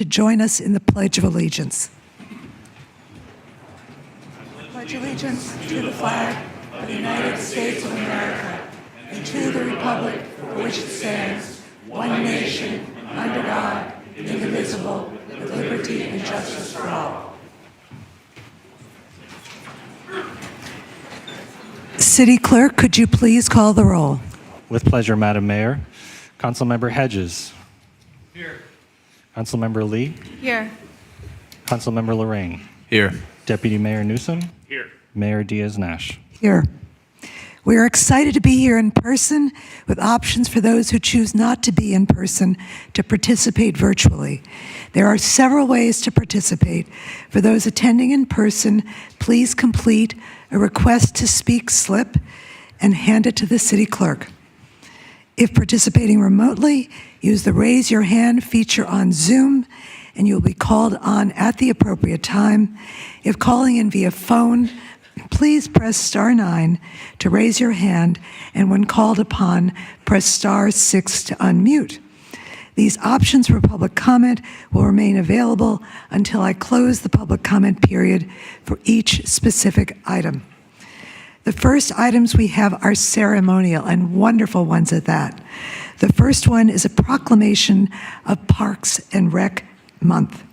to join us in the Pledge of Allegiance. Pledge allegiance to the flag of the United States of America and to the republic for which it stands, one nation, under God, indivisible, with liberty and justice for all. City Clerk, could you please call the roll? With pleasure, Madam Mayor. Councilmember Hedges. Here. Councilmember Lee. Here. Councilmember Lorraine. Here. Deputy Mayor Newsom. Here. Mayor Diaz-Nash. Here. We are excited to be here in person with options for those who choose not to be in person to participate virtually. There are several ways to participate. For those attending in person, please complete a request to speak slip and hand it to the city clerk. If participating remotely, use the raise your hand feature on Zoom and you will be called on at the appropriate time. If calling in via phone, please press *9 to raise your hand, and when called upon, press *6 to unmute. These options for public comment will remain available until I close the public comment period for each specific item. The first items we have are ceremonial, and wonderful ones at that. The first one is a proclamation of Parks and Rec Month.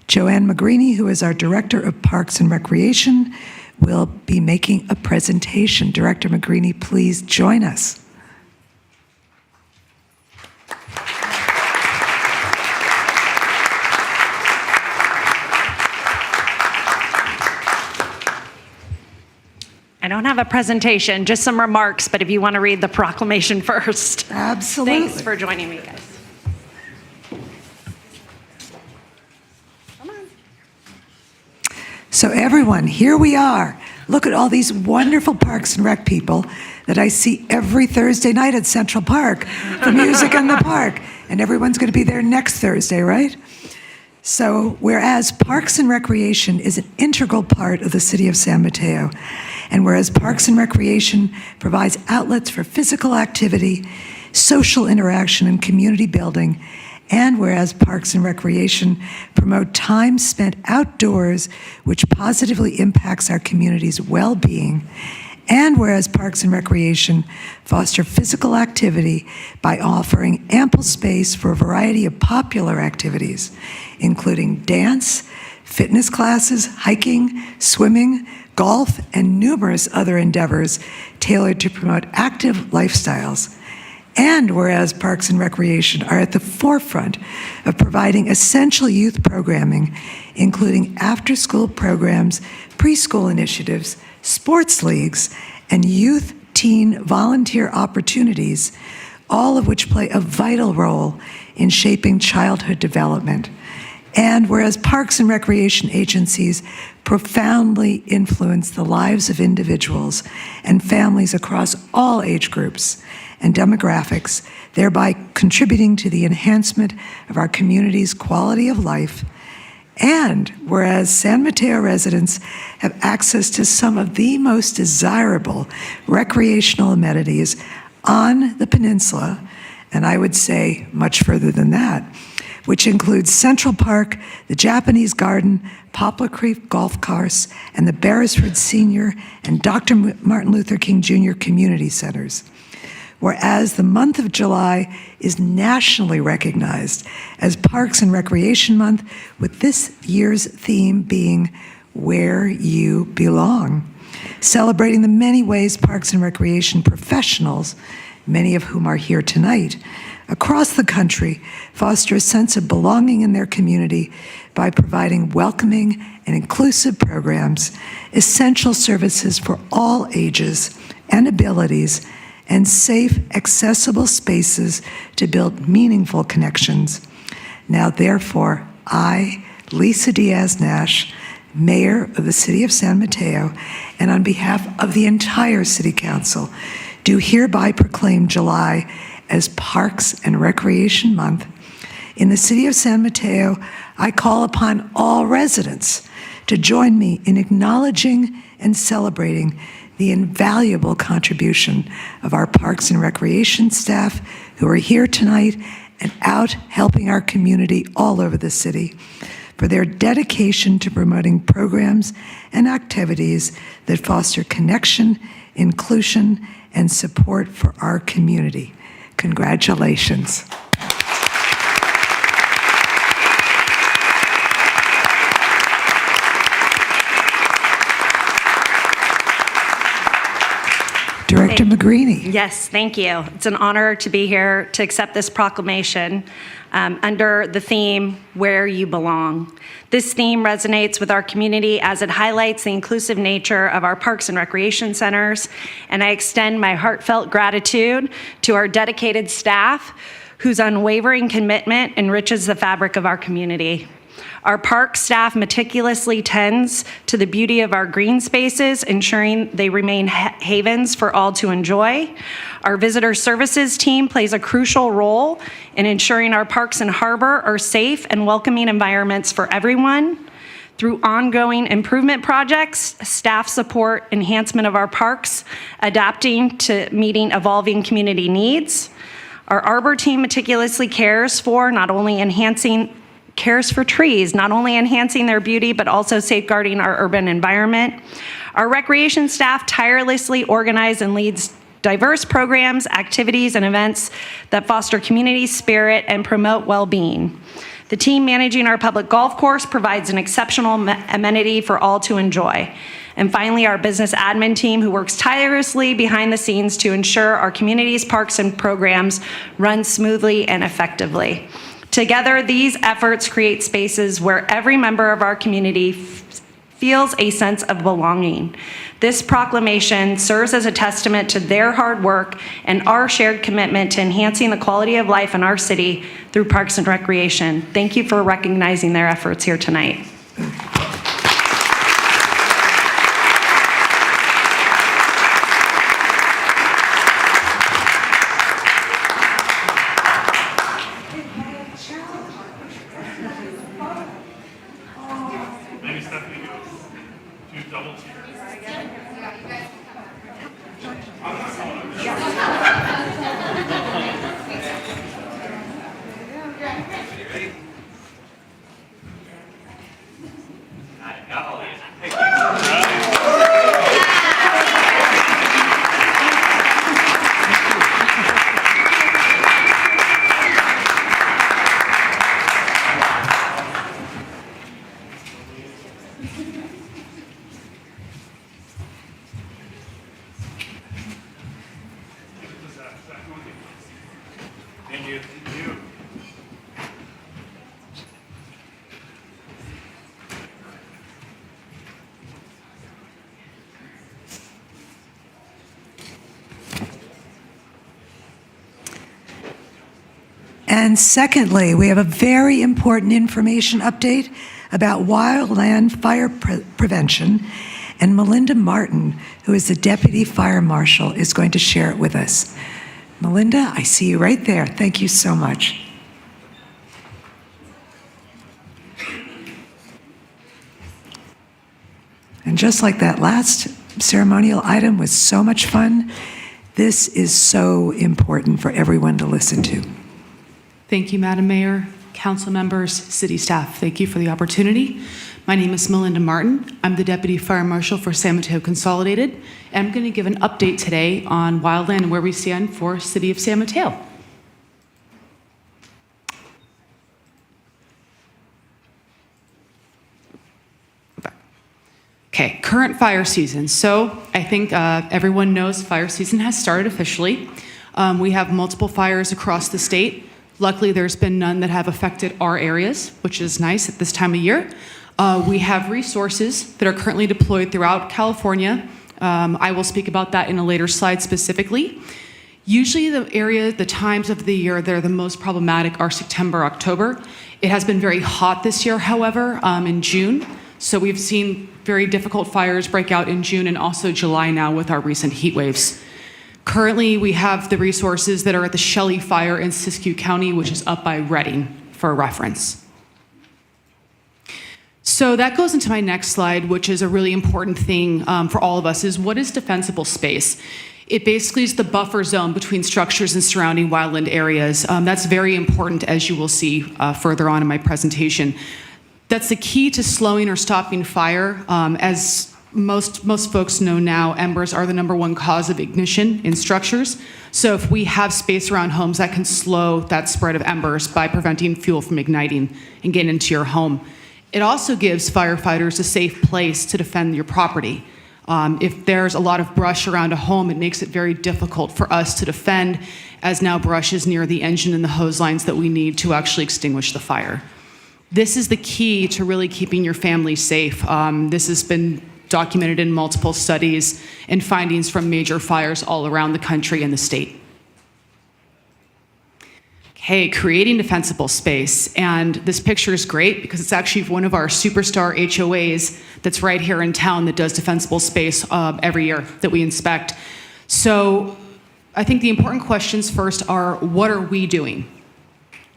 Joanne Magrini, who is our Director of Parks and Recreation, will be making a presentation. Director Magrini, please join us. I don't have a presentation, just some remarks, but if you want to read the proclamation first. Absolutely. Thanks for joining me, guys. Come on. So everyone, here we are. Look at all these wonderful Parks and Rec people that I see every Thursday night at Central Park for Music in the Park. And everyone's going to be there next Thursday, right? So whereas Parks and Recreation is an integral part of the city of San Mateo, and whereas Parks and Recreation provides outlets for physical activity, social interaction, and community building, and whereas Parks and Recreation promote time spent outdoors, which positively impacts our community's well-being, and whereas Parks and Recreation foster physical activity by offering ample space for a variety of popular activities, including dance, fitness classes, hiking, swimming, golf, and numerous other endeavors tailored to promote active lifestyles. And whereas Parks and Recreation are at the forefront of providing essential youth programming, including after-school programs, preschool initiatives, sports leagues, and youth teen volunteer opportunities, all of which play a vital role in shaping childhood development. And whereas Parks and Recreation agencies profoundly influence the lives of individuals and families across all age groups and demographics, thereby contributing to the enhancement of our community's quality of life. And whereas San Mateo residents have access to some of the most desirable recreational amenities on the peninsula, and I would say much further than that, which includes Central Park, the Japanese Garden, Poplar Creek Golf Course, and the Beresford Senior and Dr. Martin Luther King Jr. Community Centers. Whereas the month of July is nationally recognized as Parks and Recreation Month, with this year's theme being Where You Belong, celebrating the many ways Parks and Recreation professionals, many of whom are here tonight, across the country foster a sense of belonging in their community by providing welcoming and inclusive programs, essential services for all ages and abilities, and safe, accessible spaces to build meaningful connections. Now, therefore, I, Lisa Diaz-Nash, Mayor of the City of San Mateo, and on behalf of the entire City Council, do hereby proclaim July as Parks and Recreation Month. In the City of San Mateo, I call upon all residents to join me in acknowledging and celebrating the invaluable contribution of our Parks and Recreation staff who are here tonight and out helping our community all over the city, for their dedication to promoting programs and activities that foster connection, inclusion, and support for our community. Congratulations. Director McGreeny. Yes, thank you. It's an honor to be here to accept this proclamation under the theme, Where You Belong. This theme resonates with our community as it highlights the inclusive nature of our parks and recreation centers, and I extend my heartfelt gratitude to our dedicated staff whose unwavering commitment enriches the fabric of our community. Our park staff meticulously tends to the beauty of our green spaces, ensuring they remain havens for all to enjoy. Our visitor services team plays a crucial role in ensuring our parks and harbor are safe and welcoming environments for everyone. Through ongoing improvement projects, staff support enhancement of our parks, adapting to meeting evolving community needs. Our arbor team meticulously cares for trees, not only enhancing their beauty, but also safeguarding our urban environment. Our recreation staff tirelessly organize and leads diverse programs, activities, and events that foster community spirit and promote well-being. The team managing our public golf course provides an exceptional amenity for all to enjoy. And finally, our business admin team, who works tirelessly behind the scenes to ensure our community's parks and programs run smoothly and effectively. Together, these efforts create spaces where every member of our community feels a sense of belonging. This proclamation serves as a testament to their hard work and our shared commitment to enhancing the quality of life in our city through parks and recreation. Thank you for recognizing their efforts here tonight. Thank you. And secondly, we have a very important information update about wildland fire prevention, and Melinda Martin, who is the Deputy Fire Marshal, is going to share it with us. Melinda, I see you right there. Thank you so much. And just like that last ceremonial item was so much fun, this is so important for everyone to listen to. Thank you, Madam Mayor, council members, city staff. Thank you for the opportunity. My name is Melinda Martin. I'm the Deputy Fire Marshal for San Mateo Consolidated, and I'm going to give an update today on Wildland and where we stand for City of San Mateo. Okay, current fire season. So I think everyone knows fire season has started officially. We have multiple fires across the state. Luckily, there's been none that have affected our areas, which is nice at this time of year. We have resources that are currently deployed throughout California. I will speak about that in a later slide specifically. Usually the times of the year that are the most problematic are September, October. It has been very hot this year, however, in June. So we've seen very difficult fires break out in June and also July now with our recent heat waves. Currently, we have the resources that are at the Shelley Fire in Siskiyou County, which is up by Redding for reference. So that goes into my next slide, which is a really important thing for all of us, is what is defensible space? It basically is the buffer zone between structures and surrounding wildland areas. That's very important, as you will see further on in my presentation. That's the key to slowing or stopping fire. As most folks know now, embers are the #1 cause of ignition in structures. So if we have space around homes, that can slow that spread of embers by preventing fuel from igniting and getting into your home. It also gives firefighters a safe place to defend your property. If there's a lot of brush around a home, it makes it very difficult for us to defend, as now brush is near the engine and the hose lines that we need to actually extinguish the fire. This is the key to really keeping your family safe. This has been documented in multiple studies and findings from major fires all around the country and the state. Okay, creating defensible space. And this picture is great because it's actually one of our superstar HOAs that's right here in town that does defensible space every year that we inspect. So I think the important questions first are, what are we doing?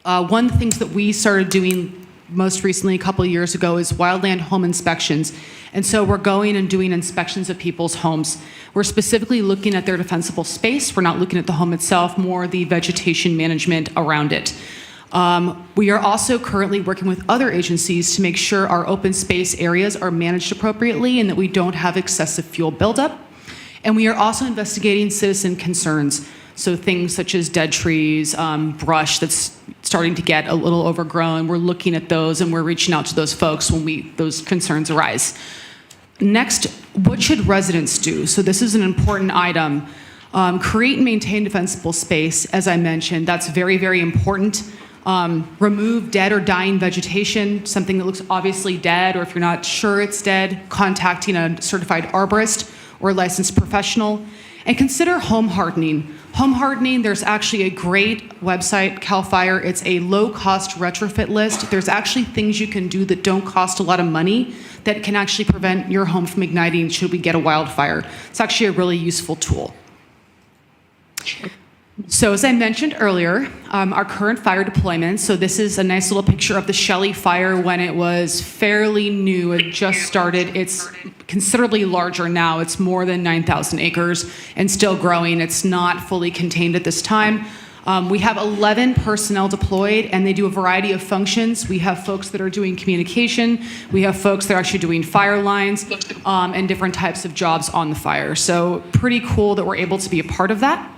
One of the things that we started doing most recently, a couple of years ago, is wildland home inspections. And so we're going and doing inspections of people's homes. We're specifically looking at their defensible space. We're not looking at the home itself, more the vegetation management around it. We are also currently working with other agencies to make sure our open space areas are managed appropriately and that we don't have excessive fuel buildup. And we are also investigating citizen concerns. So things such as dead trees, brush that's starting to get a little overgrown. We're looking at those and we're reaching out to those folks when those concerns arise. Next, what should residents do? So this is an important item. Create and maintain defensible space, as I mentioned. That's very, very important. Remove dead or dying vegetation, something that looks obviously dead, or if you're not sure it's dead, contacting a certified arborist or licensed professional. And consider home hardening. Home hardening, there's actually a great website, CAL FIRE. It's a low-cost retrofit list. There's actually things you can do that don't cost a lot of money that can actually prevent your home from igniting should we get a wildfire. It's actually a really useful tool. So as I mentioned earlier, our current fire deployments, so this is a nice little picture of the Shelley fire when it was fairly new. It just started. It's considerably larger now. It's more than 9,000 acres and still growing. It's not fully contained at this time. We have 11 personnel deployed, and they do a variety of functions. We have folks that are doing communication. We have folks that are actually doing fire lines and different types of jobs on the fire. So pretty cool that we're able to be a part of that.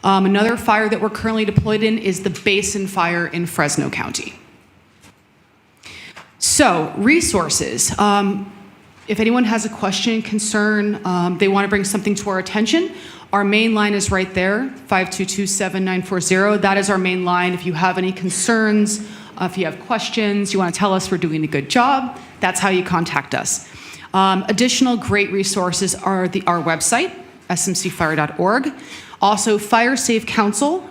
Another fire that we're currently deployed in is the Basin Fire in Fresno County. So, resources. If anyone has a question, concern, they want to bring something to our attention, our main line is right there, 522-7940. That is our main line. If you have any concerns, if you have questions, you want to tell us we're doing a good job, that's how you contact us. Additional great resources are our website, smcfire.org. Also, Fire Safe Council.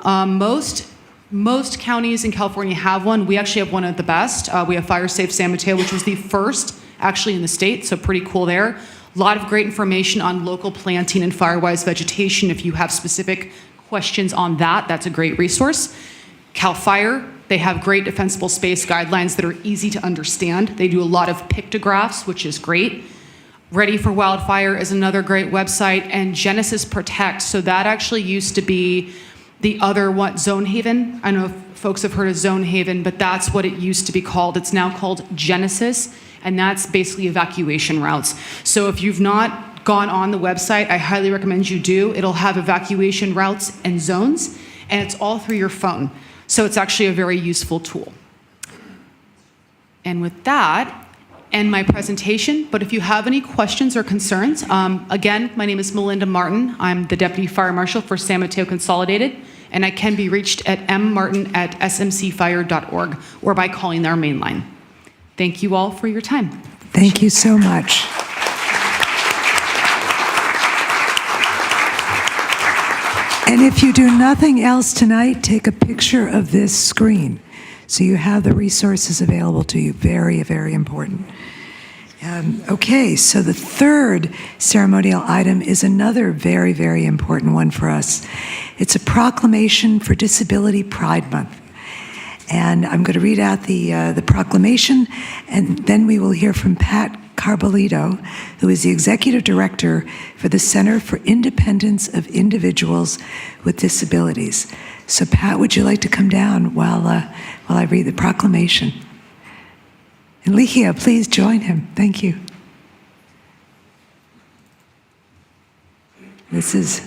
Most counties in California have one. We actually have one of the best. We have Fire Safe San Mateo, which was the first actually in the state, so pretty cool there. A lot of great information on local planting and fire-wise vegetation. If you have specific questions on that, that's a great resource. CAL FIRE, they have great defensible space guidelines that are easy to understand. They do a lot of pictographs, which is great. Ready for Wildfire is another great website, and Genesis Protect. So that actually used to be the other one, Zone Haven. I know if folks have heard of Zone Haven, but that's what it used to be called. It's now called Genesis, and that's basically evacuation routes. So if you've not gone on the website, I highly recommend you do. It'll have evacuation routes and zones, and it's all through your phone. So it's actually a very useful tool. And with that, end my presentation, but if you have any questions or concerns, again, my name is Melinda Martin. I'm the Deputy Fire Marshal for San Mateo Consolidated, and I can be reached at mmartin@smcfire.org or by calling our main line. Thank you all for your time. Thank you so much. And if you do nothing else tonight, take a picture of this screen so you have the resources available to you. Very, very important. Okay, so the third ceremonial item is another very, very important one for us. It's a proclamation for Disability Pride Month. And I'm going to read out the proclamation, and then we will hear from Pat Carbolito, who is the Executive Director for the Center for Independence of Individuals with Disabilities. So Pat, would you like to come down while I read the proclamation? And Ligia, please join him. Thank you. This is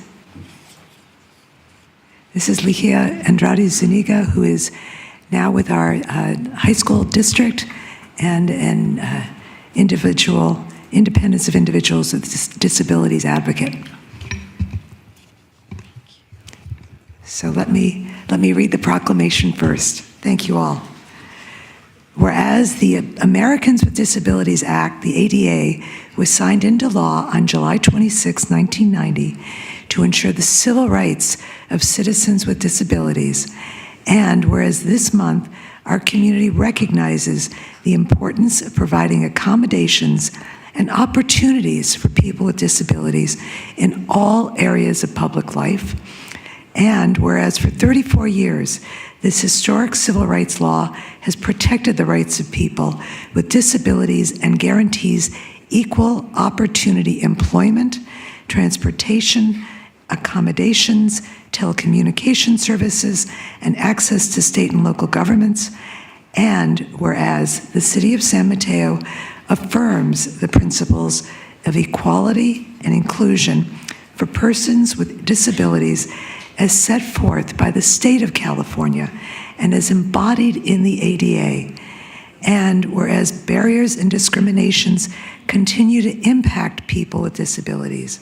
Ligia Andrade Zuniga, who is now with our high school district and independence of individuals with disabilities advocate. So let me read the proclamation first. Thank you all. Whereas the Americans with Disabilities Act, the ADA, was signed into law on July 26, 1990, to ensure the civil rights of citizens with disabilities, and whereas this month our community recognizes the importance of providing accommodations and opportunities for people with disabilities in all areas of public life, and whereas for 34 years, this historic civil rights law has protected the rights of people with disabilities and guarantees equal opportunity employment, transportation, accommodations, telecommunication services, and access to state and local governments. And whereas the City of San Mateo affirms the principles of equality and inclusion for persons with disabilities as set forth by the state of California and as embodied in the ADA. And whereas barriers and discriminations continue to impact people with disabilities,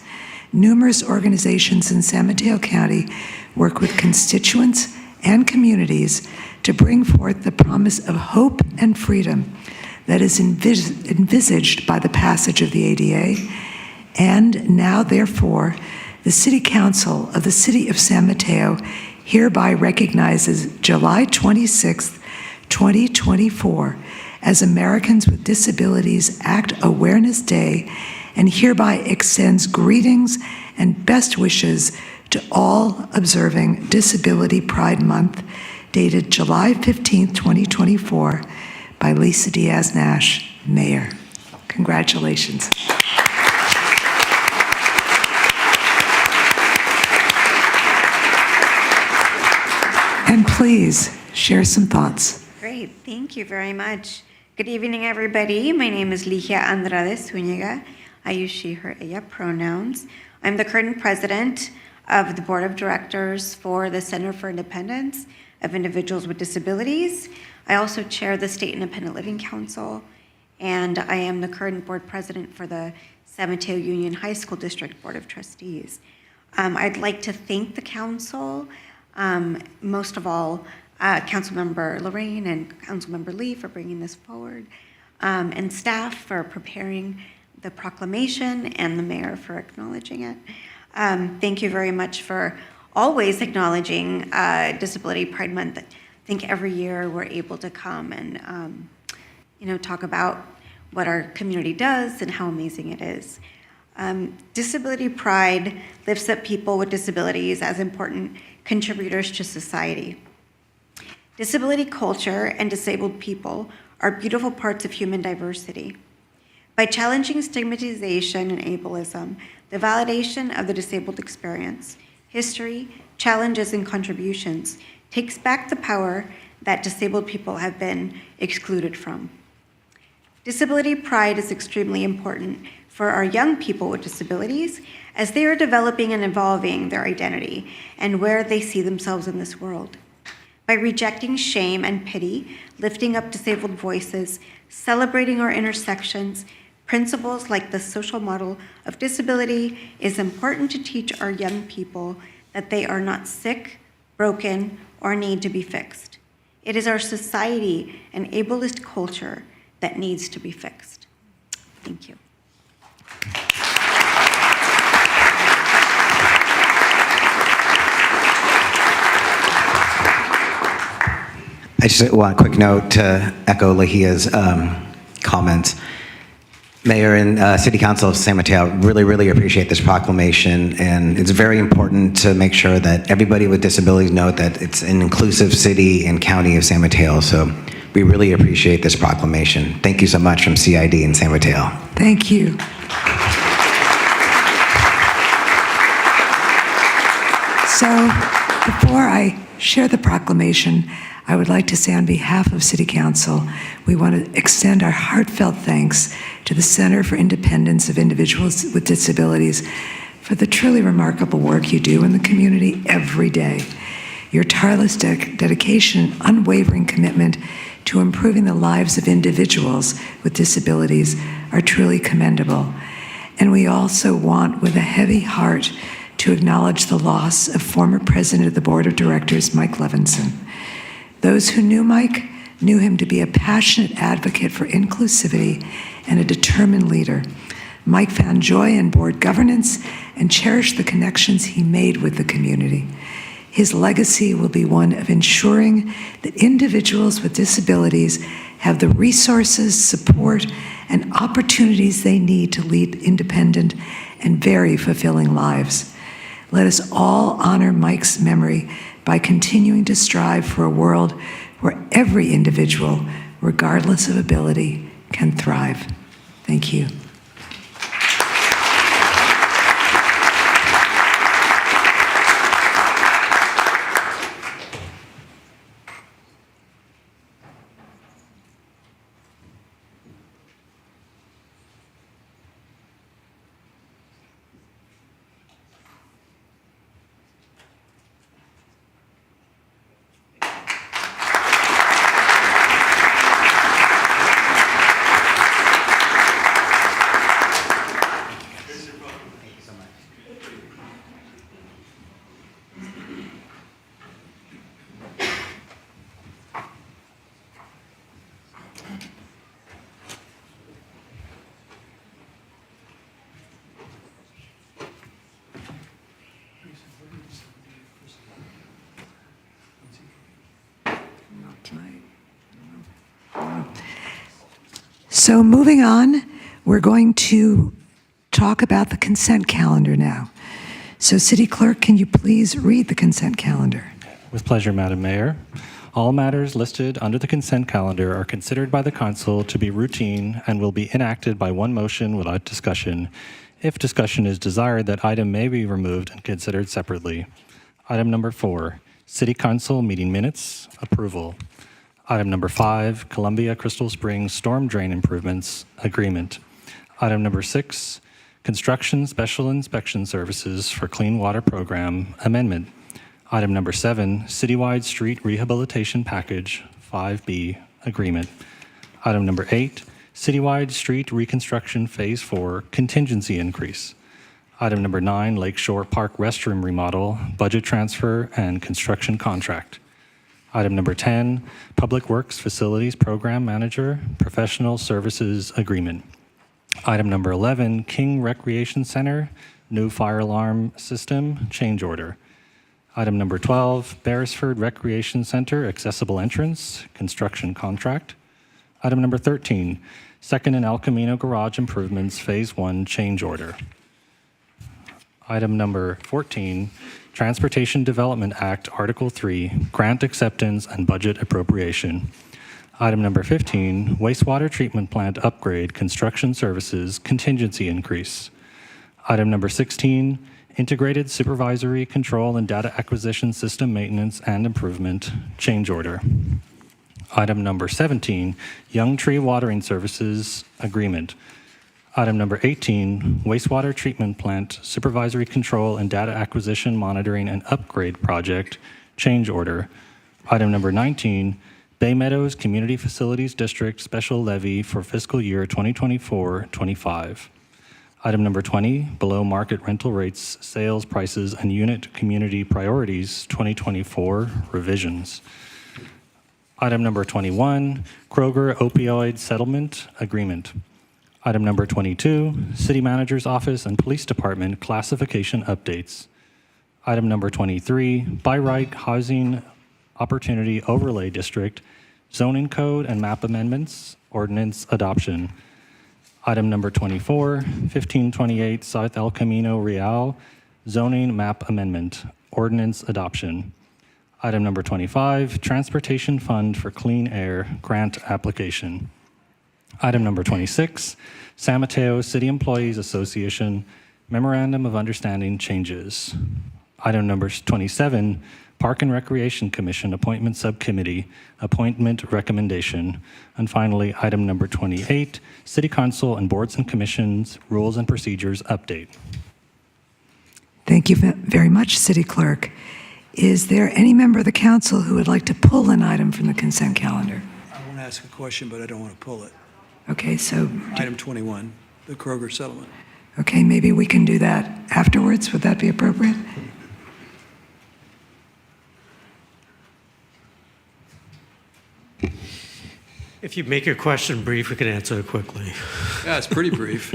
numerous organizations in San Mateo County work with constituents and communities to bring forth the promise of hope and freedom that is envisaged by the passage of the ADA. And now, therefore, the City Council of the City of San Mateo hereby recognizes July 26, 2024 as Americans with Disabilities Act Awareness Day, and hereby extends greetings and best wishes to all observing Disability Pride Month, dated July 15, 2024, by Lisa Diaz-Nash, Mayor. Congratulations. And please share some thoughts. Great, thank you very much. Good evening, everybody. My name is Ligia Andrade Zuniga. I use she, her, ella pronouns. I'm the current president of the Board of Directors for the Center for Independence of Individuals with Disabilities. I also chair the State Independent Living Council, and I am the current board president for the San Mateo Union High School District Board of Trustees. I'd like to thank the council, most of all, Councilmember Lorraine and Councilmember Lee for bringing this forward, and staff for preparing the proclamation, and the mayor for acknowledging it. Thank you very much for always acknowledging Disability Pride Month. I think every year we're able to come and talk about what our community does and how amazing it is. Disability Pride lifts up people with disabilities as important contributors to society. Disability culture and disabled people are beautiful parts of human diversity. By challenging stigmatization and ableism, the validation of the disabled experience, history, challenges, and contributions takes back the power that disabled people have been excluded from. Disability pride is extremely important for our young people with disabilities as they are developing and evolving their identity and where they see themselves in this world. By rejecting shame and pity, lifting up disabled voices, celebrating our intersections, principles like the social model of disability is important to teach our young people that they are not sick, broken, or need to be fixed. It is our society and ableist culture that needs to be fixed. Thank you. I just want a quick note to echo Lahia's comments. Mayor and City Council of San Mateo really appreciate this proclamation, and it's very important to make sure that everybody with disabilities know that it's an inclusive city and county of San Mateo. So We really appreciate this proclamation. Thank you so much from CID in San Mateo. Thank you. So before I share the proclamation, I would like to say on behalf of City Council, we want to extend our heartfelt thanks to the Center for Independence of Individuals with Disabilities for the truly remarkable work you do in the community every day. Your tireless dedication and unwavering commitment to improving the lives of individuals with disabilities are truly commendable. And we also want, with a heavy heart, to acknowledge the loss of former President of the Board of Directors, Mike Levinson. Those who knew Mike knew him to be a passionate advocate for inclusivity and a determined leader. Mike found joy in board governance and cherished the connections he made with the community. His legacy will be one of ensuring that individuals with disabilities have the resources, support, and opportunities they need to lead independent and very fulfilling lives. Let us all honor Mike's memory by continuing to strive for a world where every individual, regardless of ability, can thrive. Thank you. So moving on, we're going to talk about the consent calendar now. So City Clerk, can you please read the consent calendar? With pleasure, Madam Mayor. All matters listed under the consent calendar are considered by the Council to be routine and will be enacted by one motion without discussion. If discussion is desired, that item may be removed and considered separately. Item number 4, City Council meeting minutes, approval. Item number 5, Columbia Crystal Springs Storm Drain Improvements, agreement. Item number 6, Construction Special Inspection Services for Clean Water Program, amendment. Item number 7, Citywide Street Rehabilitation Package, 5B, agreement. Item number 8, Citywide Street Reconstruction Phase 4, contingency increase. Item number 9, Lakeshore Park Restroom Remodel, budget transfer and construction contract. Item number 10, Public Works Facilities Program Manager, Professional Services Agreement. Item number 11, King Recreation Center, new fire alarm system, change order. Item number 12, Beresford Recreation Center, accessible entrance, construction contract. Item number 13, Second and El Camino Garage Improvements, Phase 1, change order. Item number 14, Transportation Development Act, Article 3, grant acceptance and budget appropriation. Item number 15, Wastewater Treatment Plant Upgrade, construction services, contingency increase. Item number 16, Integrated Supervisory Control and Data Acquisition System Maintenance and Improvement, change order. Item number 17, Young Tree Watering Services Agreement. Item number 18, Wastewater Treatment Plant Supervisory Control and Data Acquisition Monitoring and Upgrade Project, change order. Item number 19, Bay Meadows Community Facilities District Special Levy for fiscal year 2024-25. Item number 20, Below Market Rental Rates, Sales Prices and Unit Community Priorities 2024 revisions. Item number 21, Kroger Opioid Settlement Agreement. Item number 22, City Manager's Office and Police Department classification updates. Item number 23, By Right Housing Opportunity Overlay District, zoning code and map amendments, ordinance adoption. Item number 24, 1528 South El Camino Real, zoning map amendment, ordinance adoption. Item number 25, Transportation Fund for Clean Air Grant Application. Item number 26, San Mateo City Employees Association Memorandum of Understanding changes. Item number 27, Park and Recreation Commission Appointment Subcommittee Appointment Recommendation. And finally, item number 28, City Council and Boards and Commissions Rules and Procedures Update. Thank you very much, City Clerk. Is there any member of the council who would like to pull an item from the consent calendar? I want to ask a question, but I don't want to pull it. Okay, so, Item 21, the Kroger settlement. okay, maybe we can do that afterwards. Would that be appropriate? If you make your question brief, we can answer it quickly. Yeah, it's pretty brief.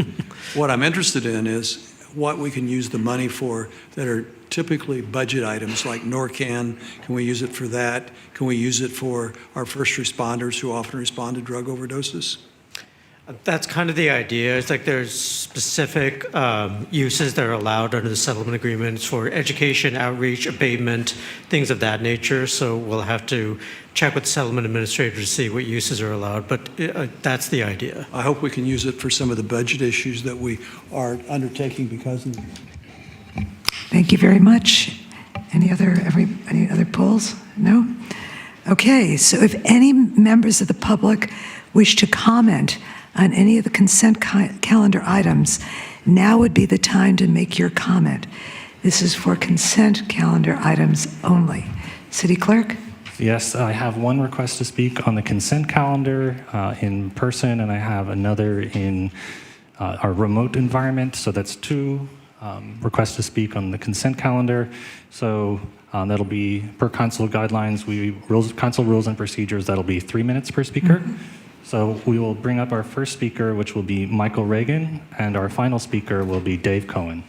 What I'm interested in is what we can use the money for that are typically budget items like NORCAN. Can we use it for that? Can we use it for our first responders who often respond to drug overdoses? That's kind of the idea. It's like there's specific uses that are allowed under the settlement agreements for education, outreach, abatement, things of that nature. So we'll have to check with the settlement administrator to see what uses are allowed, but that's the idea. I hope we can use it for some of the budget issues that we are undertaking because of. Thank you very much. Any other polls? No? Okay, so if any members of the public wish to comment on any of the consent calendar items, now would be the time to make your comment. This is for consent calendar items only. City Clerk? Yes, I have one request to speak on the consent calendar in person, and I have another in our remote environment. So that's two requests to speak on the consent calendar. So that'll be per council guidelines, council rules and procedures, that'll be 3 minutes per speaker. Mm-hmm. So we will bring up our first speaker, which will be Michael Reagan, and our final speaker will be Dave Cohen.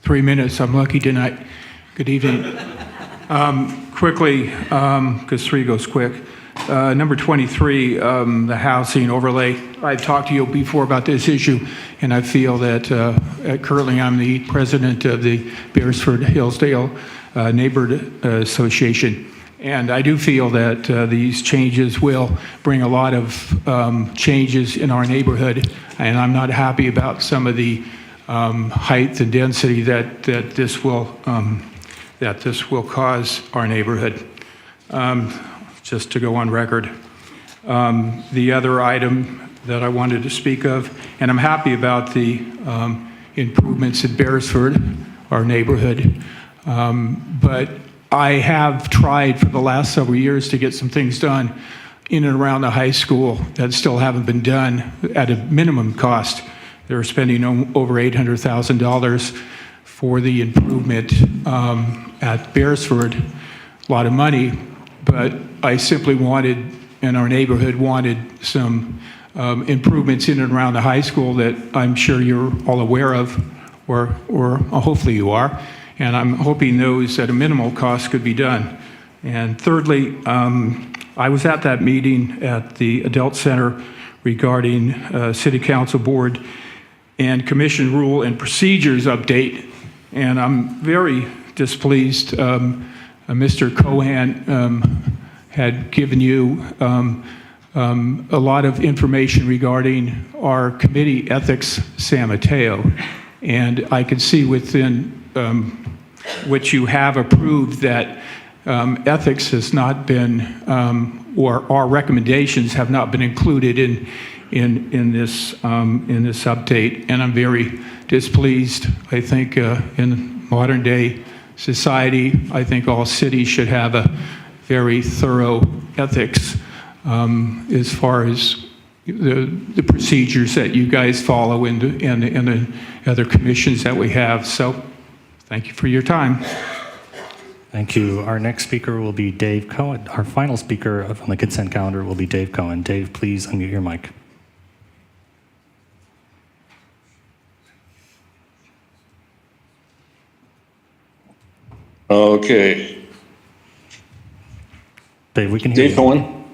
Three minutes, I'm lucky tonight. Good evening. Quickly, because three goes quick. Number 23, the housing overlay. I've talked to you before about this issue, and I feel that currently I'm the president of the Beresford-Hillsdale Neighborhood Association, and I do feel that these changes will bring a lot of changes in our neighborhood, and I'm not happy about some of the height and density that this will cause our neighborhood. Just to go on record. The other item that I wanted to speak of, and I'm happy about the improvements at Beresford, our neighborhood, but I have tried for the last several years to get some things done in and around the high school that still haven't been done at a minimum cost. They're spending over $800,000 for the improvement at Beresford, a lot of money, but I simply wanted, and our neighborhood wanted, some improvements in and around the high school that I'm sure you're all aware of, or hopefully you are, and I'm hoping those at a minimal cost could be done. And thirdly, I was at that meeting at the Adult Center regarding City Council Board and Commission Rule and Procedures update, and I'm very displeased. Mr. Cohan had given you a lot of information regarding our committee ethics, San Mateo, and I can see within which you have approved that ethics has not been, or our recommendations have not been included in this update, and I'm very displeased. I think in modern day society, I think all cities should have a very thorough ethics as far as the procedures that you guys follow and the other commissions that we have. So thank you for your time. Thank you. Our next speaker will be Dave Cohen. Our final speaker on the consent calendar will be Dave Cohen. Dave, please unmute your mic. Okay. Dave, we can hear you. Dave Cohen.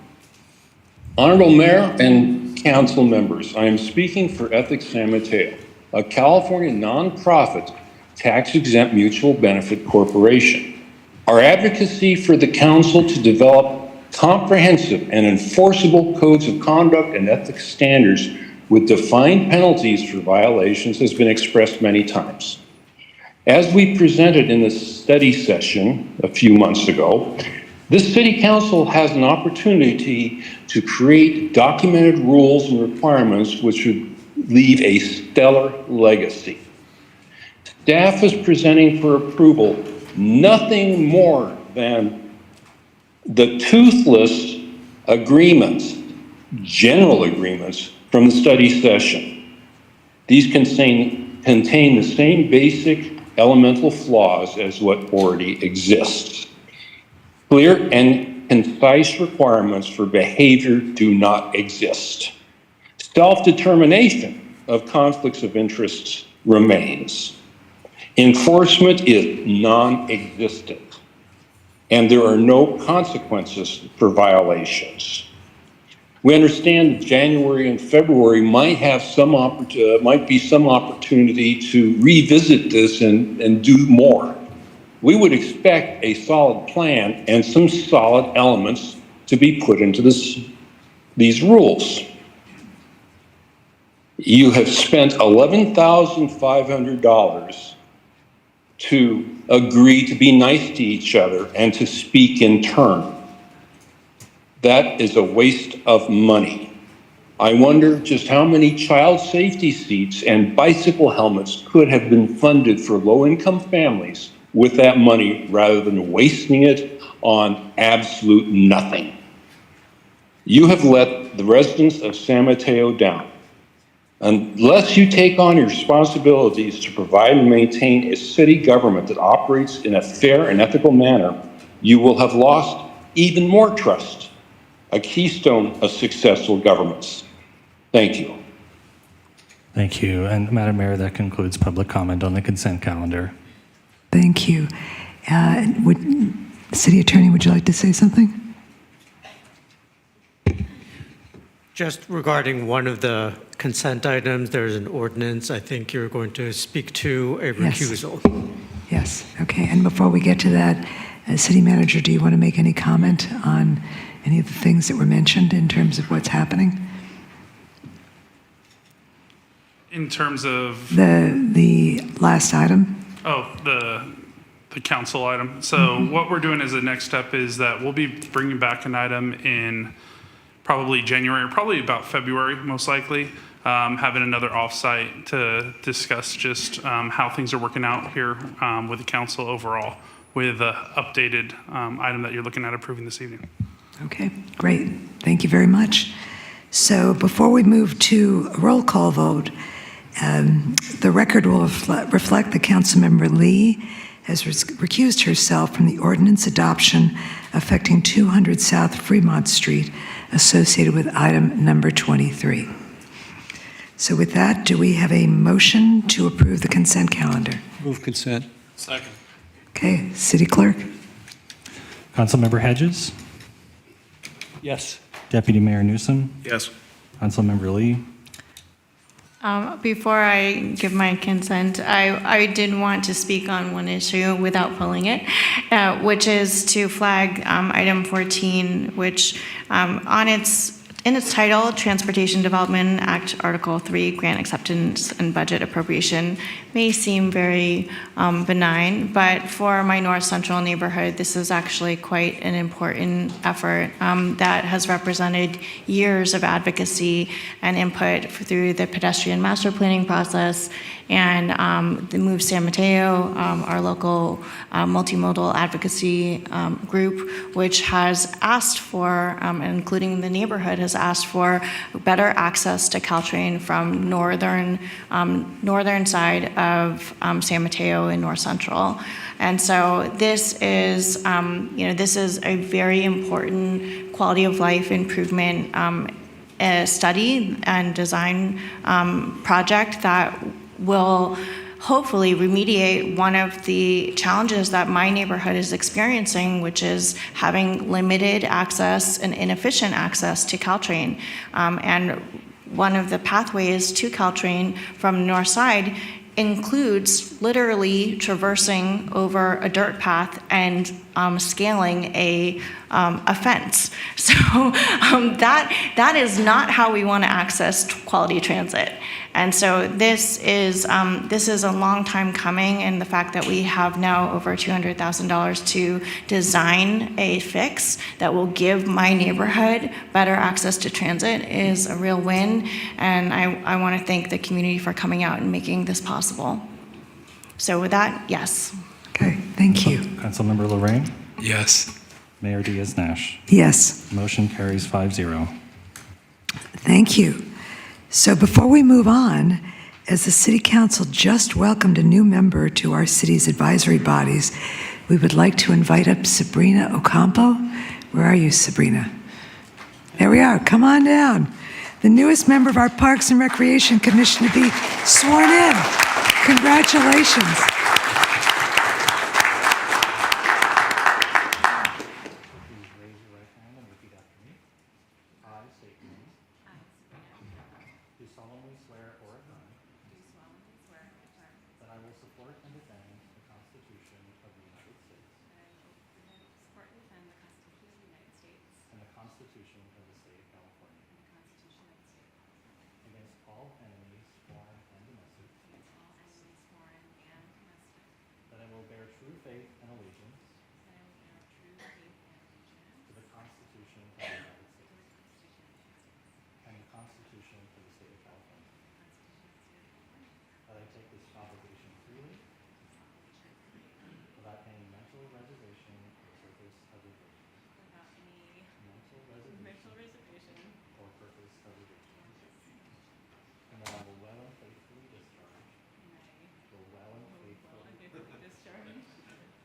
Honorable Mayor and council members, I am speaking for Ethics San Mateo, a California nonprofit tax-exempt mutual benefit corporation. Our advocacy for the council to develop comprehensive and enforceable codes of conduct and ethics standards with defined penalties for violations has been expressed many times. As we presented in the study session a few months ago, this City Council has an opportunity to create documented rules and requirements which would leave a stellar legacy. Staff is presenting for approval nothing more than the toothless agreements, general agreements from the study session. These contain the same basic elemental flaws as what already exists. Clear and concise requirements for behavior do not exist. Self-determination of conflicts of interests remains. Enforcement is non-existent, and there are no consequences for violations. We understand January and February might be some opportunity to revisit this and do more. We would expect a solid plan and some solid elements to be put into these rules. You have spent $11,500 to agree to be nice to each other and to speak in turn. That is a waste of money. I wonder just how many child safety seats and bicycle helmets could have been funded for low-income families with that money rather than wasting it on absolute nothing. You have let the residents of San Mateo down. Unless you take on your responsibilities to provide and maintain a city government that operates in a fair and ethical manner, you will have lost even more trust, a keystone of successful governments. Thank you. Thank you. And Madam Mayor, that concludes public comment on the consent calendar. Thank you. City Attorney, would you like to say something? Just regarding one of the consent items, there's an ordinance I think you're going to speak to, a recusal. Yes. Okay. And before we get to that, City Manager, do you want to make any comment on any of the things that were mentioned in terms of what's happening? In terms of The last item? the council item. So what we're doing as a next step is that we'll be bringing back an item in probably January, or probably about February, most likely, having another offsite to discuss just how things are working out here with the council overall, with the updated item that you're looking at approving this evening. Okay, great. Thank you very much. So before we move to a roll call vote, the record will reflect that Councilmember Lee has recused herself from the ordinance adoption affecting 200 South Fremont Street associated with item number 23. So with that, do we have a motion to approve the consent calendar? Move consent. Second. Okay, City Clerk? Councilmember Hedges, Yes. Deputy Mayor Newsom, Yes. Councilmember Lee. Before I give my consent, I did want to speak on one issue without pulling it, which is to flag item 14, which in its title, Transportation Development Act, Article 3, Grant Acceptance and Budget Appropriation, may seem very benign, but for my North Central neighborhood, this is actually quite an important effort that has represented years of advocacy and input through the pedestrian master planning process and the Move San Mateo, our local multimodal advocacy group, which has asked for, including the neighborhood, has asked for better access to Caltrain from northern side of San Mateo and North Central. And so this is, this is a very important quality of life improvement study and design project that will hopefully remediate one of the challenges that my neighborhood is experiencing, which is having limited access and inefficient access to Caltrain. And one of the pathways to Caltrain from the north side includes literally traversing over a dirt path and scaling a fence. So that is not how we want to access quality transit. And so this is a long time coming, and the fact that we have now over $200,000 to design a fix that will give my neighborhood better access to transit is a real win. And I want to thank the community for coming out and making this possible. So with that, yes. Okay, thank you. Councilmember Lorraine? Yes. Mayor Diaz-Nash? Yes, Motion carries 5-0. thank you. So before we move on, as the City Council just welcomed a new member to our city's advisory bodies, we would like to invite up Sabrina Ocampo. Where are you, Sabrina? There we are. Come on down. The newest member of our Parks and Recreation Commission to be sworn in. Congratulations. Do solemnly swear or affirm that I will support and defend the Constitution of the United States and the Constitution of the State of California against all enemies, foreign and domestic, that I will bear true faith and allegiance to the Constitution of the United States and the Constitution of the State of California, that I take this obligation freely without any mental reservation or purpose of evasion. Or purpose of evasion. And that I will well and faithfully discharge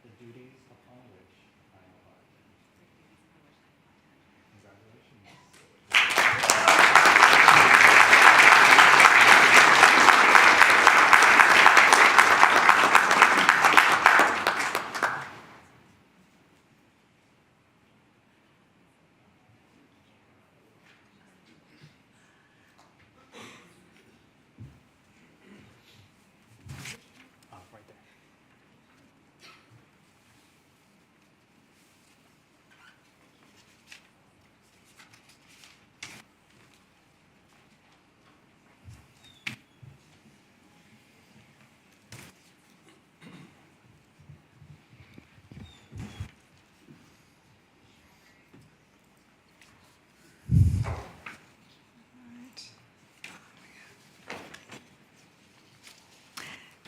the duties upon which I am about. Congratulations. Right there.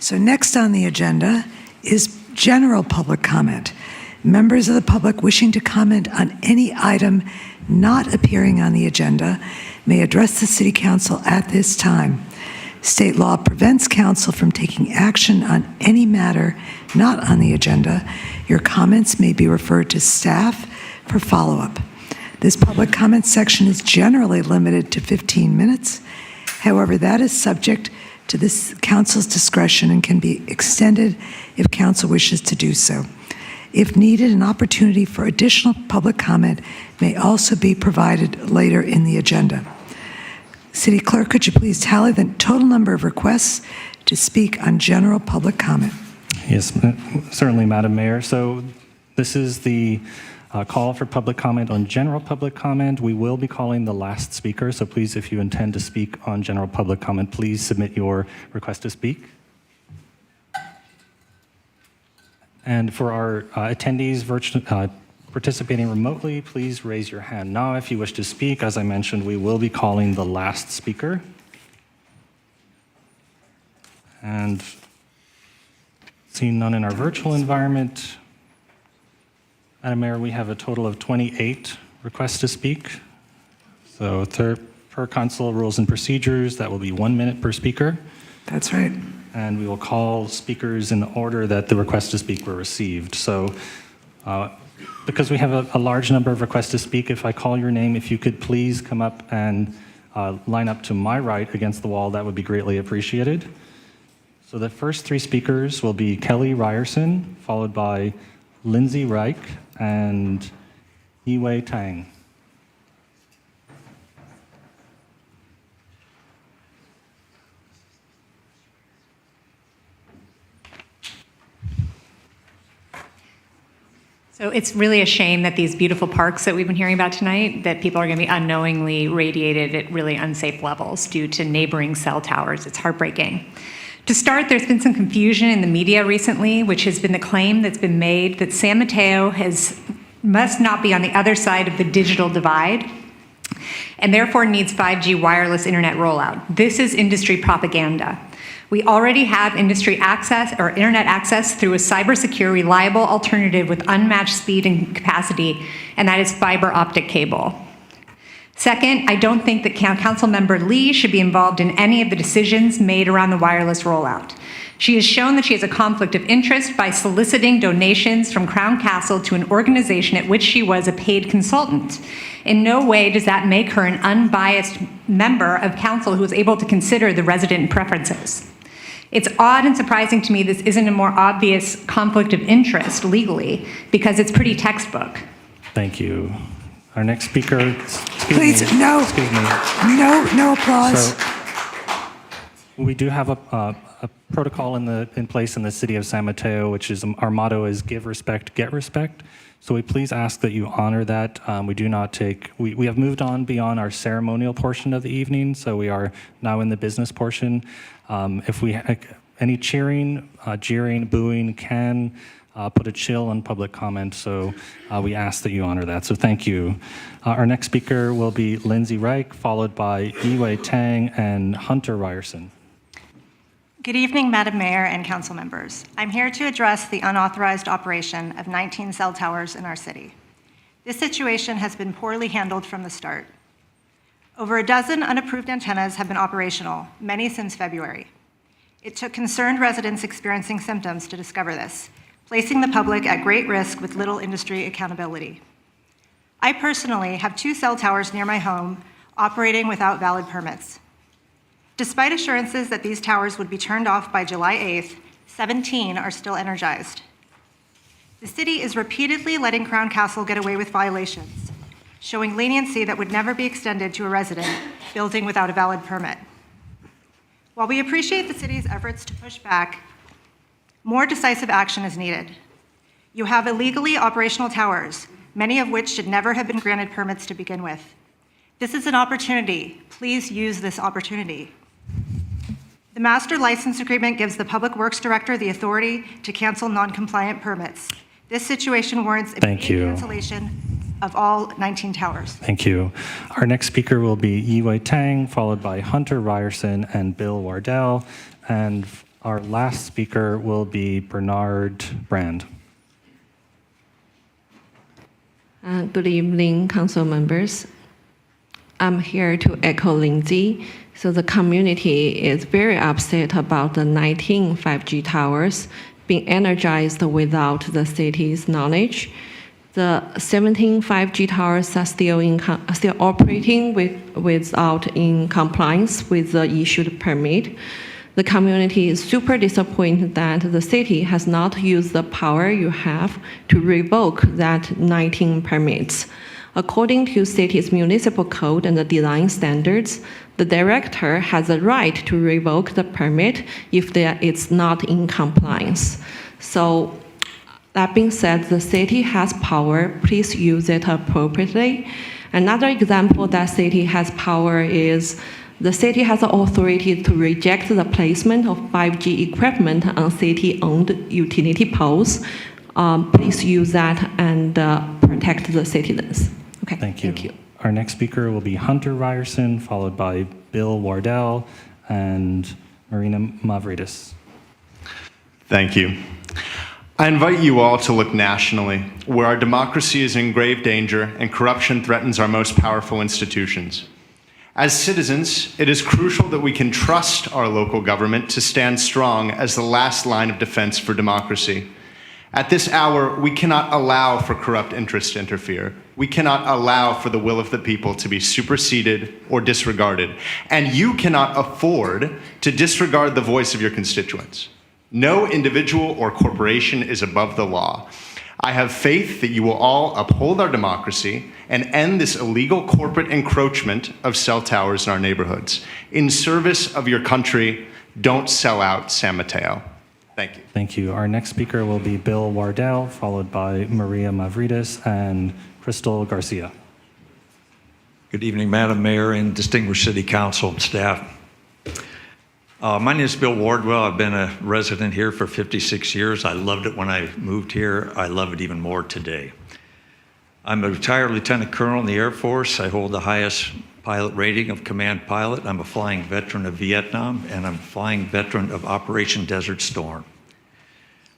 So next on the agenda is general public comment. Members of the public wishing to comment on any item not appearing on the agenda may address the City Council at this time. State law prevents council from taking action on any matter not on the agenda. Your comments may be referred to staff for follow-up. This public comment section is generally limited to 15 minutes. However, that is subject to this council's discretion and can be extended if council wishes to do so. If needed, an opportunity for additional public comment may also be provided later in the agenda. City Clerk, could you please tally the total number of requests to speak on general public comment? Yes, certainly, Madam Mayor. So this is the call for public comment on general public comment. We will be calling the last speaker, so please, if you intend to speak on general public comment, please submit your request to speak. And for our attendees participating remotely, please raise your hand now if you wish to speak. As I mentioned, we will be calling the last speaker. And seeing none in our virtual environment, Madam Mayor, we have a total of 28 requests to speak. So per council rules and procedures, that will be 1 minute per speaker. That's right. And we will call speakers in the order that the requests to speak were received. So because we have a large number of requests to speak, if I call your name, if you could please come up and line up to my right against the wall, that would be greatly appreciated. So the first three speakers will be Kelly Ryerson, followed by Lindsay Reich and Yiwei Tang. So it's really a shame that these beautiful parks that we've been hearing about tonight, that people are going to be unknowingly radiated at really unsafe levels due to neighboring cell towers. It's heartbreaking. To start, there's been some confusion in the media recently, which has been the claim that's been made that San Mateo must not be on the other side of the digital divide and therefore needs 5G wireless internet rollout. This is industry propaganda. We already have industry access or internet access through a cybersecure, reliable alternative with unmatched speed and capacity, and that is fiber optic cable. Second, I don't think that Councilmember Lee should be involved in any of the decisions made around the wireless rollout. She has shown that she has a conflict of interest by soliciting donations from Crown Castle to an organization at which she was a paid consultant. In no way does that make her an unbiased member of council who is able to consider the resident preferences. It's odd and surprising to me this isn't a more obvious conflict of interest legally, because it's pretty textbook. Thank you. Our next speaker. Please, no. Excuse me. No applause. So, we do have a protocol in place in the city of San Mateo, which is our motto is give respect, get respect. So we please ask that you honor that. We do not take, we have moved on beyond our ceremonial portion of the evening, so we are now in the business portion. If we, any cheering, jeering, booing can put a chill on public comment, so we ask that you honor that. So thank you. Our next speaker will be Lindsay Reich, followed by Yiwei Tang and Hunter Ryerson. Good evening, Madam Mayor and council members. I'm here to address the unauthorized operation of 19 cell towers in our city. This situation has been poorly handled from the start. Over a dozen unapproved antennas have been operational, many since February. It took concerned residents experiencing symptoms to discover this, placing the public at great risk with little industry accountability. I personally have 2 cell towers near my home operating without valid permits. Despite assurances that these towers would be turned off by July 8th, 17 are still energized. The city is repeatedly letting Crown Castle get away with violations, showing leniency that would never be extended to a resident building without a valid permit. While we appreciate the city's efforts to push back, more decisive action is needed. You have illegally operational towers, many of which should never have been granted permits to begin with. This is an opportunity. Please use this opportunity. The master license agreement gives the Public Works Director the authority to cancel non-compliant permits. This situation warrants immediate cancellation of all 19 towers. Thank you. Our next speaker will be Yiwei Tang, followed by Hunter Ryerson and Bill Wardell. And our last speaker will be Bernard Brand. Good evening, council members. I'm here to echo Lindsay. So the community is very upset about the 19 5G towers being energized without the city's knowledge. The 17 5G towers are still operating without in compliance with the issued permit. The community is super disappointed that the city has not used the power you have to revoke that 19 permits. According to city's municipal code and the design standards, the director has a right to revoke the permit if it's not in compliance. So that being said, the city has power. Please use it appropriately. Another example that city has power is the city has the authority to reject the placement of 5G equipment on city-owned utility poles. Please use that and protect the citizens. Okay, thank you. Thank you. Our next speaker will be Hunter Ryerson, followed by Bill Wardell and Marina Mavridis. Thank you. I invite you all to look nationally, where our democracy is in grave danger and corruption threatens our most powerful institutions. As citizens, it is crucial that we can trust our local government to stand strong as the last line of defense for democracy. At this hour, we cannot allow for corrupt interests to interfere. We cannot allow for the will of the people to be superseded or disregarded. And you cannot afford to disregard the voice of your constituents. No individual or corporation is above the law. I have faith that you will all uphold our democracy and end this illegal corporate encroachment of cell towers in our neighborhoods. In service of your country, don't sell out San Mateo. Thank you. Thank you. Our next speaker will be Bill Wardell, followed by Maria Mavridis and Crystal Garcia. Good evening, Madam Mayor and distinguished City Council and staff. My name is Bill Wardwell. I've been a resident here for 56 years. I loved it when I moved here. I love it even more today. I'm a retired lieutenant colonel in the Air Force. I hold the highest pilot rating of command pilot. I'm a flying veteran of Vietnam, and I'm a flying veteran of Operation Desert Storm.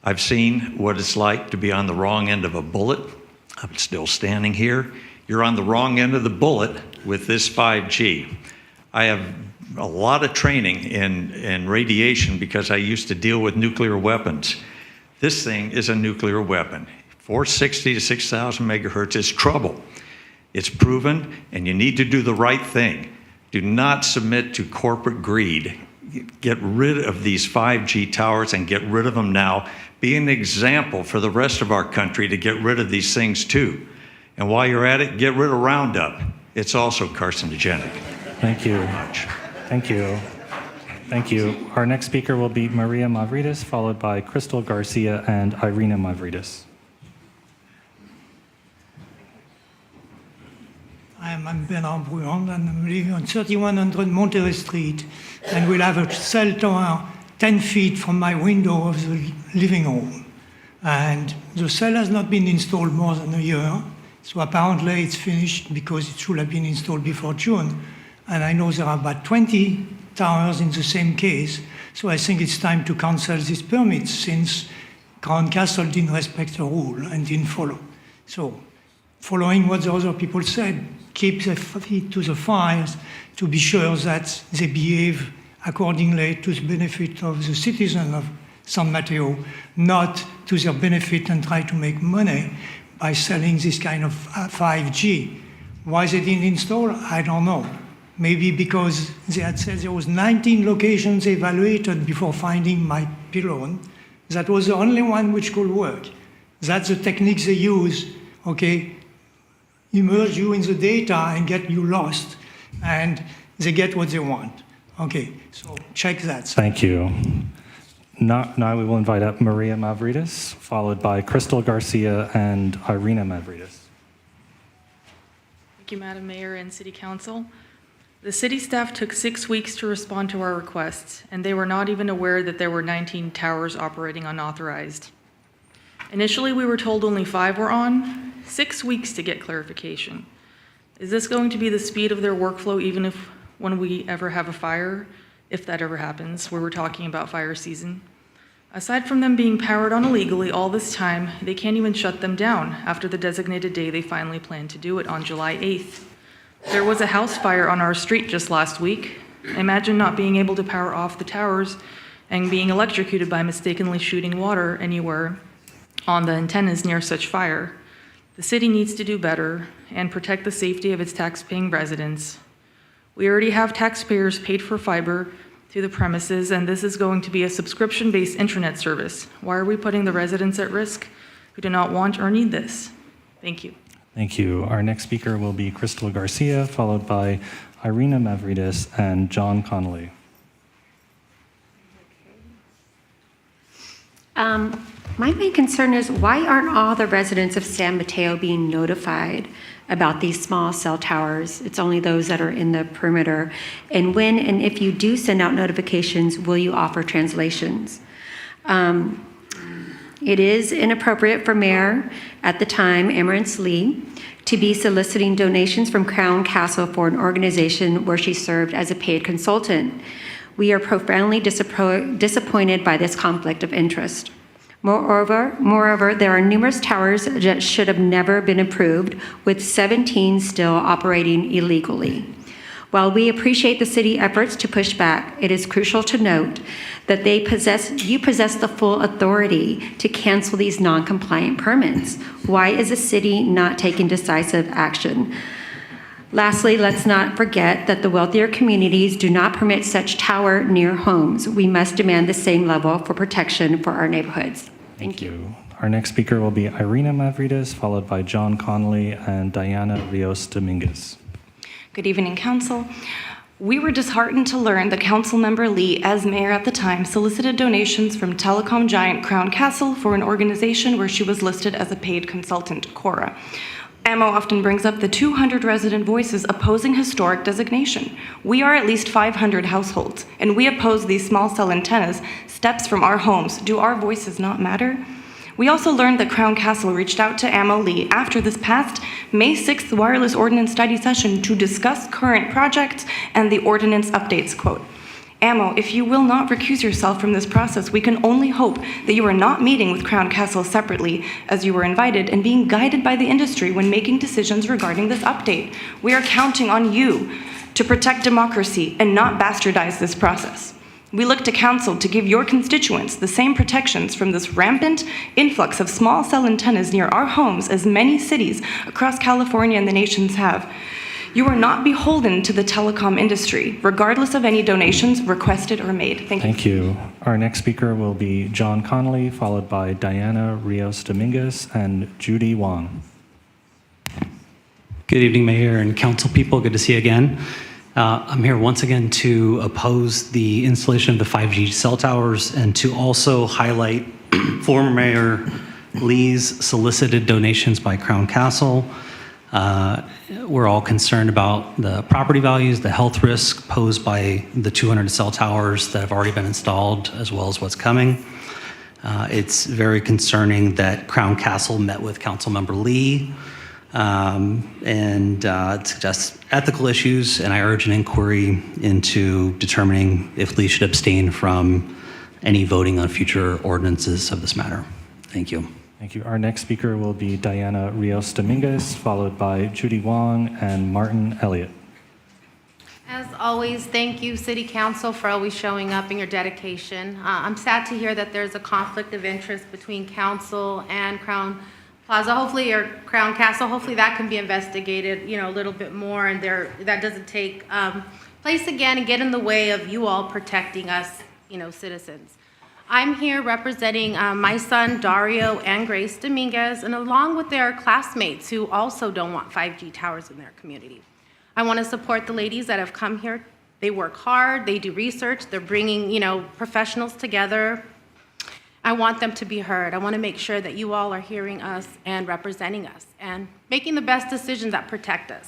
I've seen what it's like to be on the wrong end of a bullet. I'm still standing here. You're on the wrong end of the bullet with this 5G. I have a lot of training in radiation because I used to deal with nuclear weapons. This thing is a nuclear weapon. 460 to 6,000 megahertz is trouble. It's proven, and you need to do the right thing. Do not submit to corporate greed. Get rid of these 5G towers and get rid of them now. Be an example for the rest of our country to get rid of these things too. And while you're at it, get rid of Roundup. It's also carcinogenic. Thank you. Very much. Thank you. Thank you. Our next speaker will be Maria Mavridis, followed by Crystal Garcia and Irina Mavridis. I'm Bernard Bruand, and I'm living on 3100 Monterey Street, and we'll have a cell tower 10 feet from my window of the living room. And the cell has not been installed more than a year, so apparently it's finished because it should have been installed before June. And I know there are about 20 towers in the same case, so I think it's time to cancel this permit since Crown Castle didn't respect the rule and didn't follow. So, following what the other people said, keep their feet to the fires to be sure that they behave accordingly to the benefit of the citizen of San Mateo, not to their benefit and try to make money by selling this kind of 5G. Why they didn't install, I don't know. Maybe because they had said there was 19 locations evaluated before finding my pylon. That was the only one which could work. That's the techniques they use, okay? Immerse you in the data and get you lost, and they get what they want. Okay, so check that. Thank you. Now we will invite up Maria Mavridis, followed by Crystal Garcia and Irina Mavridis. Thank you, Madam Mayor and City Council. The city staff took 6 weeks to respond to our requests, and they were not even aware that there were 19 towers operating unauthorized. Initially, we were told only 5 were on. 6 weeks to get clarification. Is this going to be the speed of their workflow even if when we ever have a fire, if that ever happens, where we're talking about fire season? Aside from them being powered on illegally all this time, they can't even shut them down after the designated day they finally planned to do it on July 8th. There was a house fire on our street just last week. Imagine not being able to power off the towers and being electrocuted by mistakenly shooting water anywhere on the antennas near such fire. The city needs to do better and protect the safety of its tax-paying residents. We already have taxpayers paid for fiber to the premises, and this is going to be a subscription-based intranet service. Why are we putting the residents at risk who do not want or need this? Thank you. Thank you. Our next speaker will be Crystal Garcia, followed by Irina Mavridis and John Connolly. My main concern is why aren't all the residents of San Mateo being notified about these small cell towers? It's only those that are in the perimeter. And when and if you do send out notifications, will you offer translations? It is inappropriate for Mayor at the time, Emerence Lee, to be soliciting donations from Crown Castle for an organization where she served as a paid consultant. We are profoundly disappointed by this conflict of interest. Moreover, there are numerous towers that should have never been approved, with 17 still operating illegally. While we appreciate the city efforts to push back, it is crucial to note that you possess the full authority to cancel these non-compliant permits. Why is the city not taking decisive action? Lastly, let's not forget that the wealthier communities do not permit such tower near homes. We must demand the same level for protection for our neighborhoods. Thank you. Our next speaker will be Irina Mavridis, followed by John Connolly and Diana Rios Dominguez. Good evening, Council. We were disheartened to learn that Councilmember Lee, as mayor at the time, solicited donations from telecom giant Crown Castle for an organization where she was listed as a paid consultant, Cora. AMO often brings up the 200 resident voices opposing historic designation. We are at least 500 households, and we oppose these small cell antennas steps from our homes. Do our voices not matter? We also learned that Crown Castle reached out to AMO Lee after this past May 6th wireless ordinance study session to discuss current projects and the ordinance updates, quote. AMO, if you will not recuse yourself from this process, we can only hope that you are not meeting with Crown Castle separately, as you were invited, and being guided by the industry when making decisions regarding this update. We are counting on you to protect democracy and not bastardize this process. We look to council to give your constituents the same protections from this rampant influx of small cell antennas near our homes as many cities across California and the nations have. You are not beholden to the telecom industry, regardless of any donations requested or made. Thank you. Thank you. Our next speaker will be John Connolly, followed by Diana Rios Dominguez and Judy Wong. Good evening, Mayor and council people. Good to see you again. I'm here once again to oppose the installation of the 5G cell towers and to also highlight former Mayor Lee's solicited donations by Crown Castle. We're all concerned about the property values, the health risk posed by the 200 cell towers that have already been installed, as well as what's coming. It's very concerning that Crown Castle met with Councilmember Lee and suggests ethical issues, and I urge an inquiry into determining if Lee should abstain from any voting on future ordinances of this matter. Thank you. Thank you. Our next speaker will be Diana Rios Dominguez, followed by Judy Wong and Martin Elliott. As always, thank you, City Council, for always showing up and your dedication. I'm sad to hear that there's a conflict of interest between Council and Crown Plaza, hopefully, or Crown Castle. Hopefully that can be investigated, a little bit more, and that doesn't take place again and get in the way of you all protecting us, citizens. I'm here representing my son, Dario, and Grace Dominguez, and along with their classmates who also don't want 5G towers in their community. I want to support the ladies that have come here. They work hard, they do research, they're bringing, professionals together. I want them to be heard. I want to make sure that you all are hearing us and representing us and making the best decisions that protect us.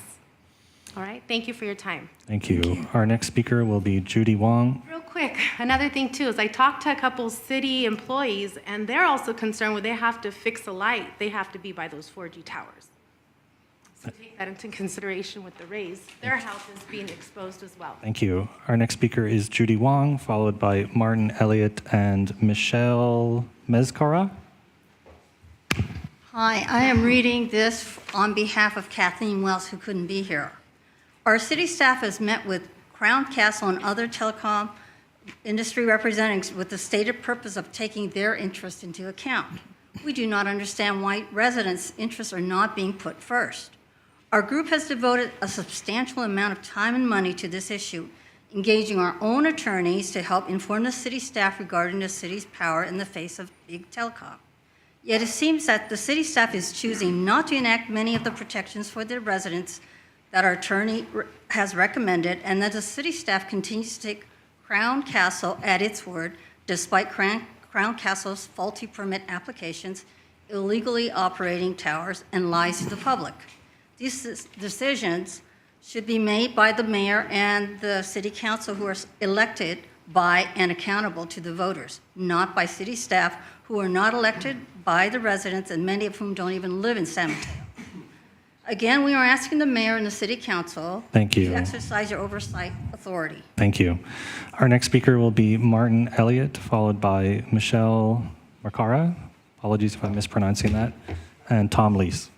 All right, thank you for your time. Thank you. Our next speaker will be Judy Wong. Real quick, another thing too is I talked to a couple city employees and they're also concerned when they have to fix a light, they have to be by those 4G towers. So take that into consideration with the raise. Their health is being exposed as well. Thank you. Our next speaker is Judy Wong, followed by Martin Elliott and Michelle Mezcara. Hi, I am reading this on behalf of Kathleen Wells, who couldn't be here. Our city staff has met with Crown Castle and other telecom industry representatives with the stated purpose of taking their interest into account. We do not understand why residents' interests are not being put first. Our group has devoted a substantial amount of time and money to this issue, engaging our own attorneys to help inform the city staff regarding the city's power in the face of big telecom. Yet it seems that the city staff is choosing not to enact many of the protections for their residents that our attorney has recommended, and that the city staff continues to take Crown Castle at its word, despite Crown Castle's faulty permit applications, illegally operating towers, and lies to the public. These decisions should be made by the mayor and the city council, who are elected by and accountable to the voters, not by city staff who are not elected by the residents, and many of whom don't even live in San Mateo. Again, we are asking the mayor and the city council to exercise your oversight authority. Thank you. Our next speaker will be Martin Elliott, followed by Michelle Marcara. Apologies if I'm mispronouncing that. And Tom Lees.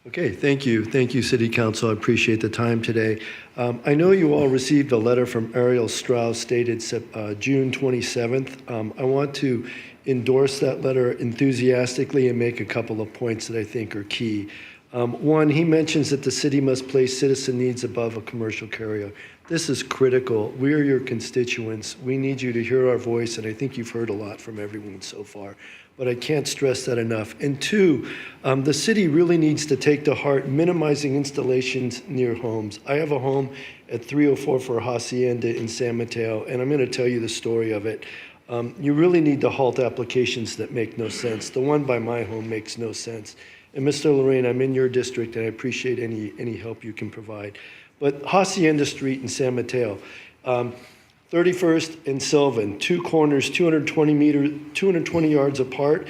Okay, thank you. Thank you, City Council. I appreciate the time today. I know you all received a letter from Ariel Strauss dated June 27th. I want to endorse that letter enthusiastically and make a couple of points that I think are key. One, he mentions that the city must place citizen needs above a commercial carrier. This is critical. We are your constituents. We need you to hear our voice, and I think you've heard a lot from everyone so far. But I can't stress that enough. And two, the city really needs to take to heart minimizing installations near homes. I have a home at 304 for Hacienda in San Mateo, and I'm going to tell you the story of it. You really need to halt applications that make no sense. The one by my home makes no sense. And Mr. Lorraine, I'm in your district, and I appreciate any help you can provide. But Hacienda Street in San Mateo, 31st and Sylvan, two corners, 220 yards apart,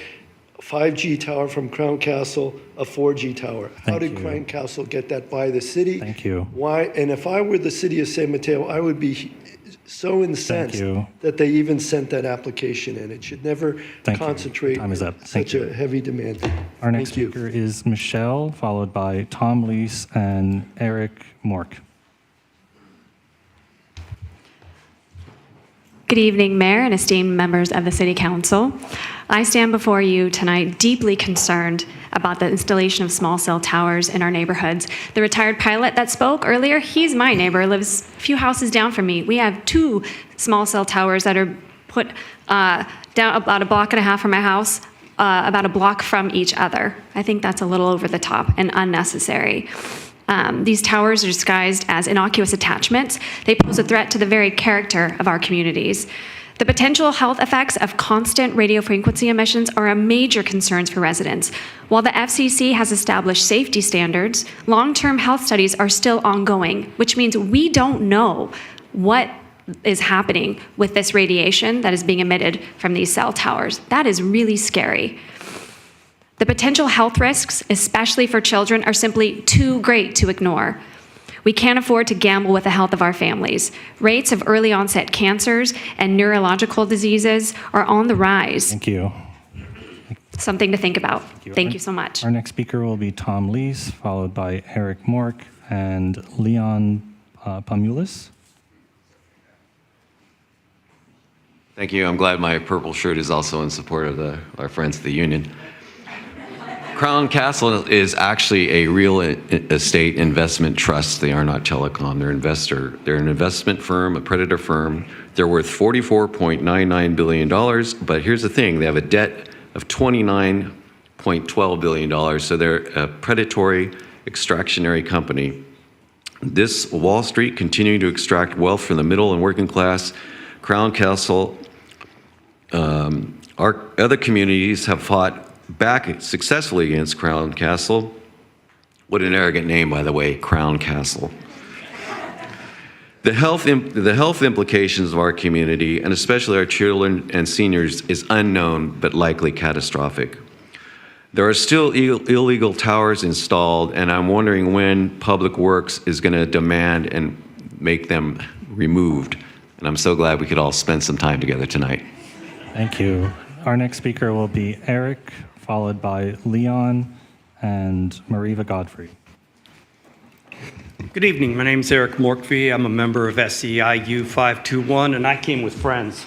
5G tower from Crown Castle, a 4G tower. How did Crown Castle get that by the city? Thank you. Why? And if I were the city of San Mateo, I would be so incensed that they even sent that application in. It should never concentrate Time is up. such a heavy demand. Our next speaker is Michelle, followed by Tom Lees and Eric Mork. Good evening, Mayor and esteemed members of the City Council. I stand before you tonight deeply concerned about the installation of small cell towers in our neighborhoods. The retired pilot that spoke earlier, he's my neighbor, lives a few houses down from me. We have 2 small cell towers that are put down about a block and a half from my house, about a block from each other. I think that's a little over the top and unnecessary. These towers are disguised as innocuous attachments. They pose a threat to the very character of our communities. The potential health effects of constant radio frequency emissions are a major concern for residents. While the FCC has established safety standards, long-term health studies are still ongoing, which means we don't know what is happening with this radiation that is being emitted from these cell towers. That is really scary. The potential health risks, especially for children, are simply too great to ignore. We can't afford to gamble with the health of our families. Rates of early onset cancers and neurological diseases are on the rise. Thank you. Something to think about. Thank you so much. Our next speaker will be Tom Lees, followed by Eric Mork and Leon Pamulis. Thank you. I'm glad my purple shirt is also in support of our friends at the union. Crown Castle is actually a real estate investment trust. They are not telecom. They're an investment firm, a predator firm. They're worth $44.99 billion. But here's the thing. They have a debt of $29.12 billion. So they're a predatory, extractionary company. This Wall Street continuing to extract wealth from the middle and working class. Crown Castle, our other communities have fought back successfully against Crown Castle. What an arrogant name, by the way, Crown Castle. The health implications of our community, and especially our children and seniors, is unknown but likely catastrophic. There are still illegal towers installed, and I'm wondering when Public Works is going to demand and make them removed. And I'm so glad we could all spend some time together tonight. Thank you. Our next speaker will be Eric, followed by Leon and Mariva Godfrey. Good evening. My name is Eric Morkvey. I'm a member of SEIU 521, and I came with friends.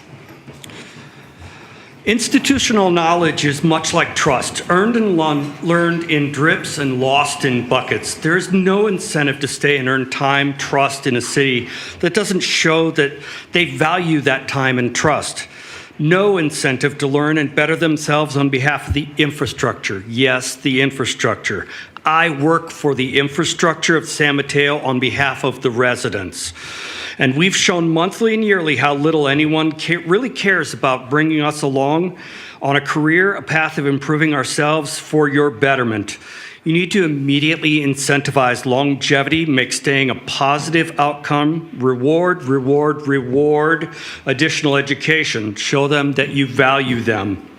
Institutional knowledge is much like trust, earned and learned in drips and lost in buckets. There's no incentive to stay and earn time, trust in a city that doesn't show that they value that time and trust. No incentive to learn and better themselves on behalf of the infrastructure. Yes, the infrastructure. I work for the infrastructure of San Mateo on behalf of the residents. And we've shown monthly and yearly how little anyone really cares about bringing us along on a career, a path of improving ourselves for your betterment. You need to immediately incentivize longevity, make staying a positive outcome, reward additional education, show them that you value them.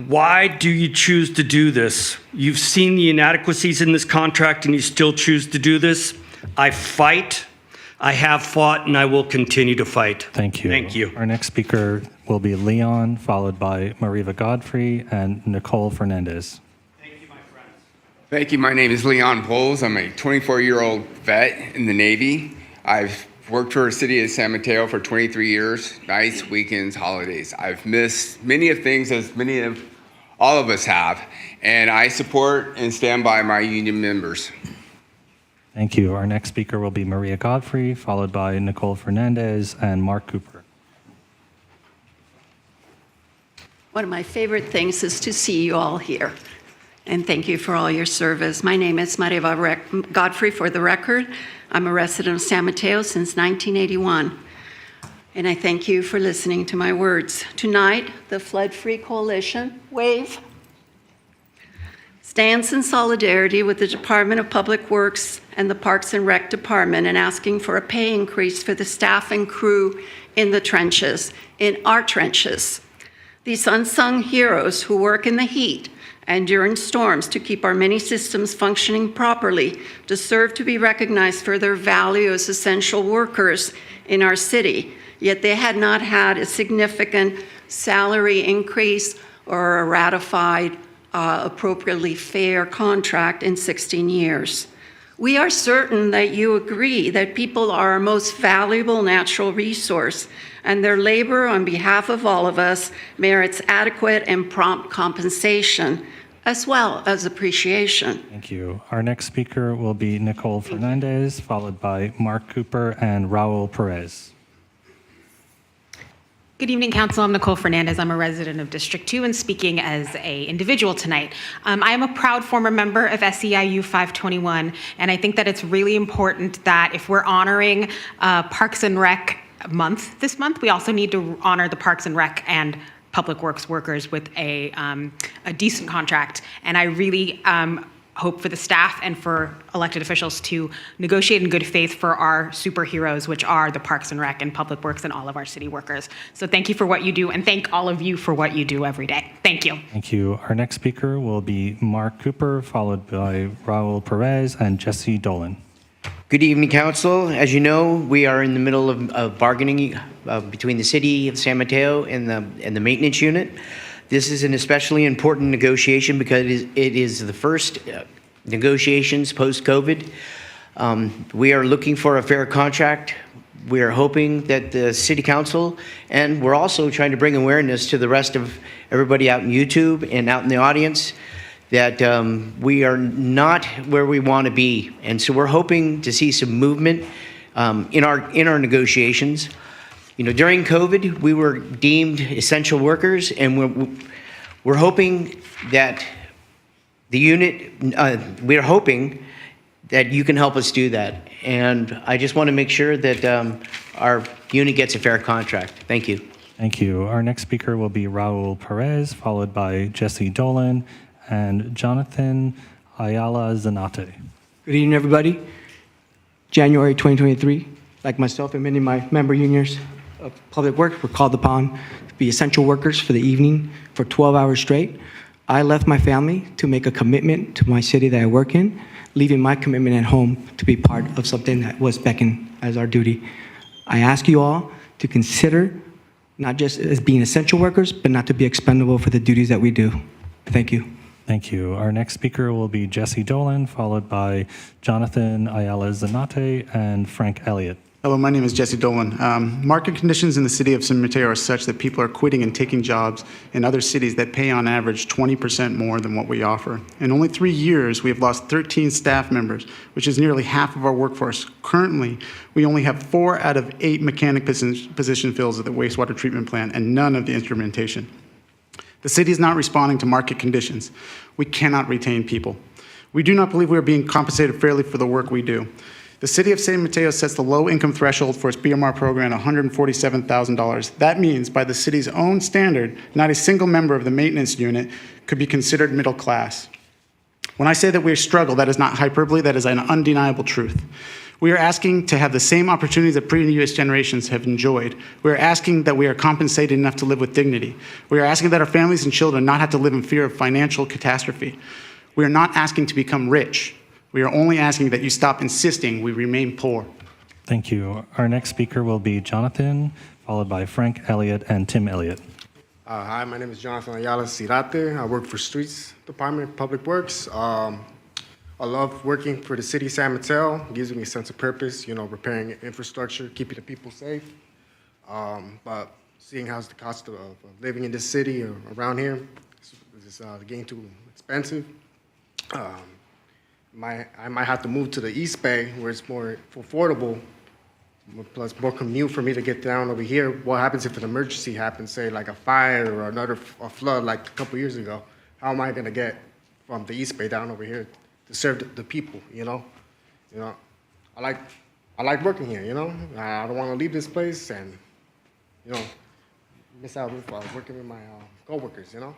Why do you choose to do this? You've seen the inadequacies in this contract and you still choose to do this? I fight, I have fought, and I will continue to fight. Thank you. Thank you. Our next speaker will be Leon, followed by Mariva Godfrey and Nicole Fernandez. Thank you. My name is Leon Poles. I'm a 24-year-old vet in the Navy. I've worked for the city of San Mateo for 23 years, nights, weekends, holidays. I've missed many of things, as many of all of us have. And I support and stand by my union members. Thank you. Our next speaker will be Maria Godfrey, followed by Nicole Fernandez and Mark Cooper. One of my favorite things is to see you all here. And thank you for all your service. My name is Maria Godfrey, for the record. I'm a resident of San Mateo since 1981. And I thank you for listening to my words. Tonight, the Flood Free Coalition, WAVE, stands in solidarity with the Department of Public Works and the Parks and Rec Department in asking for a pay increase for the staff and crew in the trenches, in our trenches. These unsung heroes who work in the heat and during storms to keep our many systems functioning properly deserve to be recognized for their value as essential workers in our city, yet they had not had a significant salary increase or a ratified appropriately fair contract in 16 years. We are certain that you agree that people are our most valuable natural resource, and their labor on behalf of all of us merits adequate and prompt compensation, as well as appreciation. Thank you. Our next speaker will be Nicole Fernandez, followed by Mark Cooper and Raul Perez. Good evening, Council. I'm Nicole Fernandez. I'm a resident of District 2 and speaking as an individual tonight. I am a proud former member of SEIU 521, and I think that it's really important that if we're honoring Parks and Rec month this month, we also need to honor the Parks and Rec and Public Works workers with a decent contract. And I really hope for the staff and for elected officials to negotiate in good faith for our superheroes, which are the Parks and Rec and Public Works and all of our city workers. So thank you for what you do, and thank all of you for what you do every day. Thank you. Thank you. Our next speaker will be Mark Cooper, followed by Raul Perez and Jesse Dolan. Good evening, Council. As you know, we are in the middle of bargaining between the City of San Mateo and the maintenance unit. This is an especially important negotiation because it is the first negotiations post-COVID. We are looking for a fair contract. We are hoping that the City Council, and we're also trying to bring awareness to the rest of everybody out in YouTube and out in the audience, that we are not where we want to be. And so we're hoping to see some movement in our negotiations. You know, during COVID, we were deemed essential workers, and we're hoping that the unit, we're hoping that you can help us do that. And I just want to make sure that our unit gets a fair contract. Thank you. Thank you. Our next speaker will be Raul Perez, followed by Jesse Dolan and Jonathan Ayala Zanate. Good evening, everybody. January 2023, like myself and many of my member unions of Public Works, were called upon to be essential workers for the evening for 12 hours straight. I left my family to make a commitment to my city that I work in, leaving my commitment at home to be part of something that was beckoned as our duty. I ask you all to consider not just as being essential workers, but not to be expendable for the duties that we do. Thank you. Thank you. Our next speaker will be Jesse Dolan, followed by Jonathan Ayala Zanate and Frank Elliott. Hello, my name is Jesse Dolan. Market conditions in the city of San Mateo are such that people are quitting and taking jobs in other cities that pay on average 20% more than what we offer. In only 3 years, we have lost 13 staff members, which is nearly half of our workforce. Currently, we only have 4 out of 8 mechanic position fills at the wastewater treatment plant and none of the instrumentation. The city is not responding to market conditions. We cannot retain people. We do not believe we are being compensated fairly for the work we do. The City of San Mateo sets the low income threshold for its BMR program at $147,000. That means, by the city's own standard, not a single member of the maintenance unit could be considered middle class. When I say that we struggle, that is not hyperbole, that is an undeniable truth. We are asking to have the same opportunities that previous generations have enjoyed. We are asking that we are compensated enough to live with dignity. We are asking that our families and children not have to live in fear of financial catastrophe. We are not asking to become rich. We are only asking that you stop insisting we remain poor. Thank you. Our next speaker will be Jonathan, followed by Frank Elliott and Tim Elliott. Hi, my name is Jonathan Ayala Cirate. I work for Streets Department of Public Works. I love working for the city of San Mateo. It gives me a sense of purpose, you know, repairing infrastructure, keeping the people safe. But seeing how's the cost of living in this city or around here, because it's getting too expensive. I might have to move to the East Bay where it's more affordable, plus more commute for me to get down over here. What happens if an emergency happens, say like a fire or a flood like a couple years ago? How am I going to get from the East Bay down over here to serve the people, you know? I like working here, you know? I don't want to leave this place and, you know, miss out with working with my coworkers, you know?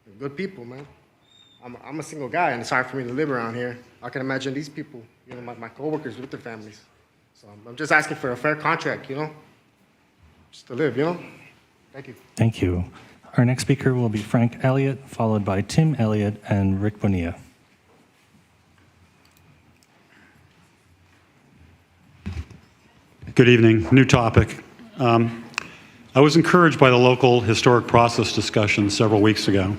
They're good people, man. I'm a single guy, and it's hard for me to live around here. I can imagine these people, you know, my coworkers with their families. So I'm just asking for a fair contract, you know? Just to live, you know? Thank you. Thank you. Our next speaker will be Frank Elliott, followed by Tim Elliott and Rick Bonilla. Good evening. New topic. I was encouraged by the local historic process discussion several weeks ago.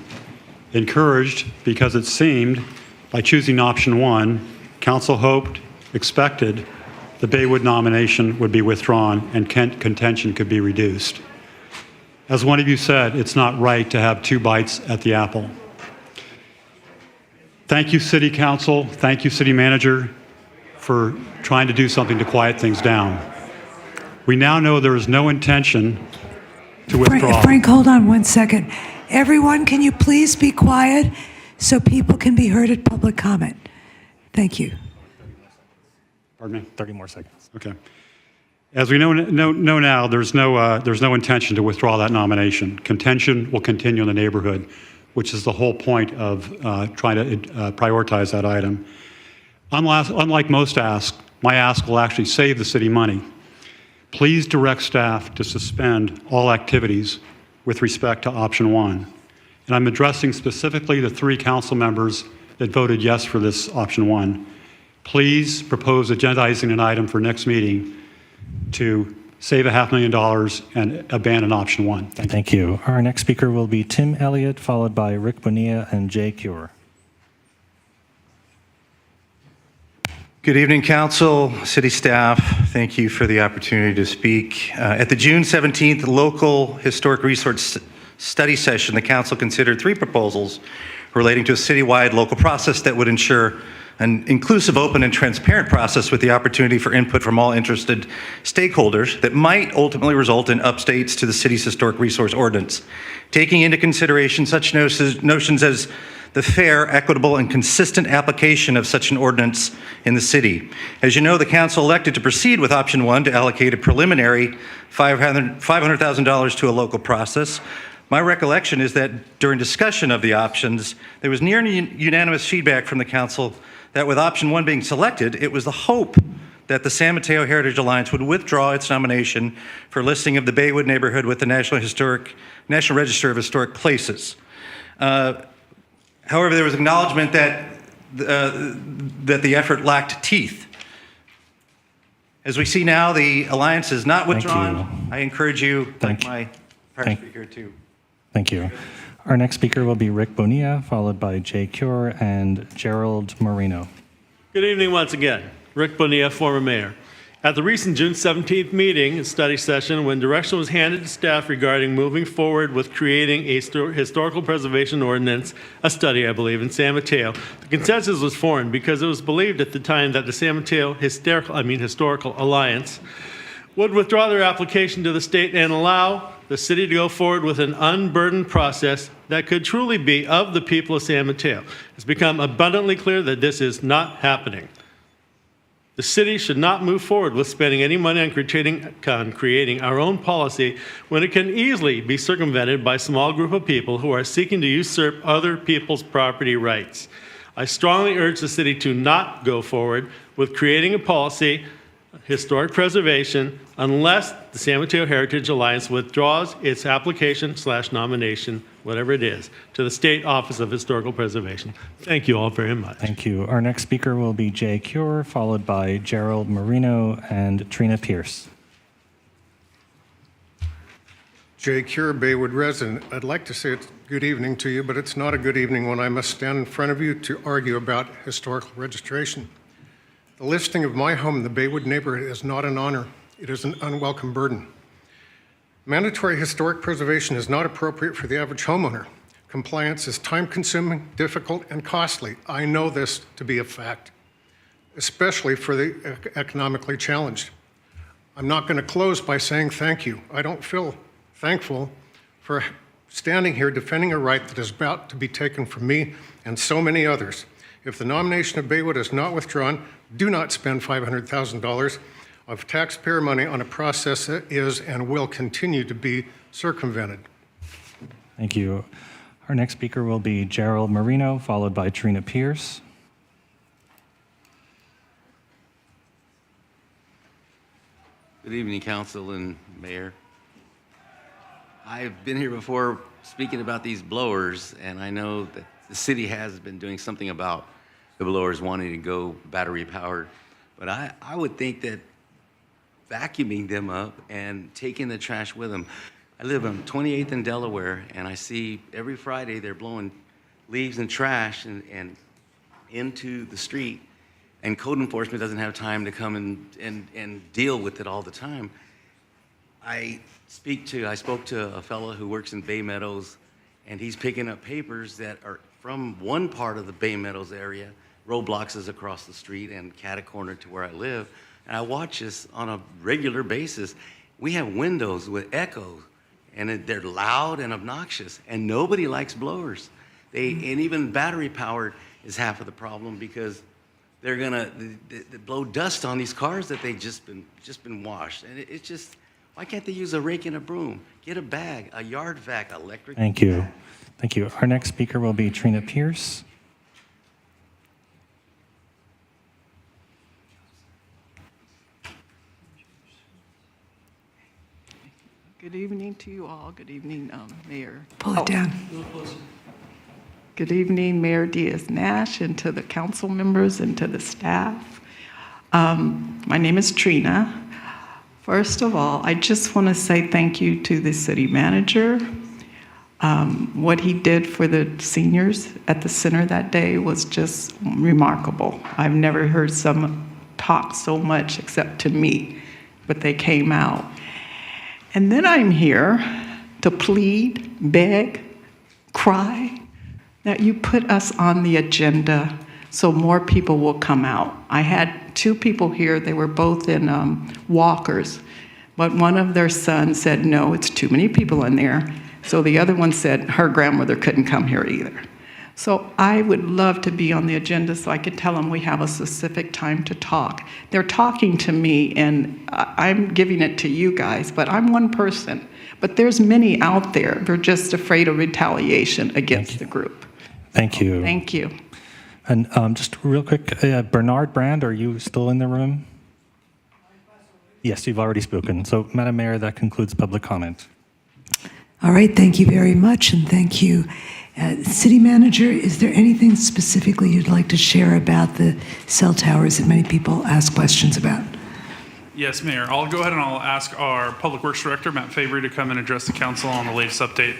Encouraged because it seemed, by choosing option 1, council hoped, expected, the Baywood nomination would be withdrawn and contention could be reduced. As one of you said, it's not right to have 2 bites at the apple. Thank you, City Council. Thank you, City Manager, for trying to do something to quiet things down. We now know there is no intention to withdraw. Frank, hold on 1 second. Everyone, can you please be quiet so people can be heard at public comment? Thank you. Pardon me? 30 more seconds. Okay. As we know now, there's no intention to withdraw that nomination. Contention will continue in the neighborhood, which is the whole point of trying to prioritize that item. Unlike most asks, my ask will actually save the city money. Please direct staff to suspend all activities with respect to option 1. And I'm addressing specifically the 3 council members that voted yes for this option 1. Please propose agendizing an item for next meeting to save $500,000 and abandon option 1. Thank you. Our next speaker will be Tim Elliott, followed by Rick Bonilla and Jay Cure. Good evening, Council, City staff. Thank you for the opportunity to speak. At the June 17th local historic resource study session, the Council considered 3 proposals relating to a citywide local process that would ensure an inclusive, open, and transparent process with the opportunity for input from all interested stakeholders that might ultimately result in updates to the city's historic resource ordinance, taking into consideration such notions as the fair, equitable, and consistent application of such an ordinance in the city. As you know, the council elected to proceed with option 1 to allocate a preliminary $500,000 to a local process. My recollection is that during discussion of the options, there was near unanimous feedback from the council that with option 1 being selected, it was the hope that the San Mateo Heritage Alliance would withdraw its nomination for listing of the Baywood neighborhood with the National Register of Historic Places. However, there was acknowledgement that the effort lacked teeth. As we see now, the alliance is not withdrawn. I encourage you, like my prior speaker, to. Thank you. Our next speaker will be Rick Bonilla, followed by Jay Cure and Gerald Marino. Good evening once again. Rick Bonilla, former mayor. At the recent June 17th meeting and study session, when direction was handed to staff regarding moving forward with creating a historical preservation ordinance, a study, I believe, in San Mateo, the consensus was formed because it was believed at the time that the San Mateo Historical Alliance would withdraw their application to the state and allow the city to go forward with an unburdened process that could truly be of the people of San Mateo. It's become abundantly clear that this is not happening. The city should not move forward with spending any money on creating our own policy when it can easily be circumvented by a small group of people who are seeking to usurp other people's property rights. I strongly urge the city to not go forward with creating a policy, historic preservation, unless the San Mateo Heritage Alliance withdraws its application/nomination, whatever it is, to the State Office of Historical Preservation. Thank you all very much. Thank you. Our next speaker will be Jay Cure, followed by Gerald Marino and Trina Pierce. Jay Cure, Baywood resident. I'd like to say it's good evening to you, but it's not a good evening when I must stand in front of you to argue about historical registration. The listing of my home in the Baywood neighborhood is not an honor. It is an unwelcome burden. Mandatory historic preservation is not appropriate for the average homeowner. compliance is time-consuming, difficult, and costly. I know this to be a fact, especially for the economically challenged. I'm not going to close by saying thank you. I don't feel thankful for standing here defending a right that is about to be taken from me and so many others. If the nomination of Baywood is not withdrawn, do not spend $500,000 of taxpayer money on a process that is and will continue to be circumvented. Thank you. Our next speaker will be Gerald Marino, followed by Trina Pierce. Good evening, Council and Mayor. I've been here before speaking about these blowers, and I know that the city has been doing something about the blowers wanting to go battery powered, but I would think that vacuuming them up and taking the trash with them. I live on 28th and Delaware, and I see every Friday they're blowing leaves and trash and into the street, and code enforcement doesn't have time to come and deal with it all the time. I spoke to a fellow who works in Bay Meadows, and he's picking up papers that are from one part of the Bay Meadows area. Roblox is across the street and cat corner to where I live. And I watch this on a regular basis. We have windows with echoes, and they're loud and obnoxious, and nobody likes blowers. And even battery powered is half of the problem, because they're gonna they blow dust on these cars that they've just been washed. And it's just, why can't they use a rake and a broom? Get a bag, a yard vac, electric. Thank you. Thank you. Our next speaker will be Trina Pierce. Good evening to you all. Good evening, Mayor. Pull it down. Good evening, Mayor Diaz-Nash, and to the council members and to the staff. My name is Trina. First of all, I just want to say thank you to the city manager. What he did for the seniors at the center that day was just remarkable. I've never heard someone talk so much except to me, but they came out. And then I'm here to plead, beg, cry that you put us on the agenda so more people will come out. I had two people here, they were both in walkers, but one of their sons said, no, it's too many people in there. So the other one said her grandmother couldn't come here either. So I would love to be on the agenda so I could tell them we have a specific time to talk. They're talking to me, and I'm giving it to you guys, but I'm one person. But there's many out there. They're just afraid of retaliation against the group. Thank you. Thank you. And just real quick, Bernard Brand, are you still in the room? Yes, you've already spoken. So, Madam Mayor, that concludes public comment. All right, thank you very much, and thank you. City Manager, is there anything specifically you'd like to share about the cell towers that many people ask questions about? Yes, Mayor. I'll go ahead and I'll ask our Public Works Director, Matt Fabry, to come and address the council on the latest update.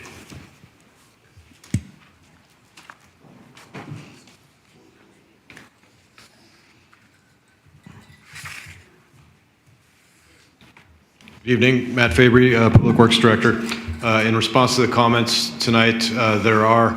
Good evening, Matt Fabry, Public Works Director. In response to the comments tonight, there are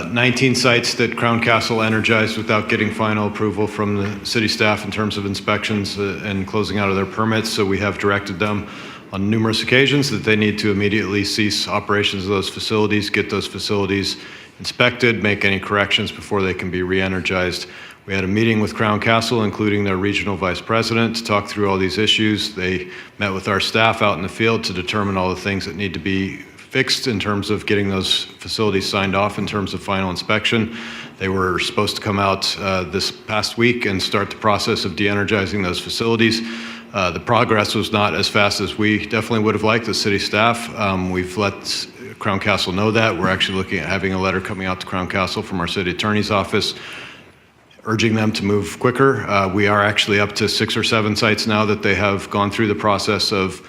19 sites that Crown Castle energized without getting final approval from the city staff in terms of inspections and closing out of their permits. So we have directed them on numerous occasions that they need to immediately cease operations of those facilities, get those facilities inspected, make any corrections before they can be re-energized. We had a meeting with Crown Castle, including their regional vice president, to talk through all these issues. They met with our staff out in the field to determine all the things that need to be fixed in terms of getting those facilities signed off in terms of final inspection. They were supposed to come out this past week and start the process of de-energizing those facilities. The progress was not as fast as we definitely would have liked, the city staff. We've let Crown Castle know that. We're actually looking at having a letter coming out to Crown Castle from our city attorney's office urging them to move quicker. We are actually up to 6 or 7 sites now that they have gone through the process of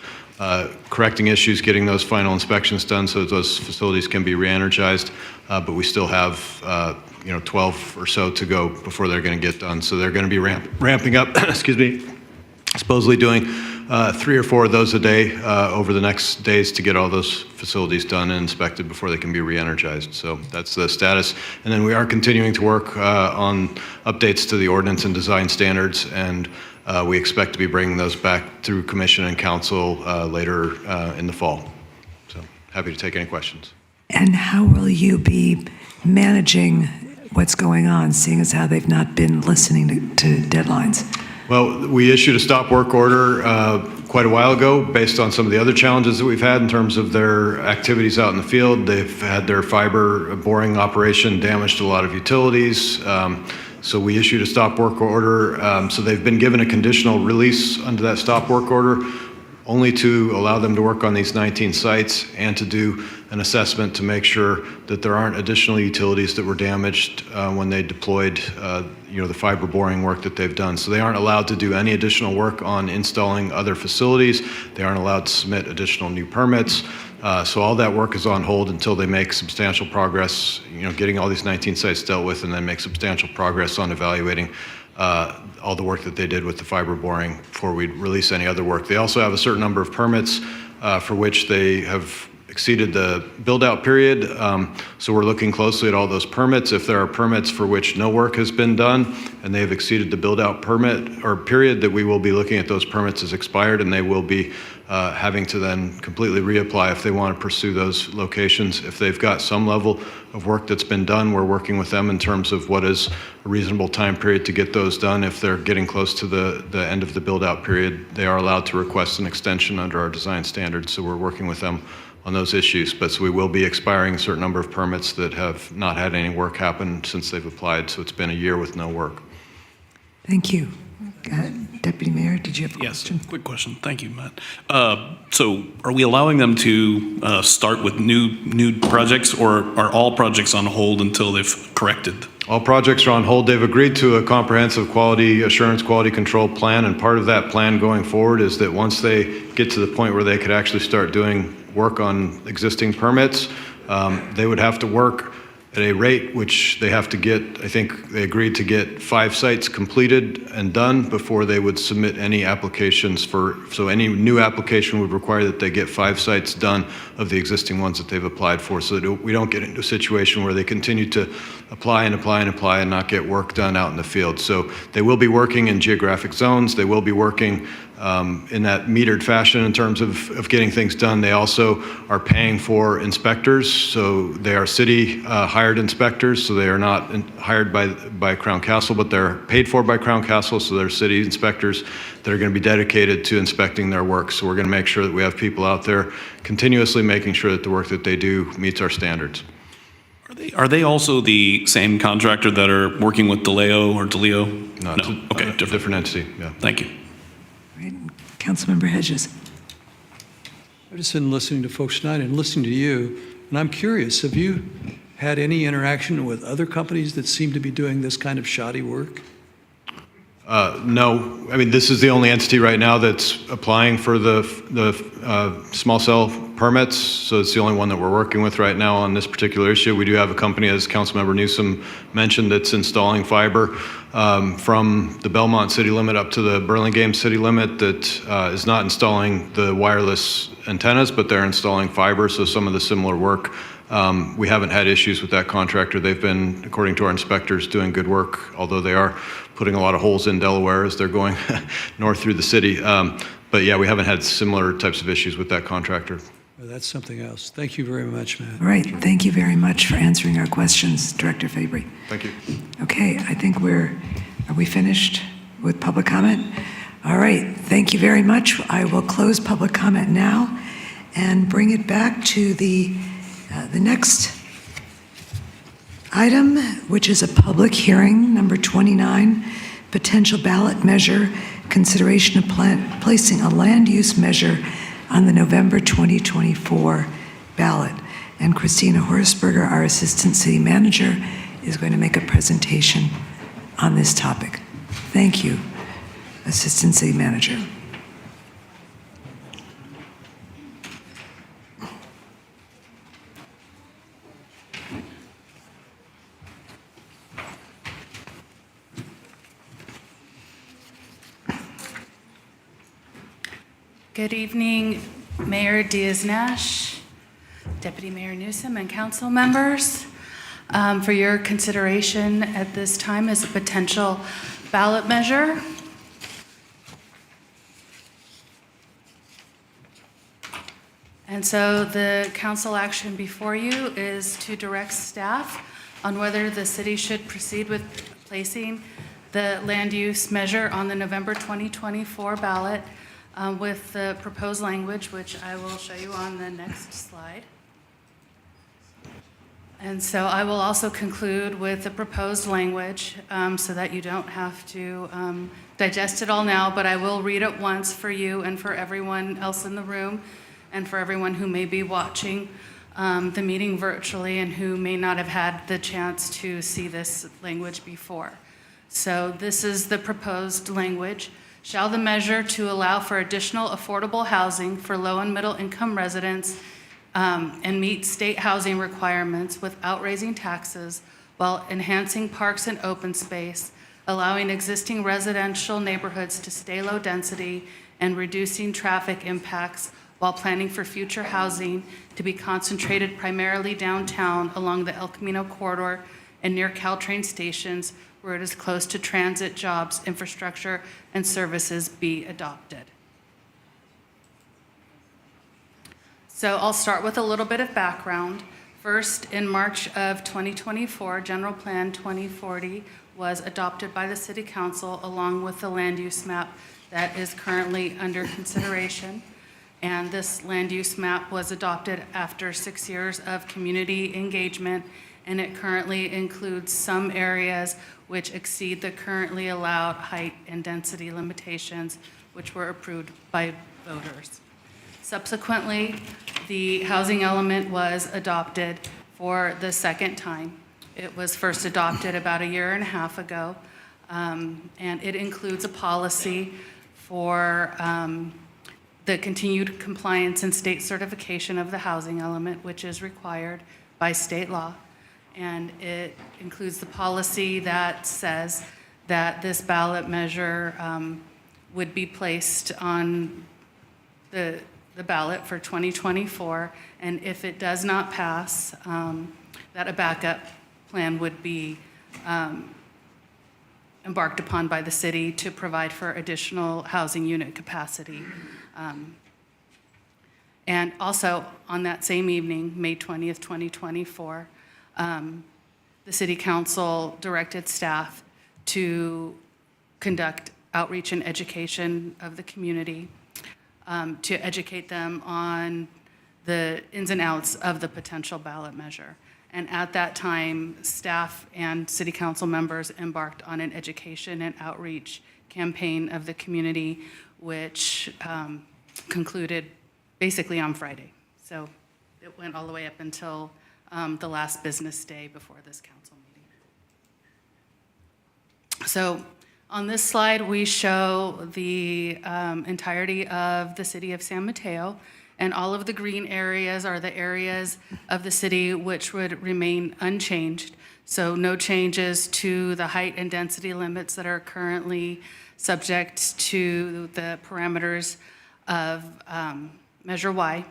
correcting issues, getting those final inspections done so that those facilities can be re-energized. But we still have 12 or so to go before they're going to get done. So they're going to be ramping up, excuse me, supposedly doing 3 or 4 of those a day over the next days to get all those facilities done and inspected before they can be re-energized. So that's the status. And then we are continuing to work on updates to the ordinance and design standards, and we expect to be bringing those back through commission and council later in the fall. So happy to take any questions. And how will you be managing what's going on, seeing as how they've not been listening to deadlines? Well, we issued a stop work order quite a while ago based on some of the other challenges that we've had in terms of their activities out in the field. They've had their fiber boring operation damaged a lot of utilities. So we issued a stop work order. So they've been given a conditional release under that stop work order, only to allow them to work on these 19 sites and to do an assessment to make sure that there aren't additional utilities that were damaged when they deployed the fiber boring work that they've done. So they aren't allowed to do any additional work on installing other facilities. They aren't allowed to submit additional new permits. So all that work is on hold until they make substantial progress, getting all these 19 sites dealt with, and then make substantial progress on evaluating all the work that they did with the fiber boring before we release any other work. They also have a certain number of permits for which they have exceeded the build-out period. So we're looking closely at all those permits. If there are permits for which no work has been done and they have exceeded the build-out permit or period, that we will be looking at those permits as expired, and they will be having to then completely reapply if they want to pursue those locations. If they've got some level of work that's been done, we're working with them in terms of what is a reasonable time period to get those done. If they're getting close to the end of the build-out period, they are allowed to request an extension under our design standards. So we're working with them on those issues. But so we will be expiring a certain number of permits that have not had any work happen since they've applied. So it's been a year with no work. Thank you. Deputy Mayor, did you have a question? Yes, quick question. Thank you, Matt. So are we allowing them to start with new projects, or are all projects on hold until they've corrected? All projects are on hold. They've agreed to a comprehensive quality assurance, quality control plan, and part of that plan going forward is that once they get to the point where they could actually start doing work on existing permits, they would have to work at a rate which they have to get, I think they agreed to get 5 sites completed and done before they would submit any applications so any new application would require that they get 5 sites done of the existing ones that they've applied for, so that we don't get into a situation where they continue to apply and apply and apply and not get work done out in the field. So they will be working in geographic zones. They will be working in that metered fashion in terms of getting things done. They also are paying for inspectors, so they are city hired inspectors, so they are not hired by Crown Castle, but they're paid for by Crown Castle, so they're city inspectors that are going to be dedicated to inspecting their work. So we're going to make sure that we have people out there continuously making sure that the work that they do meets our standards. Are they also the same contractor that are working with DeLeo or DeLeo? No, okay, different entity. Yeah. Thank you. Councilmember Hedges. I've just been listening to folks tonight and listening to you, and I'm curious, have you had any interaction with other companies that seem to be doing this kind of shoddy work? No, I mean, this is the only entity right now that's applying for the small cell permits, so it's the only one that we're working with right now on this particular issue. We do have a company, as Councilmember Newsom mentioned, that's installing fiber from the Belmont city limit up to the Burlingame city limit that is not installing the wireless antennas, but they're installing fiber, so some of the similar work. We haven't had issues with that contractor. They've been, according to our inspectors, doing good work, although they are putting a lot of holes in Delaware as they're going north through the city. But yeah, we haven't had similar types of issues with that contractor. Well, that's something else. Thank you very much, Matt. All right. Thank you very much for answering our questions, Director Fabry. Thank you. Okay, I think are we finished with public comment? All right. Thank you very much. I will close public comment now and bring it back to the next item, which is a public hearing, number 29, potential ballot measure, consideration of placing a land use measure on the November 2024 ballot. And Christina Horsberger, our Assistant City Manager, is going to make a presentation on this topic. Thank you, Assistant City Manager. Good evening, Mayor Diaz-Nash, Deputy Mayor Newsom, and council members. For your consideration at this time is a potential ballot measure. And so the council action before you is to direct staff on whether the city should proceed with placing the land use measure on the November 2024 ballot with the proposed language, which I will show you on the next slide. And so I will also conclude with the proposed language so that you don't have to digest it all now, but I will read it once for you and for everyone else in the room and for everyone who may be watching the meeting virtually and who may not have had the chance to see this language before. So this is the proposed language. Shall the measure to allow for additional affordable housing for low and middle income residents and meet state housing requirements without raising taxes while enhancing parks and open space, allowing existing residential neighborhoods to stay low density and reducing traffic impacts while planning for future housing to be concentrated primarily downtown along the El Camino corridor and near Caltrain stations where it is close to transit, jobs, infrastructure, and services be adopted. So I'll start with a little bit of background. First, in March of 2024, General Plan 2040 was adopted by the City Council along with the land use map that is currently under consideration. And this land use map was adopted after 6 years of community engagement, and it currently includes some areas which exceed the currently allowed height and density limitations, which were approved by voters. Subsequently, the housing element was adopted for the second time. It was first adopted about a year and a half ago, and it includes a policy for the continued compliance and state certification of the housing element, which is required by state law. And it includes the policy that says that this ballot measure would be placed on the ballot for 2024, and if it does not pass, that a backup plan would be embarked upon by the city to provide for additional housing unit capacity. And also on that same evening, May 20th, 2024, the City Council directed staff to conduct outreach and education of the community to educate them on the ins and outs of the potential ballot measure. And at that time, staff and City Council members embarked on an education and outreach campaign of the community, which concluded basically on Friday. So it went all the way up until the last business day before this council meeting. So on this slide, we show the entirety of the city of San Mateo, and all of the green areas are the areas of the city which would remain unchanged. So no changes to the height and density limits that are currently subject to the parameters of Measure Y.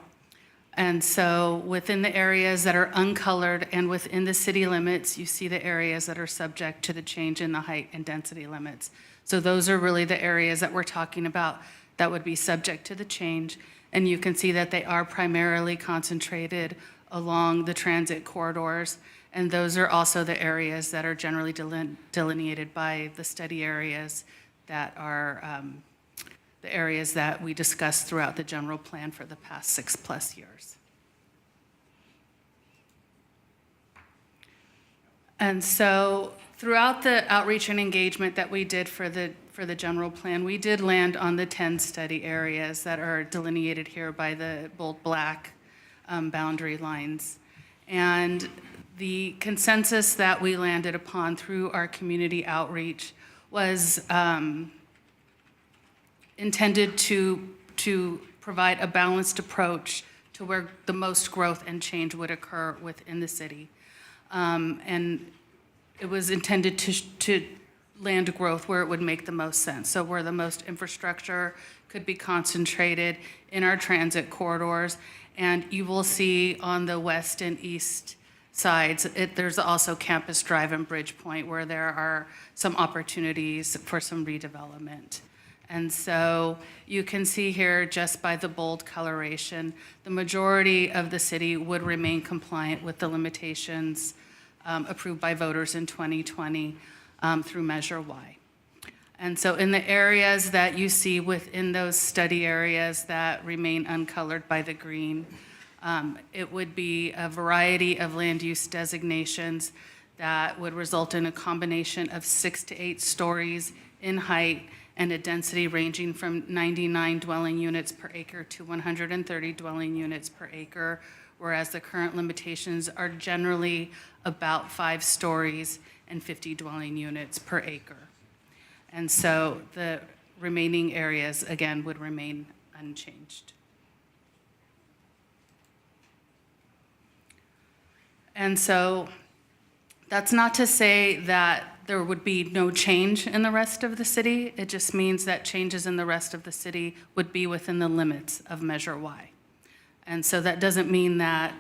And so within the areas that are uncolored and within the city limits, you see the areas that are subject to the change in the height and density limits. So those are really the areas that we're talking about that would be subject to the change. And you can see that they are primarily concentrated along the transit corridors. And those are also the areas that are generally delineated by the study areas that are the areas that we discussed throughout the general plan for the past 6+ years. And so throughout the outreach and engagement that we did for the general plan, we did land on the 10 study areas that are delineated here by the bold black boundary lines. And the consensus that we landed upon through our community outreach was intended to provide a balanced approach to where the most growth and change would occur within the city. And it was intended to land growth where it would make the most sense. So where the most infrastructure could be concentrated in our transit corridors. And you will see on the west and east sides, there's also Campus Drive and Bridgepoint where there are some opportunities for some redevelopment. And so you can see here, just by the bold coloration, the majority of the city would remain compliant with the limitations approved by voters in 2020 through Measure Y. And so in the areas that you see within those study areas that remain uncolored by the green, it would be a variety of land use designations that would result in a combination of 6 to 8 stories in height and a density ranging from 99 dwelling units per acre to 130 dwelling units per acre, whereas the current limitations are generally about 5 stories and 50 dwelling units per acre. And so the remaining areas, again, would remain unchanged. And so that's not to say that there would be no change in the rest of the city. It just means that changes in the rest of the city would be within the limits of Measure Y. And so that doesn't mean that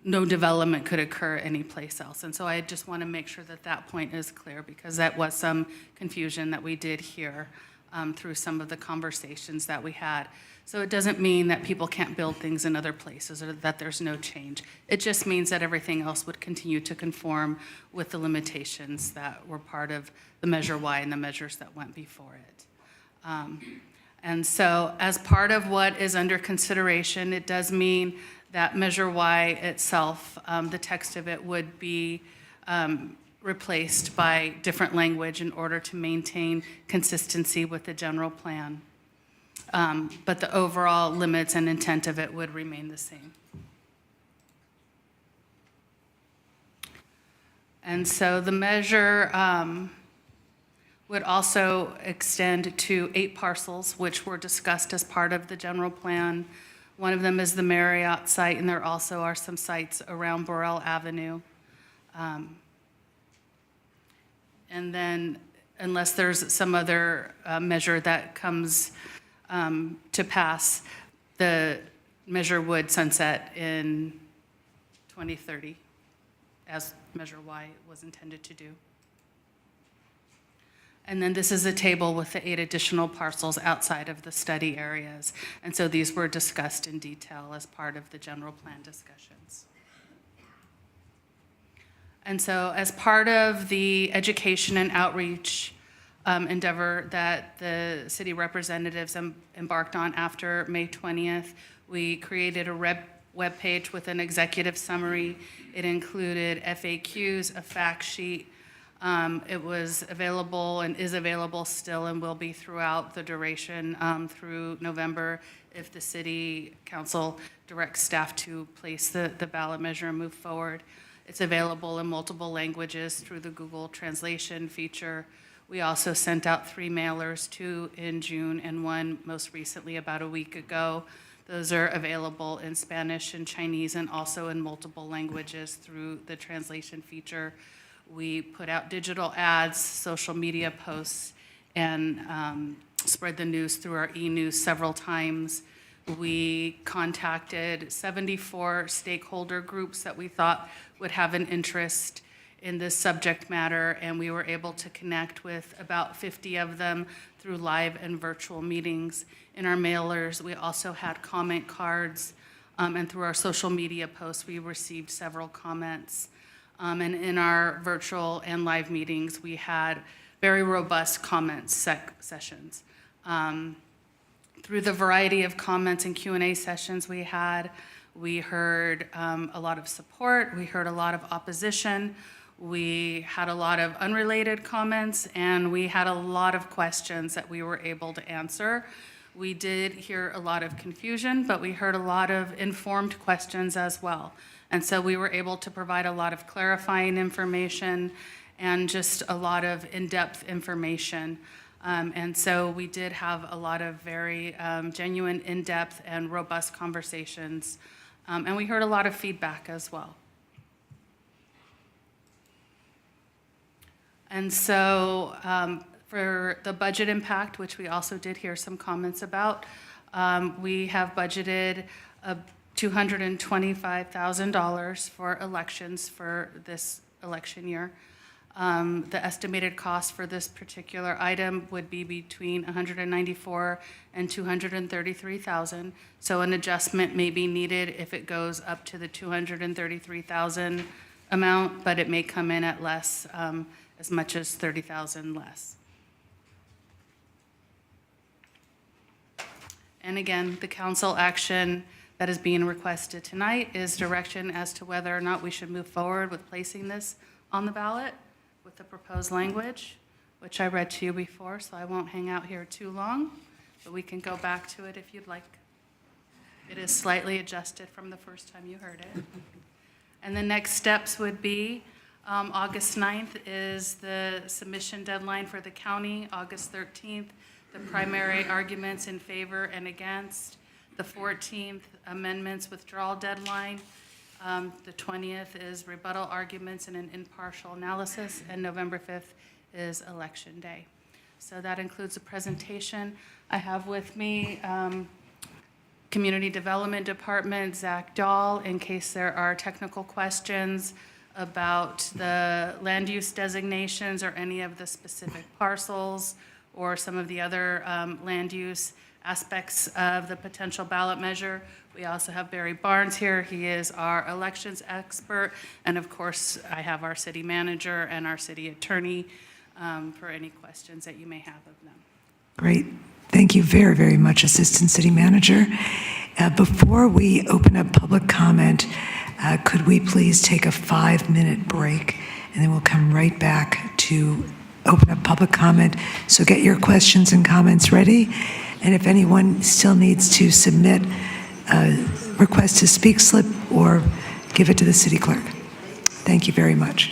no development could occur anyplace else. And so I just want to make sure that that point is clear, because that was some confusion that we did hear through some of the conversations that we had. So it doesn't mean that people can't build things in other places or that there's no change. It just means that everything else would continue to conform with the limitations that were part of the Measure Y and the measures that went before it. And so as part of what is under consideration, it does mean that Measure Y itself, the text of it would be replaced by different language in order to maintain consistency with the general plan. But the overall limits and intent of it would remain the same. And so the measure would also extend to 8 parcels, which were discussed as part of the general plan. One of them is the Marriott site, and there also are some sites around Burrell Avenue. And then, unless there's some other measure that comes to pass, the measure would sunset in 2030, as Measure Y was intended to do. And then this is a table with the 8 additional parcels outside of the study areas. And so these were discussed in detail as part of the general plan discussions. And so as part of the education and outreach endeavor that the city representatives embarked on after May 20th, we created a web page with an executive summary. It included FAQs, a fact sheet. It was available and is available still and will be throughout the duration through November if the city council directs staff to place the ballot measure and move forward. It's available in multiple languages through the Google Translation feature. We also sent out 3 mailers, 2 in June and 1 most recently about a week ago. Those are available in Spanish and Chinese and also in multiple languages through the translation feature. We put out digital ads, social media posts, and spread the news through our e-news several times. We contacted 74 stakeholder groups that we thought would have an interest in this subject matter, and we were able to connect with about 50 of them through live and virtual meetings. In our mailers, we also had comment cards, and through our social media posts, we received several comments. And in our virtual and live meetings, we had very robust comment sessions. Through the variety of comments and Q&A sessions we had, we heard a lot of support, we heard a lot of opposition, we had a lot of unrelated comments, and we had a lot of questions that we were able to answer. We did hear a lot of confusion, but we heard a lot of informed questions as well. And so we were able to provide a lot of clarifying information and just a lot of in-depth information. And so we did have a lot of very genuine, in-depth, and robust conversations. And we heard a lot of feedback as well. And so for the budget impact, which we also did hear some comments about, we have budgeted $225,000 for elections for this election year. The estimated cost for this particular item would be between $194,000 and $233,000. So an adjustment may be needed if it goes up to the $233,000 amount, but it may come in at less, as much as $30,000 less. And again, the council action that is being requested tonight is direction as to whether or not we should move forward with placing this on the ballot with the proposed language, which I read to you before, so I won't hang out here too long, but we can go back to it if you'd like. It is slightly adjusted from the first time you heard it. And the next steps would be August 9th is the submission deadline for the county, August 13th, the primary arguments in favor and against, the 14th amendments withdrawal deadline, the 20th is rebuttal arguments and an impartial analysis, and November 5th is election day. So that includes a presentation. I have with me Community Development Department, Zach Dahl, in case there are technical questions about the land use designations or any of the specific parcels or some of the other land use aspects of the potential ballot measure. We also have Barry Barnes here. He is our elections expert. And of course, I have our city manager and our city attorney for any questions that you may have of them. Great. Thank you very, very much, Assistant City Manager. Before we open up public comment, could we please take a 5-minute break, and then we'll come right back to open up public comment. So get your questions and comments ready. And if anyone still needs to submit a request to speak slip or give it to the city clerk. Thank you very much.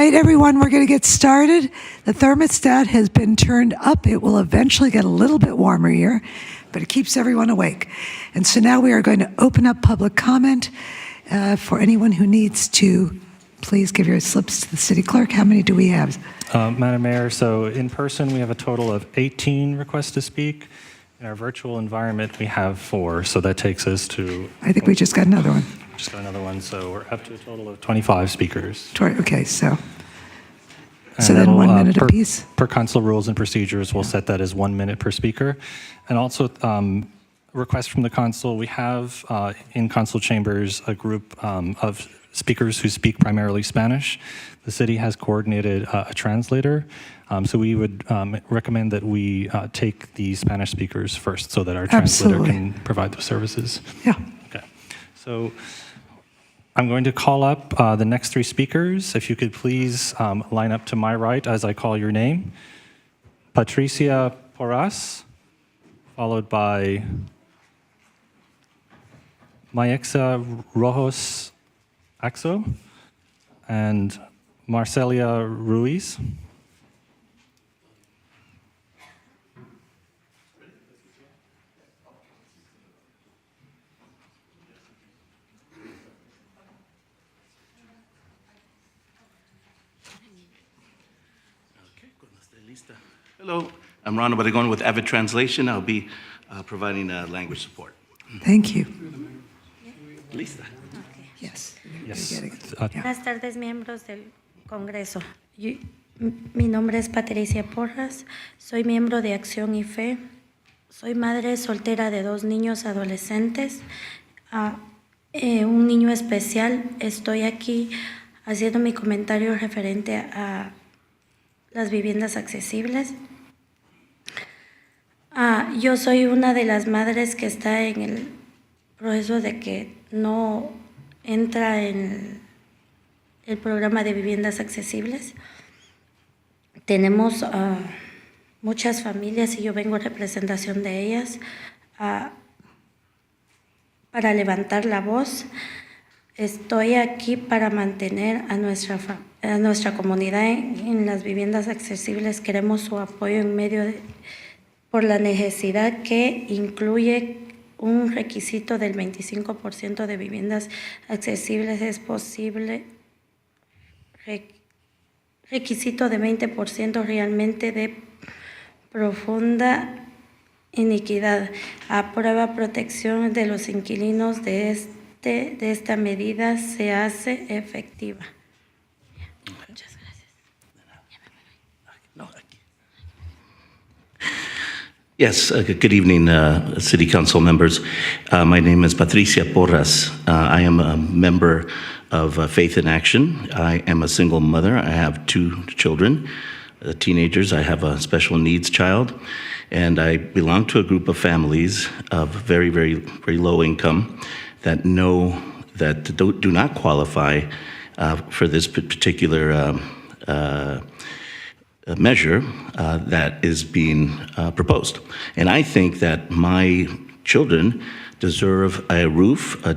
right, everyone, we're going to get started. The thermostat has been turned up. It will eventually get a little bit warmer here, but it keeps everyone awake. And so now we are going to open up public comment for anyone who needs to. Please give your slips to the city clerk. How many do we have? Madam Mayor, so in person, we have a total of 18 requests to speak. In our virtual environment, we have 4, so that takes us to... I think we just got another one. Just got another one, so we're up to a total of 25 speakers. Okay, so And then that'll, 1 minute per, apiece. Per council rules and procedures, we'll set that as 1 minute per speaker. And also, request from the council, we have in council chambers a group of speakers who speak primarily Spanish. The city has coordinated a translator, so we would recommend that we take the Spanish speakers first so that our translator can provide those services. Yeah. Okay. So I'm going to call up the next 3 speakers. If you could please line up to my right as I call your name. Patricia Porras, followed by Mayexa Rojos Axo and Marcelia Ruiz. Hello, I'm Ron Obregon with Avid Translation. I'll be providing language support. Thank you. Lista. Yes. Buenas tardes, miembros del Congreso. Mi nombre es Patricia Porras, soy miembro de Acción y Fe. Soy madre soltera de 2 niños adolescentes, un niño especial. Estoy aquí haciendo mi comentario referente a las viviendas accesibles. Yo soy una de las madres que está en el proceso de que no entra en el programa de viviendas accesibles. Tenemos muchas familias y yo vengo en representación de ellas para levantar la voz. Estoy aquí para mantener a nuestra comunidad en las viviendas accesibles. Queremos su apoyo en medio por la necesidad que incluye un requisito del 25% de viviendas accesibles. Es posible requisito de 20% realmente de profunda iniquidad. Aprueba protección de los inquilinos de esta medida se hace efectiva. Muchas gracias. Yes, good evening, City Council members. My name is Patricia Porras. I am a member of Faith in Action. I am a single mother. I have 2 children, teenagers. I have a special needs child, and I belong to a group of families of very, very, very low income that do not qualify for this particular measure that is being proposed. And I think that my children deserve a roof, a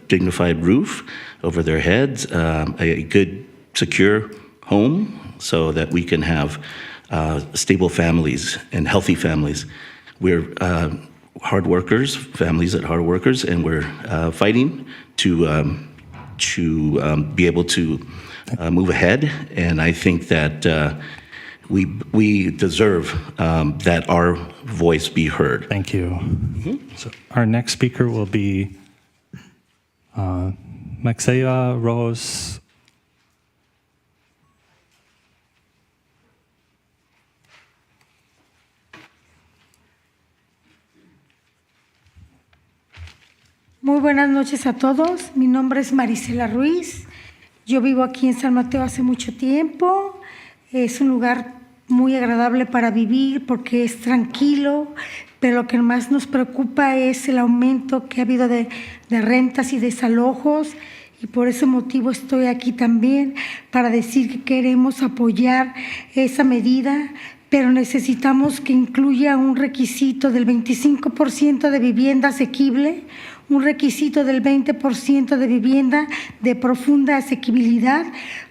dignified roof over their heads, a good, secure home so that we can have stable families and healthy families. We're hard workers, families that hard workers, and we're fighting to be able to move ahead. And I think that we deserve that our voice be heard. Thank you. Mm-hmm. So our next speaker will be Maxea Rose. Muy buenas noches a todos. Mi nombre es Marisela Ruiz. Yo vivo aquí en San Mateo hace mucho tiempo. Es un lugar muy agradable para vivir porque es tranquilo, pero lo que más nos preocupa es el aumento que ha habido de rentas y desalojos, y por ese motivo estoy aquí también para decir que queremos apoyar esa medida, pero necesitamos que incluya un requisito del 25% de vivienda asequible, un requisito del 20% de vivienda de profunda asequibilidad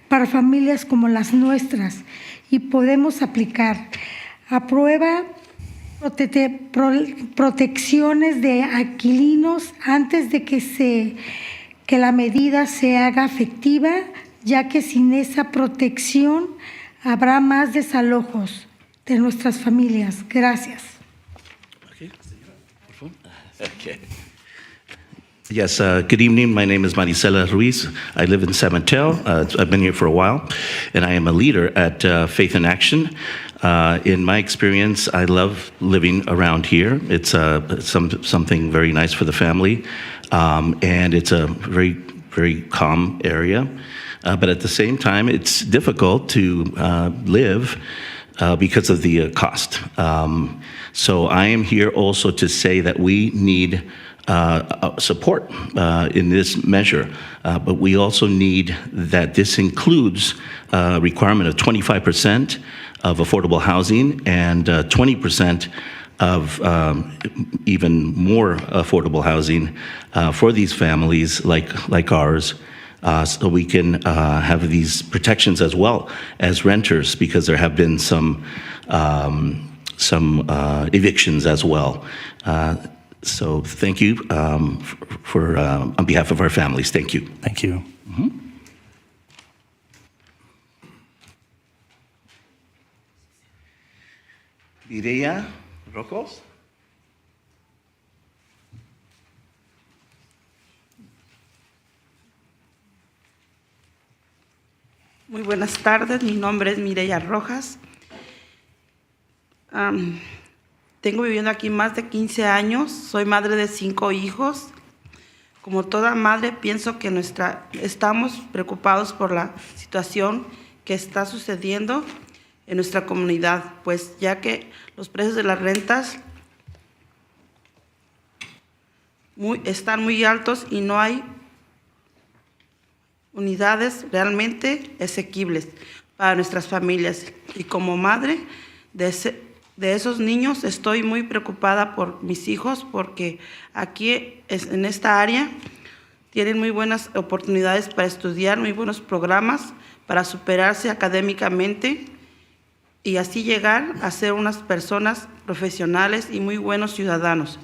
para familias como las nuestras y podemos aplicar. Aprueba protecciones de inquilinos antes de que la medida se haga efectiva, ya que sin esa protección habrá más desalojos de nuestras familias. Gracias. Okay. Yes, good evening. My name is Maricela Ruiz. I live in San Mateo. I've been here for a while, and I am a leader at Faith in Action. In my experience, I love living around here. It's something very nice for the family, and it's a very, very calm area. But at the same time, it's difficult to live because of the cost. So I am here also to say that we need support in this measure, but we also need that this includes a requirement of 25% of affordable housing and 20% of even more affordable housing for these families like ours. So we can have these protections as well as renters, because there have been some evictions as well. So thank you for on behalf of our families. Thank you. Thank you. Mireya Rojos. Muy buenas tardes, mi nombre es Mireya Rojas. Tengo viviendo aquí más de 15 años, soy madre de 5 hijos. Como toda madre, pienso que estamos preocupados por la situación que está sucediendo en nuestra comunidad, pues ya que los precios de las rentas están muy altos y no hay unidades realmente asequibles para nuestras familias. Y como madre de esos niños, estoy muy preocupada por mis hijos, porque aquí en esta área tienen muy buenas oportunidades para estudiar, muy buenos programas para superarse académicamente y así llegar a ser unas personas profesionales y muy buenos ciudadanos.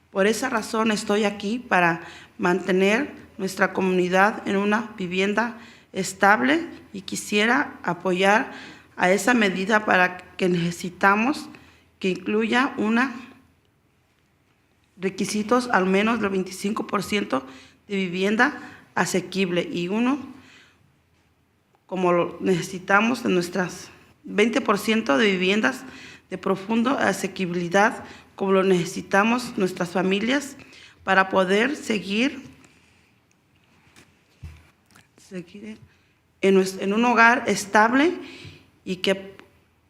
Por esa razón estoy aquí para mantener nuestra comunidad en una vivienda estable y quisiera apoyar a esa medida para que necesitamos que incluya requisitos al menos del 25% de vivienda asequible y como lo necesitamos en nuestras 20% de viviendas de profunda asequibilidad, como lo necesitamos nuestras familias para poder seguir en un hogar estable y que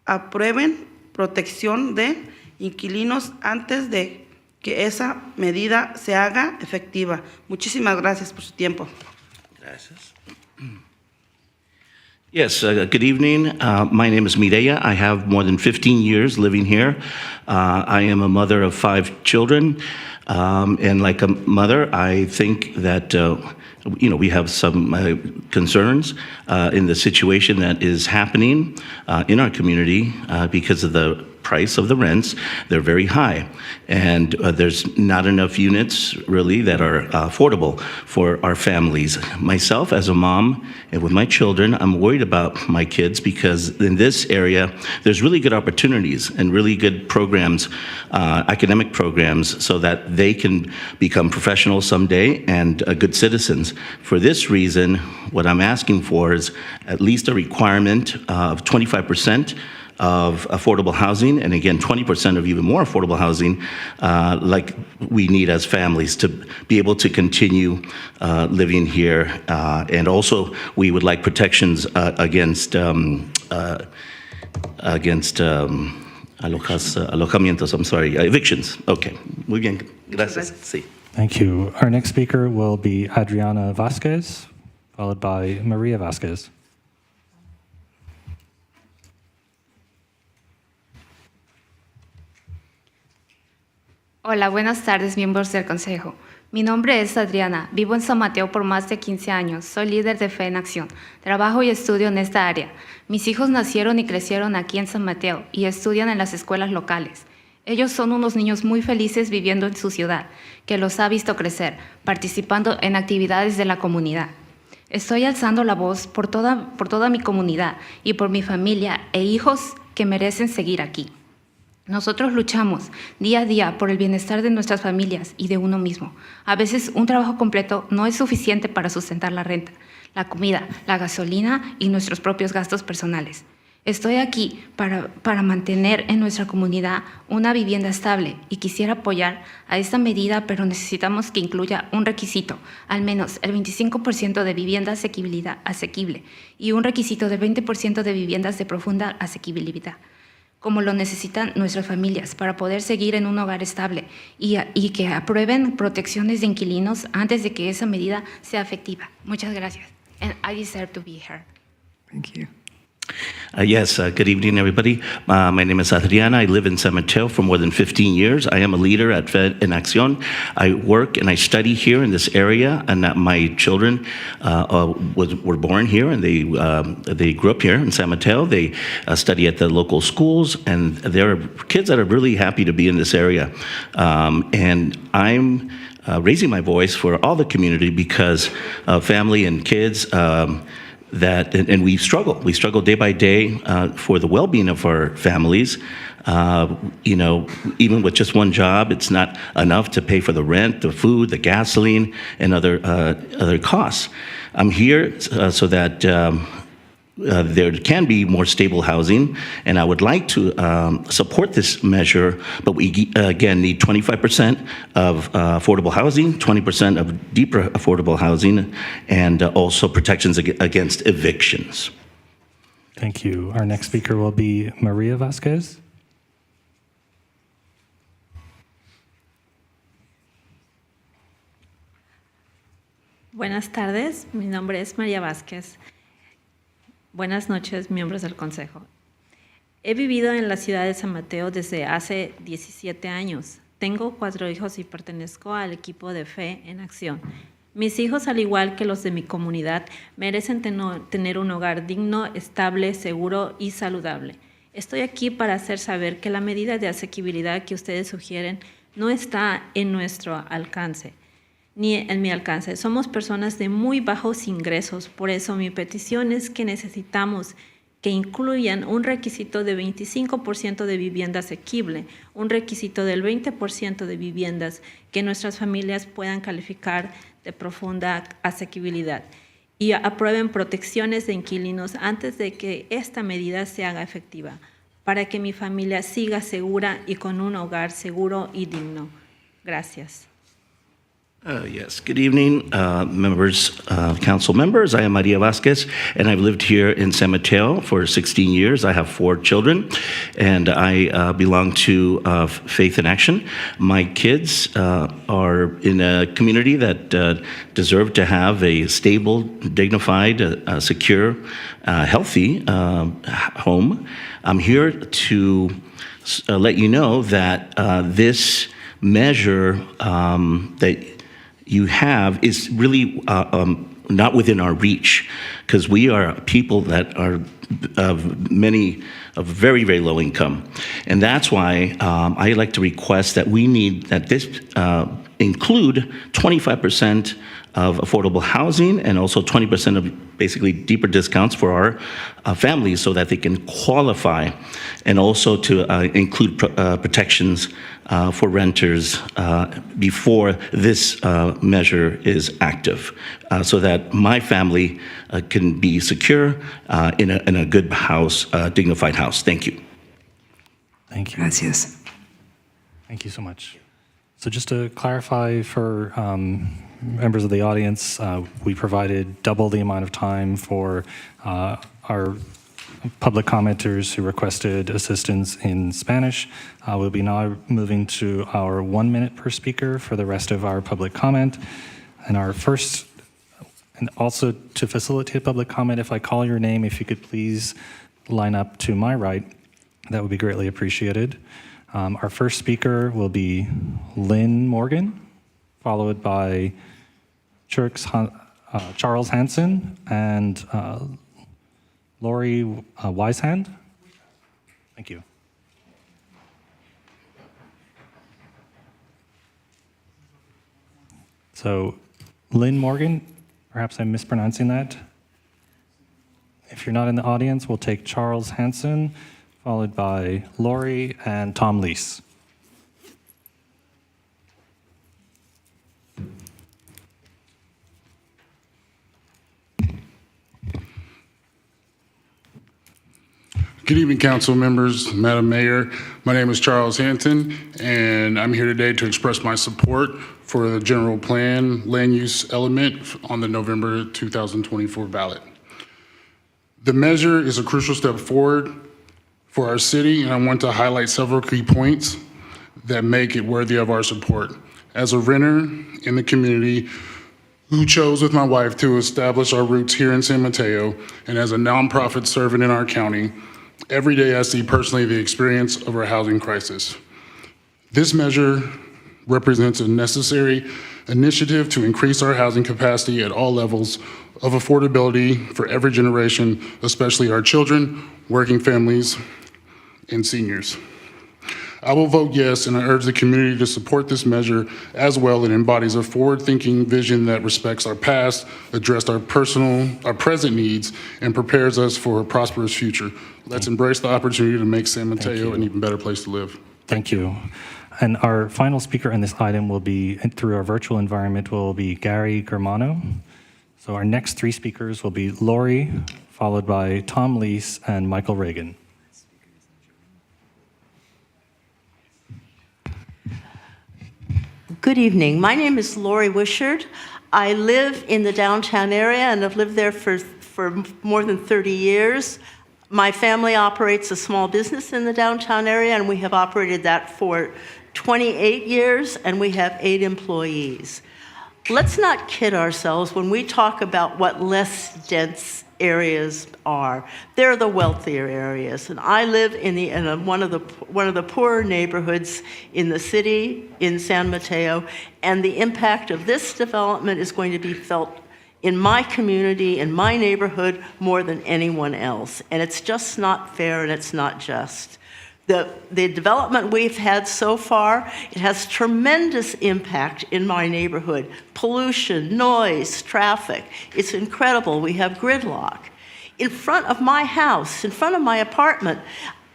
aprueben protección de inquilinos antes de que esa medida se haga efectiva. Muchísimas gracias por su tiempo. Gracias. Yes, good evening. My name is Mireya. I have more than 15 years living here. I am a mother of 5 children. And like a mother, I think that we have some concerns in the situation that is happening in our community because of the price of the rents. They're very high, and there's not enough units really that are affordable for our families. Myself, as a mom, and with my children, I'm worried about my kids because in this area, there's really good opportunities and really good programs, academic programs, so that they can become professionals someday and good citizens. For this reason, what I'm asking for is at least a requirement of 25% of affordable housing, and again, 20% of even more affordable housing, like we need as families to be able to continue living here. And also, we would like protections against alojamientos, I'm sorry, evictions. Okay, muy bien, gracias. Sí. Thank you. Our next speaker will be Adriana Vasquez, followed by Maria Vasquez. Hola, buenas tardes, miembros del Consejo. Mi nombre es Adriana, vivo en San Mateo por más de 15 años, soy líder de Fe en Acción, trabajo y estudio en esta área. Mis hijos nacieron y crecieron aquí en San Mateo y estudian en las escuelas locales. Ellos son unos niños muy felices viviendo en su ciudad, que los ha visto crecer, participando en actividades de la comunidad. Estoy alzando la voz por toda mi comunidad y por mi familia e hijos que merecen seguir aquí. Nosotros luchamos día a día por el bienestar de nuestras familias y de uno mismo. A veces un trabajo completo no es suficiente para sustentar la renta, la comida, la gasolina y nuestros propios gastos personales. Estoy aquí para mantener en nuestra comunidad una vivienda estable y quisiera apoyar a esta medida, pero necesitamos que incluya un requisito, al menos el 25% de vivienda asequible y un requisito de 20% de viviendas de profunda asequibilidad, como lo necesitan nuestras familias para poder seguir en un hogar estable y que aprueben protecciones de inquilinos antes de que esa medida sea efectiva. Muchas gracias. And I deserve to be here. Thank you. Yes, good evening, everybody. My name is Adriana. I live in San Mateo for more than 15 years. I am a leader at Fe en Acción. I work and I study here in this area, and my children were born here, and they grew up here in San Mateo. They study at the local schools, and they're kids that are really happy to be in this area. And I'm raising my voice for all the community because family and kids and we struggle day by day for the well-being of our families. Even with just one job, it's not enough to pay for the rent, the food, the gasoline, and other costs. I'm here so that there can be more stable housing, and I would like to support this measure, but we again need 25% of affordable housing, 20% of deeper affordable housing, and also protections against evictions. Thank you. Our next speaker will be Maria Vasquez. Buenas tardes, mi nombre es María Vázquez. Buenas noches, miembros del Consejo. He vivido en la ciudad de San Mateo desde hace 17 años. Tengo 4 hijos y pertenezco al equipo de Fe en Acción. Mis hijos, al igual que los de mi comunidad, merecen tener un hogar digno, estable, seguro y saludable. Estoy aquí para hacer saber que la medida de asequibilidad que ustedes sugieren no está en nuestro alcance, ni en mi alcance. Somos personas de muy bajos ingresos, por eso mi petición es que necesitamos que incluyan un requisito de 25% de vivienda asequible, un requisito del 20% de viviendas que nuestras familias puedan calificar de profunda asequibilidad y aprueben protecciones de inquilinos antes de que esta medida se haga efectiva, para que mi familia siga segura y con un hogar seguro y digno. Gracias. Yes, good evening, council members. I am Maria Vasquez, and I've lived here in San Mateo for 16 years. I have 4 children, and I belong to Faith in Action. My kids are in a community that deserve to have a stable, dignified, secure, healthy home. I'm here to let you know that this measure that you have is really not within our reach, because we are people that are very, very low income. And that's why I like to request that this include 25% of affordable housing and also 20% of basically deeper discounts for our families so that they can qualify, and also to include protections for renters before this measure is active, so that my family can be secure in a good house, dignified house. Thank you. Thank you. Gracias. Thank you so much. So just to clarify for members of the audience, we provided double the amount of time for our public commenters who requested assistance in Spanish. We'll be now moving to our 1 minute per speaker for the rest of our public comment. And also to facilitate public comment, if I call your name, if you could please line up to my right, that would be greatly appreciated. Our first speaker will be Lynn Morgan. followed by Charles Hanson and Lori Weishand. Thank you. So Lynn Morgan, perhaps I'm mispronouncing that. If you're not in the audience, we'll take Charles Hanson, followed by Lori and Tom Leese. Good evening, council members, Madam Mayor. My name is Charles Hanson, and I'm here today to express my support for the general plan land use element on the November 2024 ballot. The measure is a crucial step forward for our city, and I want to highlight several key points that make it worthy of our support. As a renter in the community who chose with my wife to establish our roots here in San Mateo, and as a nonprofit servant in our county, every day I see personally the experience of our housing crisis. This measure represents a necessary initiative to increase our housing capacity at all levels of affordability for every generation, especially our children, working families, and seniors. I will vote yes, and I urge the community to support this measure as well. It embodies a forward-thinking vision that respects our past, addresses our present needs, and prepares us for a prosperous future. Let's embrace the opportunity to make San Mateo an even better place to live. Thank you. And our final speaker on this item will be, through our virtual environment, will be Gary Germano. So our next three speakers will be Lori, followed by Tom Leese and Michael Reagan. Good evening. My name is Lori Wishart. I live in the downtown area and have lived there for more than 30 years. My family operates a small business in the downtown area, and we have operated that for 28 years, and we have 8 employees. Let's not kid ourselves when we talk about what less dense areas are. They're the wealthier areas, and I live in one of the poorer neighborhoods in the city in San Mateo, and the impact of this development is going to be felt in my community, in my neighborhood, more than anyone else. And it's just not fair, and it's not just. The development we've had so far, it has tremendous impact in my neighborhood. Pollution, noise, traffic. It's incredible. We have gridlock. In front of my house, in front of my apartment,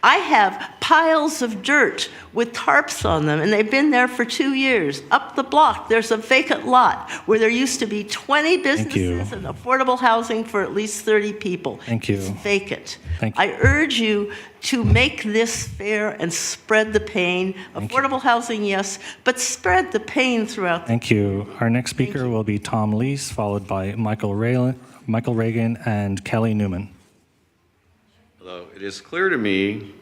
I have piles of dirt with tarps on them, and they've been there for 2 years. Up the block, there's a vacant lot where there used to be 20 businesses and affordable housing for at least 30 people. Thank you. It's vacant. Thank you. I urge you to make this fair and spread the pain. Affordable housing, yes, but spread the pain throughout the Thank you. Our next speaker will be Tom Leese, followed by Michael Reagan and Kelly Newman. Hello. It is clear to me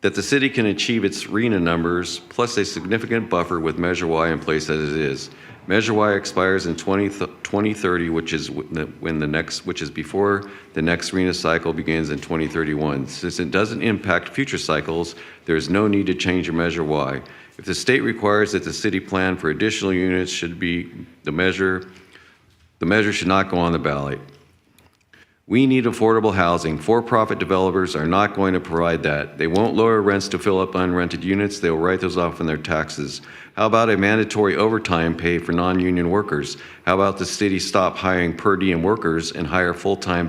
that the city can achieve its RENA numbers plus a significant buffer with Measure Y in place as it is. Measure Y expires in 2030, which is before the next RENA cycle begins in 2031. Since it doesn't impact future cycles, there is no need to change your Measure Y. If the state requires that the city plan for additional units the measure should not go on the ballot. We need affordable housing. For-profit developers are not going to provide that. They won't lower rents to fill up unrented units. They'll write those off in their taxes. How about a mandatory overtime pay for non-union workers? How about the city stop hiring per diem workers and hire full-time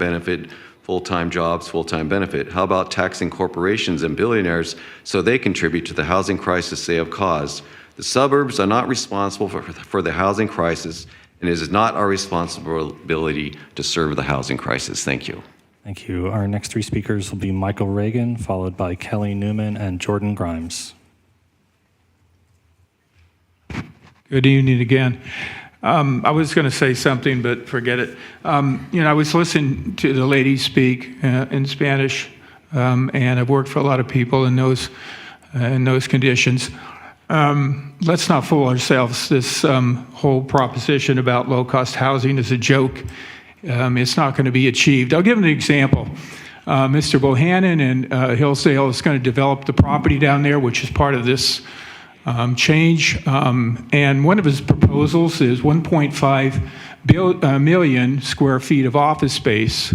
jobs, full-time benefit? How about taxing corporations and billionaires so they contribute to the housing crisis they have caused? The suburbs are not responsible for the housing crisis, and it is not our responsibility to serve the housing crisis. Thank you. Thank you. Our next three speakers will be Michael Reagan, followed by Kelly Newman and Jordan Grimes. Good evening again. I was going to say something, but forget it. I was listening to the lady speak in Spanish, and I've worked for a lot of people in those conditions. Let's not fool ourselves. This whole proposition about low-cost housing is a joke. It's not going to be achieved. I'll give an example. Mr. Bohannon in Hillsdale is going to develop the property down there, which is part of this change. And one of his proposals is 1.5 million square feet of office space.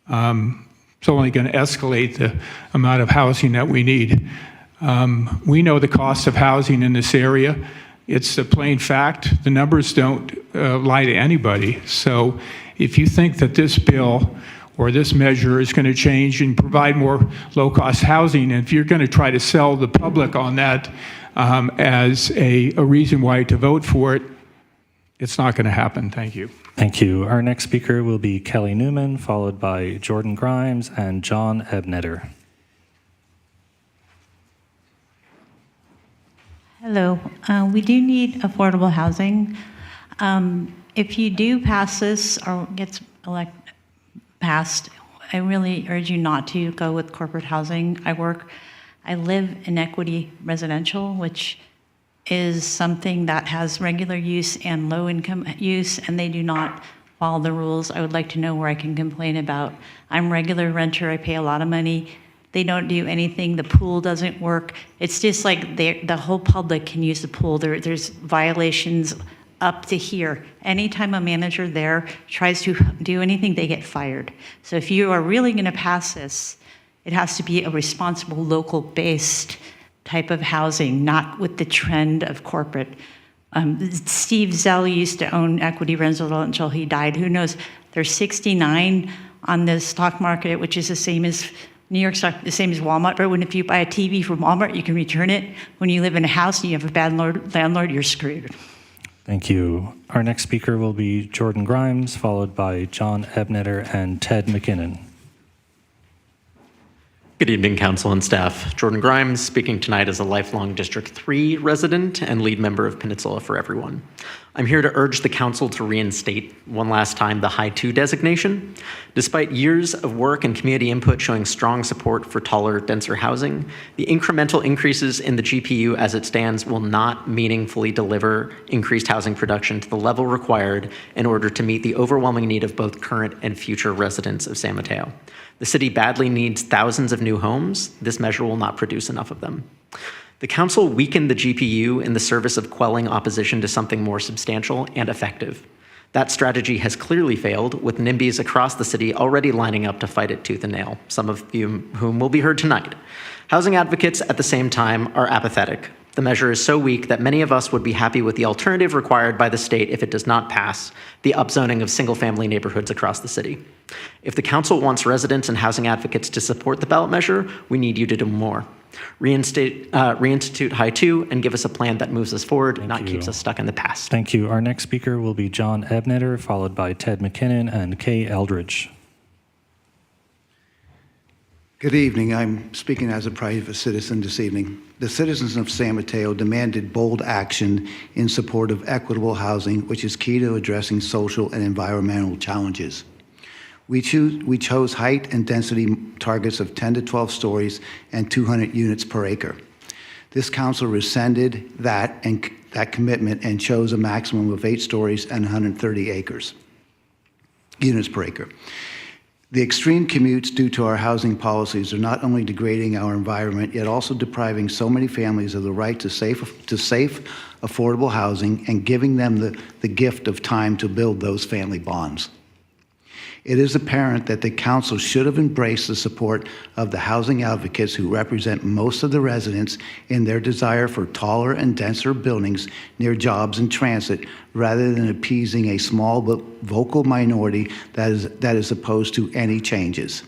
It's only going to escalate the amount of housing that we need. We know the cost of housing in this area. It's a plain fact. The numbers don't lie to anybody. So if you think that this bill or this measure is going to change and provide more low-cost housing, and if you're going to try to sell the public on that as a reason why to vote for it, it's not going to happen. Thank you. Thank you. Our next speaker will be Kelly Newman, followed by Jordan Grimes and John Ebnetter. Hello. We do need affordable housing. If you do pass this or gets passed, I really urge you not to go with corporate housing. I live in equity residential, which is something that has regular use and low income use, and they do not follow the rules. I would like to know where I can complain about. I'm a regular renter, I pay a lot of money. They don't do anything, the pool doesn't work. It's just like the whole public can use the pool. There's violations up to here. Anytime a manager there tries to do anything, they get fired. So if you are really gonna pass this, it has to be a responsible, local-based type of housing, not with the trend of corporate. Steve Zell used to own equity residential until he died. Who knows? There's 69 on the stock market, which is the same as New York stock, the same as Walmart. But if you buy a TV from Walmart, you can return it. When you live in a house and you have a bad landlord, you're screwed. Thank you. Our next speaker will be Jordan Grimes, followed by John Ebnetter and Ted McKinnon. Good evening, council and staff. Jordan Grimes, speaking tonight as a lifelong District 3 resident and lead member of Peninsula for Everyone. I'm here to urge the council to reinstate one last time the High 2 designation. Despite years of work and community input showing strong support for taller, denser housing, the incremental increases in the GPU as it stands will not meaningfully deliver increased housing production to the level required in order to meet the overwhelming need of both current and future residents of San Mateo. The city badly needs thousands of new homes. This measure will not produce enough of them. The council weakened the GPU in the service of quelling opposition to something more substantial and effective. That strategy has clearly failed, with NIMBYs across the city already lining up to fight it tooth and nail, some of whom will be heard tonight. Housing advocates, at the same time, are apathetic. The measure is so weak that many of us would be happy with the alternative required by the state if it does not pass, the upzoning of single-family neighborhoods across the city. If the council wants residents and housing advocates to support the ballot measure, we need you to do more. Reinstitute High 2 and give us a plan that moves us forward, not keeps us stuck in the past. Thank you. Our next speaker will be John Ebnetter, followed by Ted McKinnon and Kay Eldridge. Good evening. I'm speaking as a private citizen this evening. The citizens of San Mateo demanded bold action in support of equitable housing, which is key to addressing social and environmental challenges. We chose height and density targets of 10 to 12 stories and 200 units per acre. This council rescinded that commitment and chose a maximum of 8 stories and 130 units per acre. The extreme commutes due to our housing policies are not only degrading our environment, yet also depriving so many families of the right to safe, affordable housing and giving them the gift of time to build those family bonds. It is apparent that the council should have embraced the support of the housing advocates who represent most of the residents in their desire for taller and denser buildings near jobs and transit, rather than appeasing a small but vocal minority that is opposed to any changes.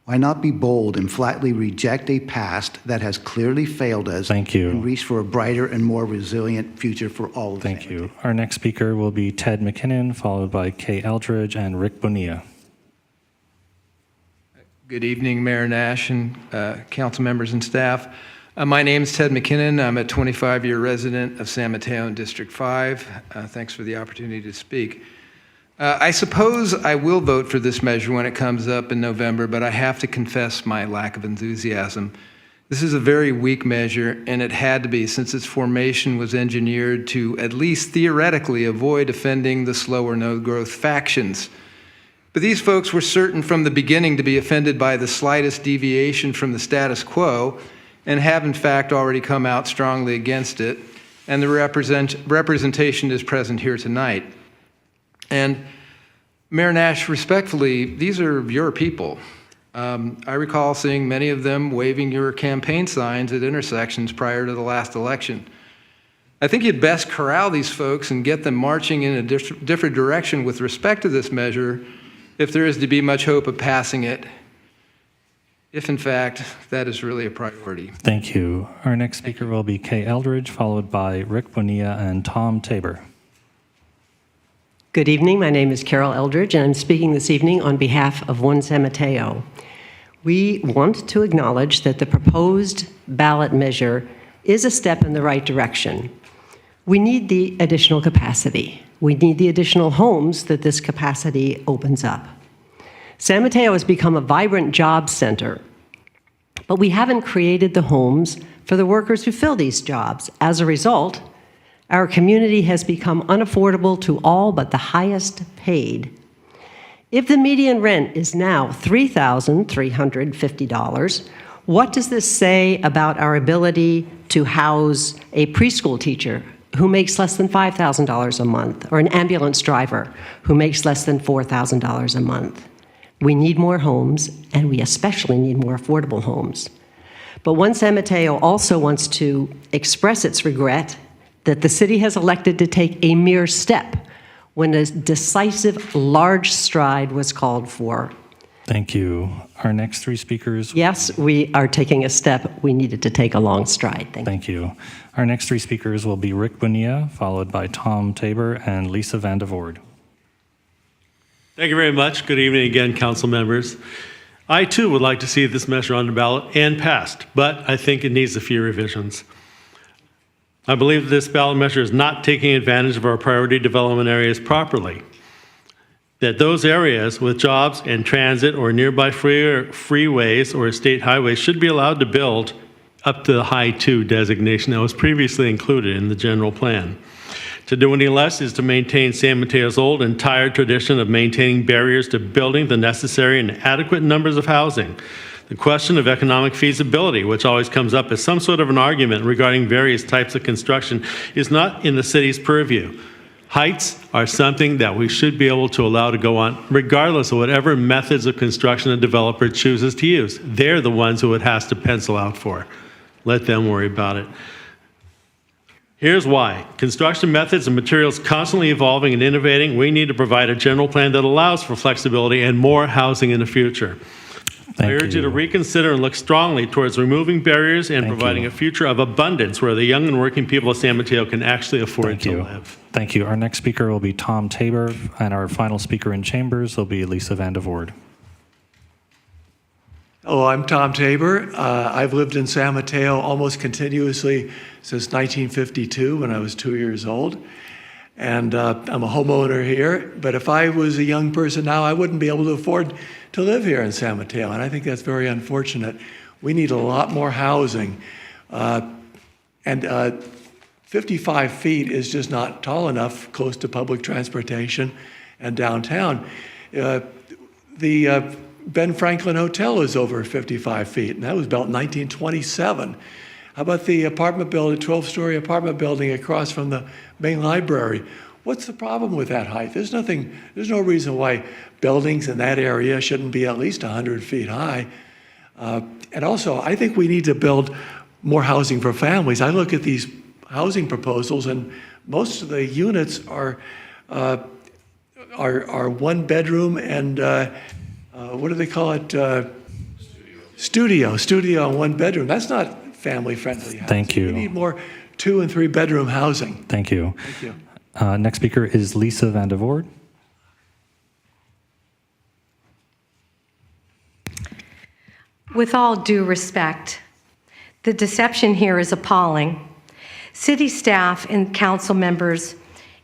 Why not be bold and flatly reject a past that has clearly failed us? Thank you. And reach for a brighter and more resilient future for all of us. Thank you. Our next speaker will be Ted McKinnon, followed by Kay Eldridge and Rick Bonilla. Good evening, Mayor Nash and council members and staff. My name is Ted McKinnon. I'm a 25-year resident of San Mateo in District 5. Thanks for the opportunity to speak. I suppose I will vote for this measure when it comes up in November, but I have to confess my lack of enthusiasm. This is a very weak measure, and it had to be, since its formation was engineered to at least theoretically avoid offending the slow or no-growth factions. But these folks were certain from the beginning to be offended by the slightest deviation from the status quo, and have in fact already come out strongly against it, and the representation is present here tonight. And Mayor Nash, respectfully, these are your people. I recall seeing many of them waving your campaign signs at intersections prior to the last election. I think you'd best corral these folks and get them marching in a different direction with respect to this measure if there is to be much hope of passing it, if in fact that is really a priority. Thank you. Our next speaker will be Kay Eldridge, followed by Rick Bonilla and Tom Tabor. Good evening. My name is Carol Eldridge, and I'm speaking this evening on behalf of One San Mateo. We want to acknowledge that the proposed ballot measure is a step in the right direction. We need the additional capacity. We need the additional homes that this capacity opens up. San Mateo has become a vibrant job center, but we haven't created the homes for the workers who fill these jobs. As a result, our community has become unaffordable to all but the highest paid. If the median rent is now $3,350, what does this say about our ability to house a preschool teacher who makes less than $5,000 a month, or an ambulance driver who makes less than $4,000 a month? We need more homes, and we especially need more affordable homes. But One San Mateo also wants to express its regret that the city has elected to take a mere step when a decisive, large stride was called for. Thank you. Our next three speakers. Yes, we are taking a step. We needed to take a long stride. Thank you. Our next three speakers will be Rick Bonilla, followed by Tom Tabor and Lisa Van de Voorde. Thank you very much. Good evening again, council members. I too would like to see this measure on the ballot and passed, but I think it needs a few revisions. I believe that this ballot measure is not taking advantage of our priority development areas properly. That those areas with jobs and transit or nearby freeways or state highways should be allowed to build up to the high 2 designation that was previously included in the general plan. To do any less is to maintain San Mateo's old and tired tradition of maintaining barriers to building the necessary and adequate numbers of housing. The question of economic feasibility, which always comes up as some sort of an argument regarding various types of construction, is not in the city's purview. Heights are something that we should be able to allow to go on, regardless of whatever methods of construction a developer chooses to use. They're the ones who it has to pencil out for. Let them worry about it. Here's why. Construction methods and materials constantly evolving and innovating. We need to provide a general plan that allows for flexibility and more housing in the future. I urge you to reconsider and look strongly towards removing barriers and providing a future of abundance where the young and working people of San Mateo can actually afford to live. Thank you. Our next speaker will be Tom Tabor, and our final speaker in chambers will be Lisa Van de Voorde. Hello, I'm Tom Tabor. I've lived in San Mateo almost continuously since 1952 when I was 2 years old. And I'm a homeowner here, but if I was a young person now, I wouldn't be able to afford to live here in San Mateo, and I think that's very unfortunate. We need a lot more housing, and 55 feet is just not tall enough close to public transportation and downtown. The Ben Franklin Hotel is over 55 feet, and that was built in 1927. How about the apartment building, 12-story apartment building across from the main library? What's the problem with that height? There's no reason why buildings in that area shouldn't be at least 100 feet high. And also, I think we need to build more housing for families. I look at these housing proposals, and most of the units are 1 bedroom and what do they call it? Studio and 1 bedroom. That's not family-friendly housing. Thank you. We need more 2 and 3 bedroom housing. Thank you. Thank you. Next speaker is Lisa Van de Voorde. With all due respect, the deception here is appalling. City staff and council members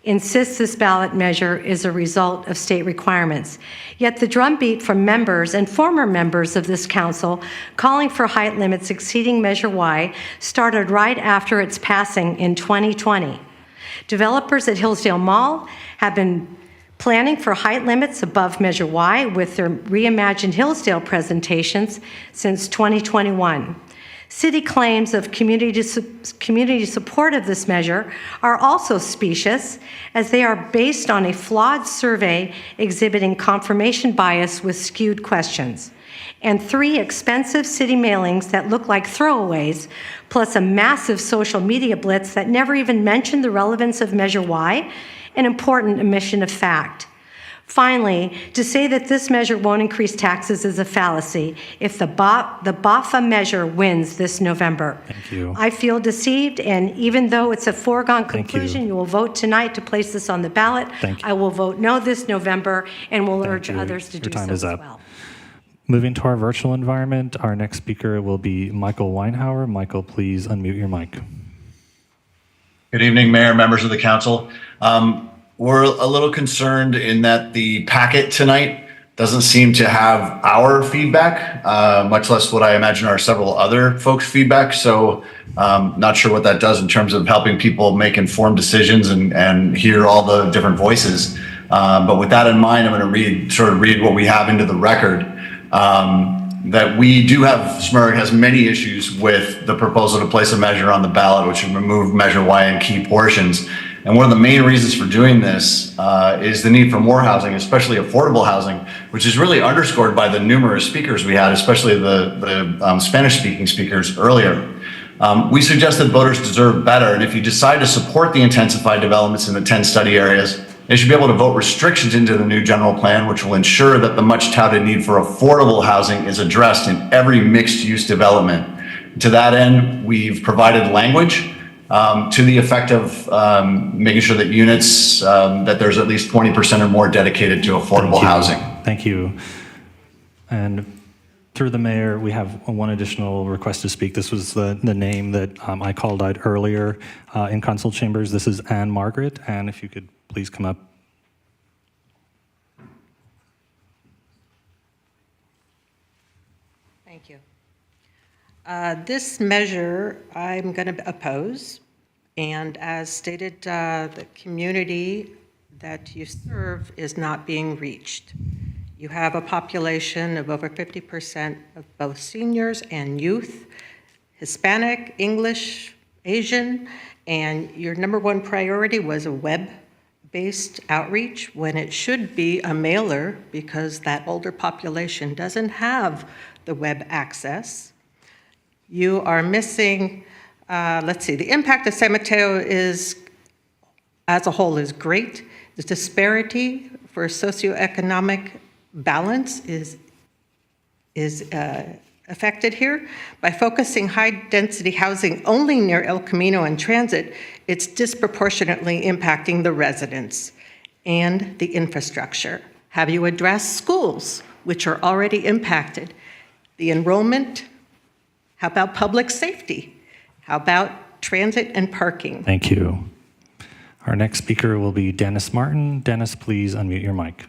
insist this ballot measure is a result of state requirements. Yet the drumbeat from members and former members of this council calling for height limits exceeding Measure Y started right after its passing in 2020. Developers at Hillsdale Mall have been planning for height limits above Measure Y with their reimagined Hillsdale presentations since 2021. City claims of community support of this measure are also specious, as they are based on a flawed survey exhibiting confirmation bias with skewed questions, and 3 expensive city mailings that look like throwaways, plus a massive social media blitz that never even mentioned the relevance of Measure Y, an important omission of fact. Finally, to say that this measure won't increase taxes is a fallacy if the BAFA measure wins this November. Thank you. I feel deceived, and even though it's a foregone conclusion, you will vote tonight to place this on the ballot. I will vote no this November, and will urge others to do so as well. Moving to our virtual environment, our next speaker will be Michael Weinhauer. Michael, please unmute your mic. Good evening, Mayor, members of the council. We're a little concerned in that the packet tonight doesn't seem to have our feedback, much less what I imagine are several other folks' feedback. So not sure what that does in terms of helping people make informed decisions and hear all the different voices. But with that in mind, I'm going to read what we have into the record. That we do have, SMERG has many issues with the proposal to place a measure on the ballot, which would remove Measure Y in key portions. And one of the main reasons for doing this is the need for more housing, especially affordable housing, which is really underscored by the numerous speakers we had, especially the Spanish-speaking speakers earlier. We suggest that voters deserve better, and if you decide to support the intensified developments in the 10 study areas, they should be able to vote restrictions into the new general plan, which will ensure that the much touted need for affordable housing is addressed in every mixed-use development. To that end, we've provided language to the effect of making sure that units, that there's at least 20% or more dedicated to affordable housing. Thank you. And through the mayor, we have one additional request to speak. This was the name that I called out earlier in council chambers. This is Anne Margaret. Anne, if you could please come up. Thank you. This measure I'm going to oppose, and as stated, the community that you serve is not being reached. You have a population of over 50% of both seniors and youth, Hispanic, English, Asian, and your number one priority was a web-based outreach when it should be a mailer because that older population doesn't have the web access. You are missing, the impact of San Mateo is, as a whole, is great. The disparity for socioeconomic balance is affected here. By focusing high-density housing only near El Camino and transit, it's disproportionately impacting the residents and the infrastructure. Have you addressed schools, which are already impacted? The enrollment? How about public safety? How about transit and parking? Thank you. Our next speaker will be Dennis Martin. Dennis, please unmute your mic.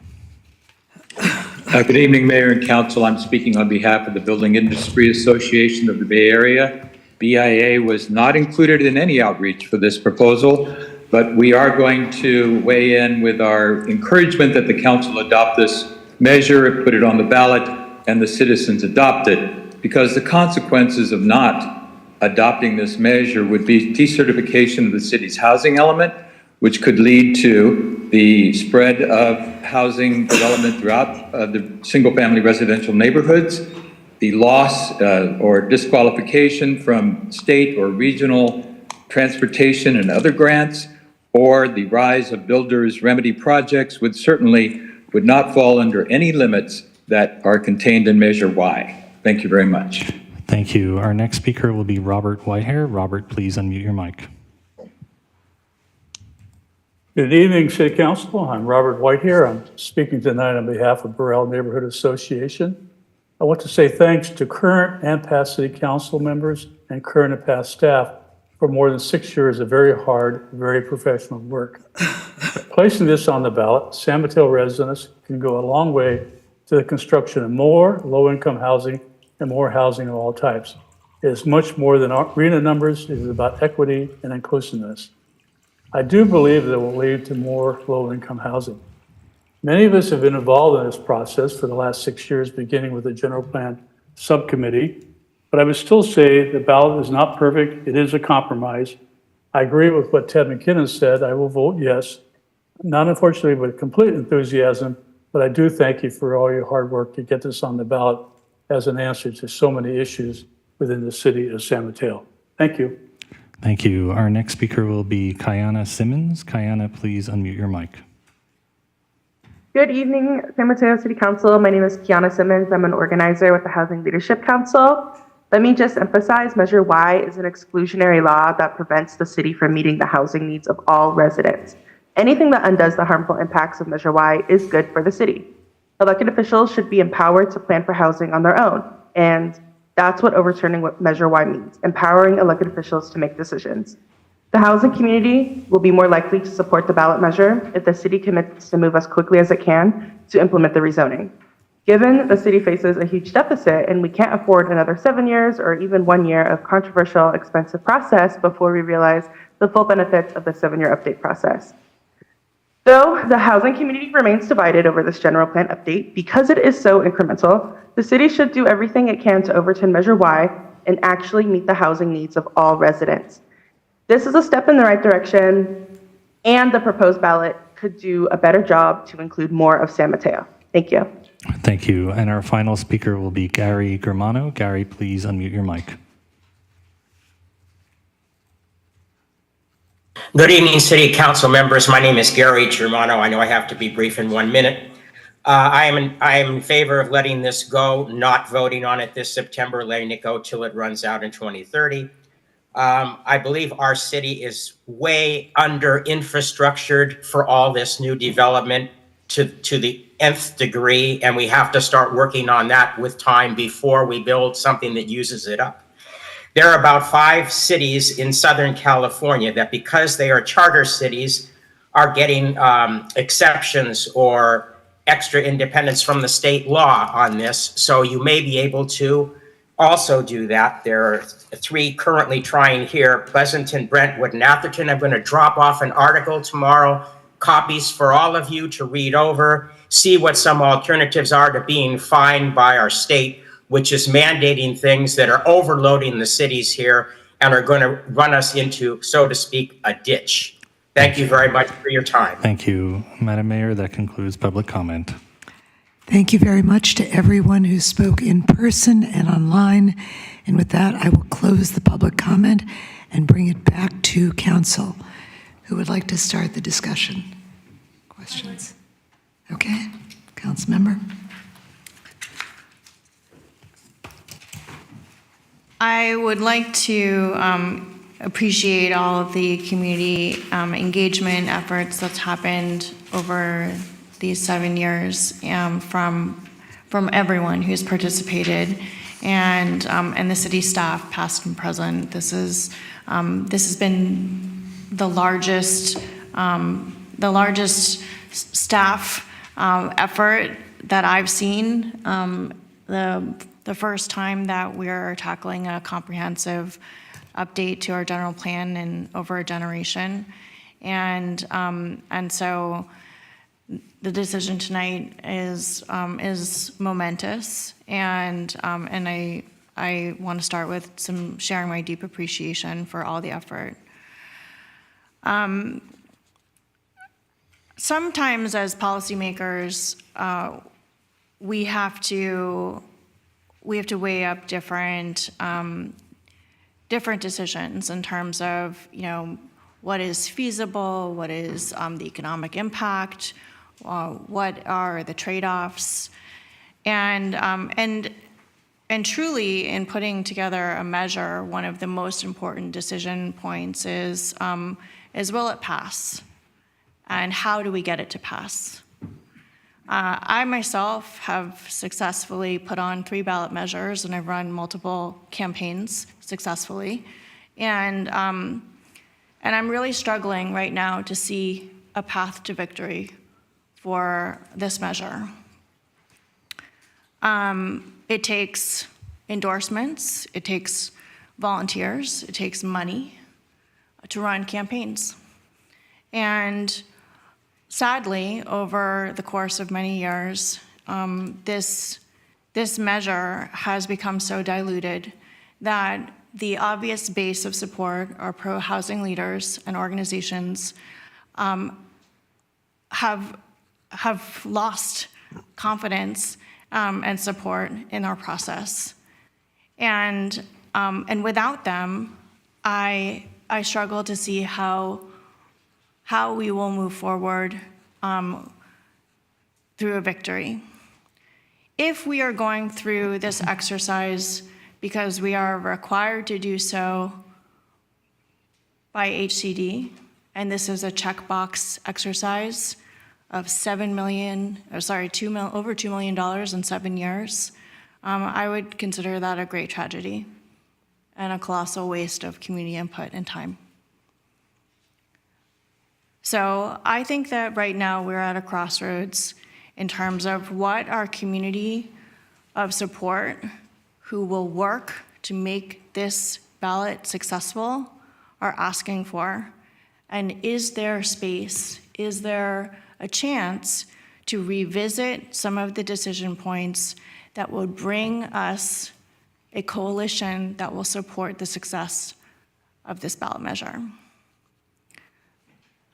Good evening, Mayor and Council. I'm speaking on behalf of the Building Industry Association of the Bay Area. BIA was not included in any outreach for this proposal, but we are going to weigh in with our encouragement that the Council adopt this measure, put it on the ballot, and the citizens adopt it, because the consequences of not adopting this measure would be decertification of the city's housing element, which could lead to the spread of housing development throughout the single-family residential neighborhoods, the loss or disqualification from state or regional transportation and other grants, or the rise of builders' remedy projects would not fall under any limits that are contained in Measure Y. Thank you very much. Thank you. Our next speaker will be Robert Whitehair. Robert, please unmute your mic. Good evening, City Council. I'm Robert Whitehair. I'm speaking tonight on behalf of Burrell Neighborhood Association. I want to say thanks to current and past City Council members and current and past staff for more than 6 years of very hard, very professional work. Placing this on the ballot, San Mateo residents can go a long way to the construction of more low-income housing and more housing of all types. It is much more than arena numbers. It is about equity and inclusiveness. I do believe that it will lead to more low-income housing. Many of us have been involved in this process for the last 6 years, beginning with the General Plan Subcommittee But I would still say the ballot is not perfect. It is a compromise. I agree with what Ted McKinnon said. I will vote yes, not unfortunately with complete enthusiasm, but I do thank you for all your hard work to get this on the ballot as an answer to so many issues within the city of San Mateo. Thank you. Thank you. Our next speaker will be Kayana Simmons. Kayana, please unmute your mic. Good evening, San Mateo City Council. My name is Kiana Simmons. I'm an organizer with the Housing Leadership Council. Let me just emphasize Measure Y is an exclusionary law that prevents the city from meeting the housing needs of all residents. Anything that undoes the harmful impacts of Measure Y is good for the city. Elected officials should be empowered to plan for housing on their own, and that's what overturning what Measure Y means, empowering elected officials to make decisions. The housing community will be more likely to support the ballot measure if the city commits to move as quickly as it can to implement the rezoning. Given the city faces a huge deficit and we can't afford another 7 years or even 1 year of controversial, expensive process before we realize the full benefits of the 7-year update process. Though the housing community remains divided over this general plan update, because it is so incremental, the city should do everything it can to overturn Measure Y and actually meet the housing needs of all residents. This is a step in the right direction, and the proposed ballot could do a better job to include more of San Mateo. Thank you. Thank you. And our final speaker will be Gary Germano. Gary, please unmute your mic. Good evening, City Council members. My name is Gary Germano. I know I have to be brief in 1 minute. I am in favor of letting this go, not voting on it this September, letting it go till it runs out in 2030. I believe our city is way under infrastructured for all this new development to the nth degree, and we have to start working on that with time before we build something that uses it up. There are about 5 cities in Southern California that, because they are charter cities, are getting exceptions or extra independence from the state law on this. So you may be able to also do that. There are 3 currently trying here: Pleasanton, Brentwood, and Atherton. I'm going to drop off an article tomorrow, copies for all of you to read over, see what some alternatives are to being fined by our state, which is mandating things that are overloading the cities here and are going to run us into, so to speak, a ditch. Thank you very much for your time. Thank you, Madam Mayor. That concludes public comment. Thank you very much to everyone who spoke in person and online. And with that, I will close the public comment and bring it back to council. Who would like to start the discussion? Questions? Okay, council member. I would like to appreciate all of the community engagement efforts that's happened over these 7 years from everyone who's participated, and the city staff, past and present. This has been the largest staff effort that I've seen. The first time that we're tackling a comprehensive update to our general plan in over a generation, and so the decision tonight is momentous, and I want to start with sharing my deep appreciation for all the effort. Sometimes as policymakers, we have to weigh up different decisions in terms of, what is feasible, what is the economic impact, what are the trade-offs, and truly, in putting together a measure, one of the most important decision points is will it pass, and how do we get it to pass? I myself have successfully put on 3 ballot measures, and I've run multiple campaigns successfully, and I'm really struggling right now to see a path to victory for this measure. It takes endorsements, it takes volunteers, it takes money to run campaigns. And sadly, over the course of many years, this measure has become so diluted that the obvious base of support, our pro-housing leaders and organizations, have lost confidence and support in our process. And without them, I struggle to see how we will move forward through a victory. If we are going through this exercise because we are required to do so by HCD, and this is a checkbox exercise of over $2 million in 7 years, I would consider that a great tragedy and a colossal waste of community input and time. So I think that right now we're at a crossroads in terms of what our community of support who will work to make this ballot successful are asking for. And is there space, is there a chance to revisit some of the decision points that will bring us a coalition that will support the success of this ballot measure?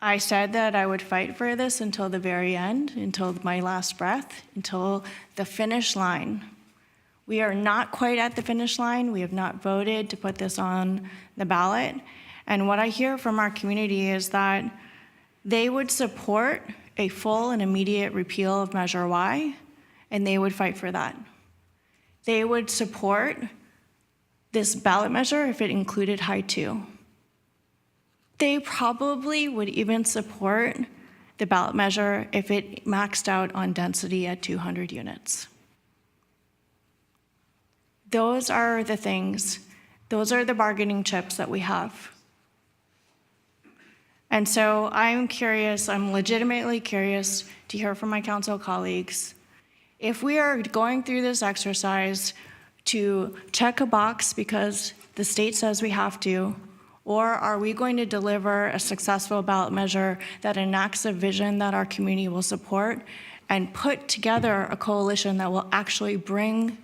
I said that I would fight for this until the very end, until my last breath, until the finish line. We are not quite at the finish line. We have not voted to put this on the ballot. And what I hear from our community is that they would support a full and immediate repeal of Measure Y, and they would fight for that. They would support this ballot measure if it included high 2. They probably would even support the ballot measure if it maxed out on density at 200 units. Those are the things, those are the bargaining chips that we have. And so I'm curious, I'm legitimately curious to hear from my council colleagues. If we are going through this exercise to check a box because the state says we have to, or are we going to deliver a successful ballot measure that enacts a vision that our community will support and put together a coalition that will actually bring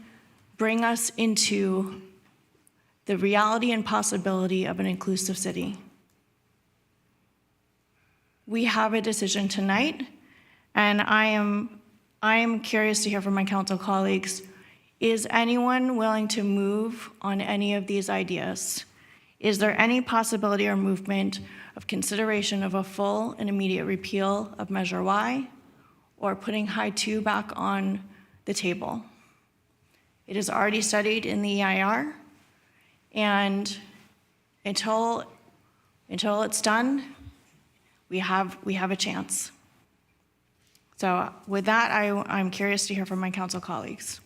us into the reality and possibility of an inclusive city? We have a decision tonight, and I am curious to hear from my council colleagues. Is anyone willing to move on any of these ideas? Is there any possibility or movement of consideration of a full and immediate repeal of Measure Y or putting high 2 back on the table? It is already studied in the EIR, and until it's done, we have a chance. So with that, I'm curious to hear from my council colleagues.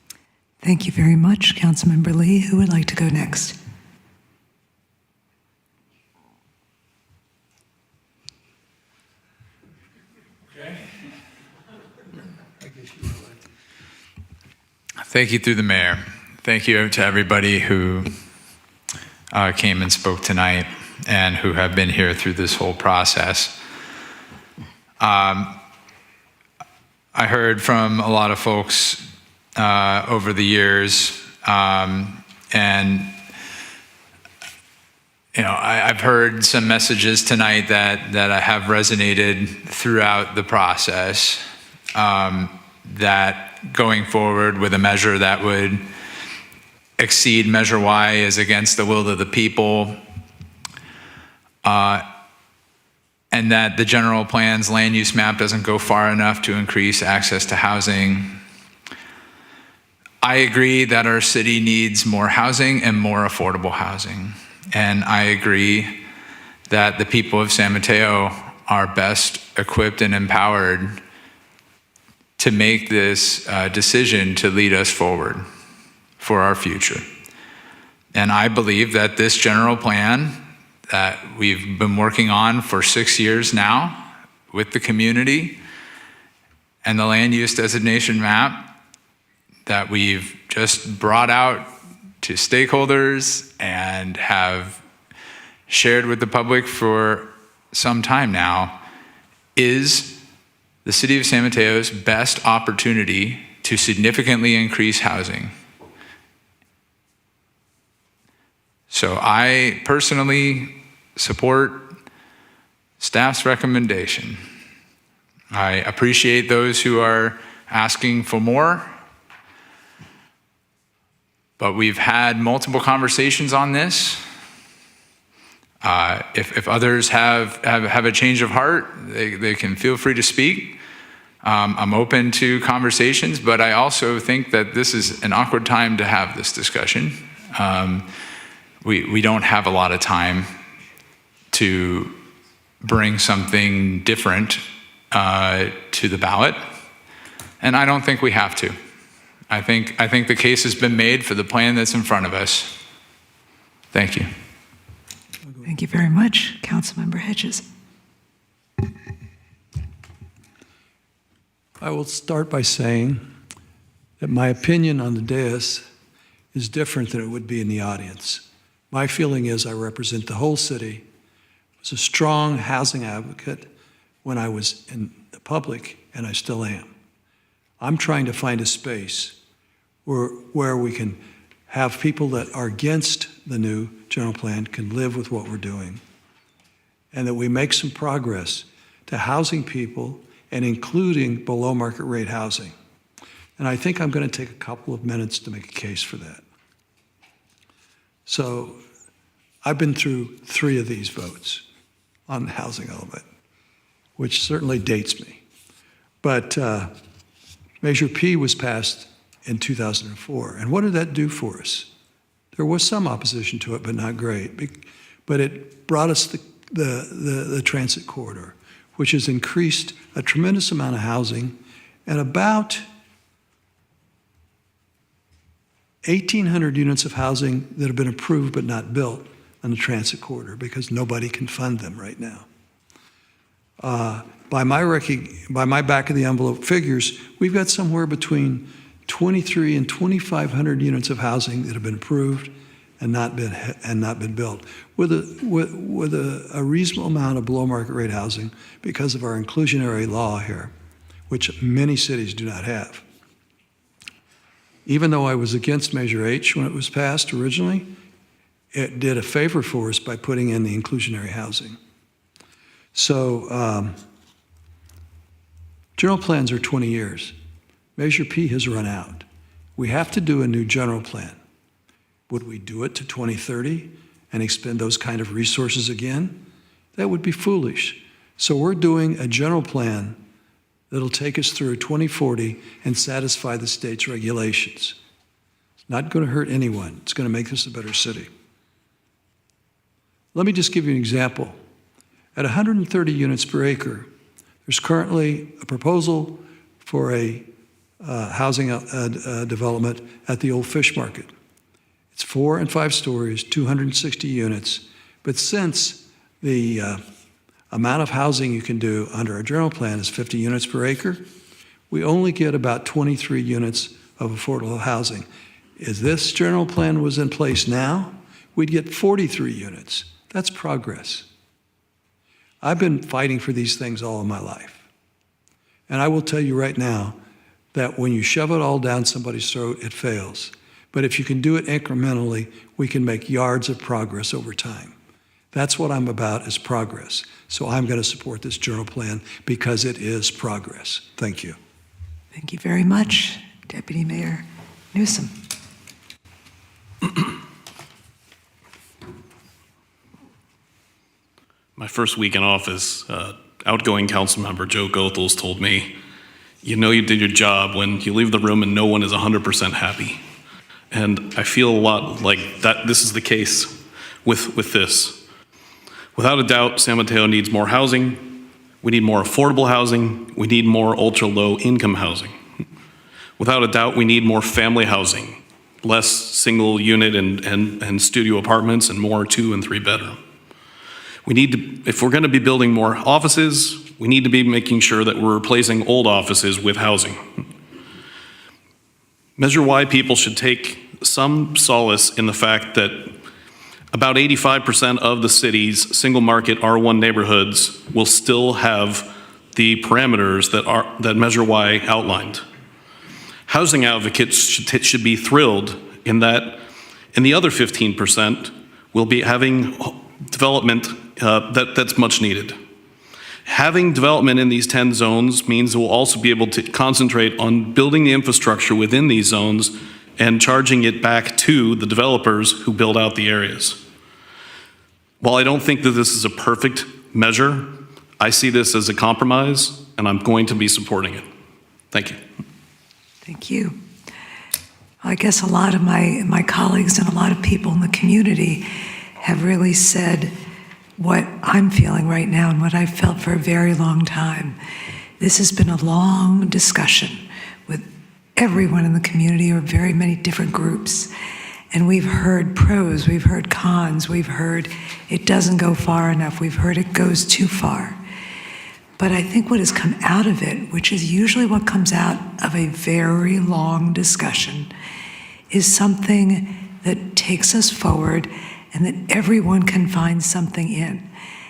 Thank you very much, Councilmember Lee. Who would like to go next? Thank you through the mayor. Thank you to everybody who came and spoke tonight and who have been here through this whole process. I heard from a lot of folks over the years, and I've heard some messages tonight that I have resonated throughout the process, that going forward with a measure that would exceed Measure Y is against the will of the people, and that the general plan's land use map doesn't go far enough to increase access to housing. I agree that our city needs more housing and more affordable housing. And I agree that the people of San Mateo are best equipped and empowered to make this decision to lead us forward for our future. And I believe that this general plan that we've been working on for 6 years now with the community and the land use designation map that we've just brought out to stakeholders and have shared with the public for some time now is the city of San Mateo's best opportunity to significantly increase housing. So I personally support staff's recommendation. I appreciate those who are asking for more, but we've had multiple conversations on this. If others have a change of heart, they can feel free to speak. I'm open to conversations, but I also think that this is an awkward time to have this discussion. We don't have a lot of time to bring something different to the ballot, and I don't think we have to. I think the case has been made for the plan that's in front of us. Thank you. Thank you very much, Councilmember Hedges. I will start by saying that my opinion on the dais is different than it would be in the audience. My feeling is I represent the whole city. I was a strong housing advocate when I was in the public, and I still am. I'm trying to find a space where we can have people that are against the new general plan can live with what we're doing, and that we make some progress to housing people and including below market rate housing. And I think I'm going to take a couple of minutes to make a case for that. So I've been through 3 of these votes on the housing element, which certainly dates me. But Measure P was passed in 2004. And what did that do for us? There was some opposition to it, but not great. But it brought us the transit corridor, which has increased a tremendous amount of housing and about 1,800 units of housing that have been approved but not built on the transit corridor because nobody can fund them right now. By my back of the envelope figures, we've got somewhere between 23 and 2,500 units of housing that have been approved and not been built, with a reasonable amount of below market rate housing because of our inclusionary law here, which many cities do not have. Even though I was against Measure H when it was passed originally, it did a favor for us by putting in the inclusionary housing. So general plans are 20 years. Measure P has run out. We have to do a new general plan. Would we do it to 2030 and expend those kind of resources again? That would be foolish. So we're doing a general plan that'll take us through 2040 and satisfy the state's regulations. It's not going to hurt anyone. It's going to make this a better city. Let me just give you an example. At 130 units per acre, there's currently a proposal for a housing development at the old fish market. It's 4 and 5 stories, 260 units. But since the amount of housing you can do under our general plan is 50 units per acre, we only get about 23 units of affordable housing. If this general plan was in place now, we'd get 43 units. That's progress. I've been fighting for these things all of my life. And I will tell you right now that when you shove it all down somebody's throat, it fails. But if you can do it incrementally, we can make yards of progress over time. That's what I'm about, is progress. So I'm going to support this general plan because it is progress. Thank you. Thank you very much, Deputy Mayor Newsom. My first week in office, outgoing council member Joe Goethals told me, you know you did your job when you leave the room and no one is 100% happy. And I feel a lot like that. This is the case with this. Without a doubt, San Mateo needs more housing. We need more affordable housing. We need more ultra-low income housing. Without a doubt, we need more family housing, less single unit and studio apartments and more 2 and 3 bedroom. We need to, if we're going to be building more offices, we need to be making sure that we're replacing old offices with housing. Measure Y people should take some solace in the fact that about 85% of the city's single market R1 neighborhoods will still have the parameters that Measure Y outlined. Housing advocates should be thrilled in that in the other 15%, we'll be having development that's much needed. Having development in these 10 zones means we'll also be able to concentrate on building the infrastructure within these zones and charging it back to the developers who build out the areas. While I don't think that this is a perfect measure, I see this as a compromise, and I'm going to be supporting it. Thank you. Thank you. I guess a lot of my colleagues and a lot of people in the community have really said what I'm feeling right now and what I've felt for a very long time. This has been a long discussion with everyone in the community or very many different groups. And we've heard pros, we've heard cons, we've heard it doesn't go far enough, we've heard it goes too far. But I think what has come out of it, which is usually what comes out of a very long discussion, is something that takes us forward and that everyone can find something in.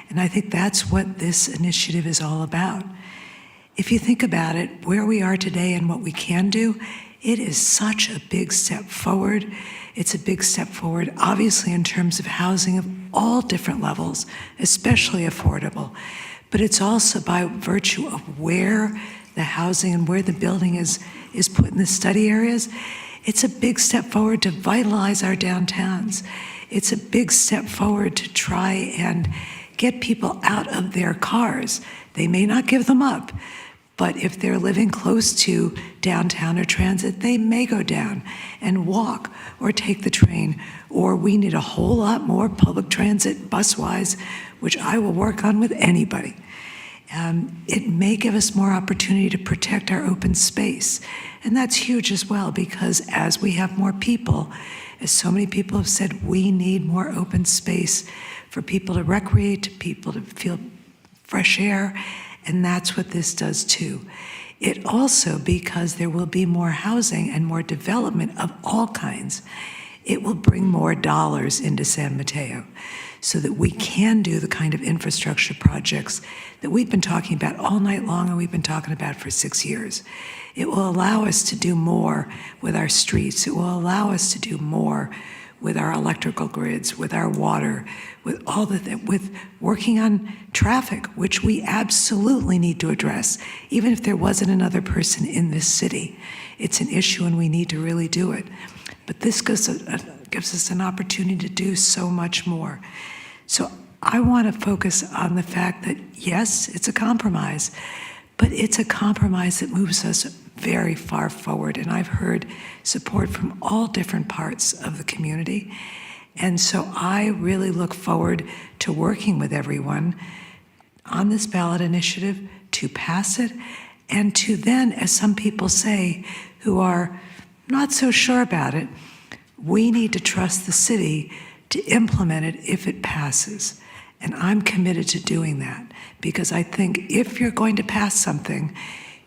And I think that's what this initiative is all about. If you think about it, where we are today and what we can do, it is such a big step forward. It's a big step forward, obviously, in terms of housing of all different levels, especially affordable. But it's also by virtue of where the housing and where the building is put in the study areas. It's a big step forward to vitalize our downtowns. It's a big step forward to try and get people out of their cars. They may not give them up, but if they're living close to downtown or transit, they may go down and walk or take the train. Or we need a whole lot more public transit bus-wise, which I will work on with anybody. It may give us more opportunity to protect our open space. And that's huge as well, because as we have more people, as so many people have said, we need more open space for people to recreate, people to feel fresh air, and that's what this does too. It also, because there will be more housing and more development of all kinds, it will bring more dollars into San Mateo so that we can do the kind of infrastructure projects that we've been talking about all night long and we've been talking about for 6 years. It will allow us to do more with our streets. It will allow us to do more with our electrical grids, with our water, with all with working on traffic, which we absolutely need to address, even if there wasn't another person in this city. It's an issue and we need to really do it. But this gives us an opportunity to do so much more. So I want to focus on the fact that, yes, it's a compromise, but it's a compromise that moves us very far forward. And I've heard support from all different parts of the community. And so I really look forward to working with everyone on this ballot initiative to pass it, and to then, as some people say, who are not so sure about it, we need to trust the city to implement it if it passes. And I'm committed to doing that, because I think if you're going to pass something,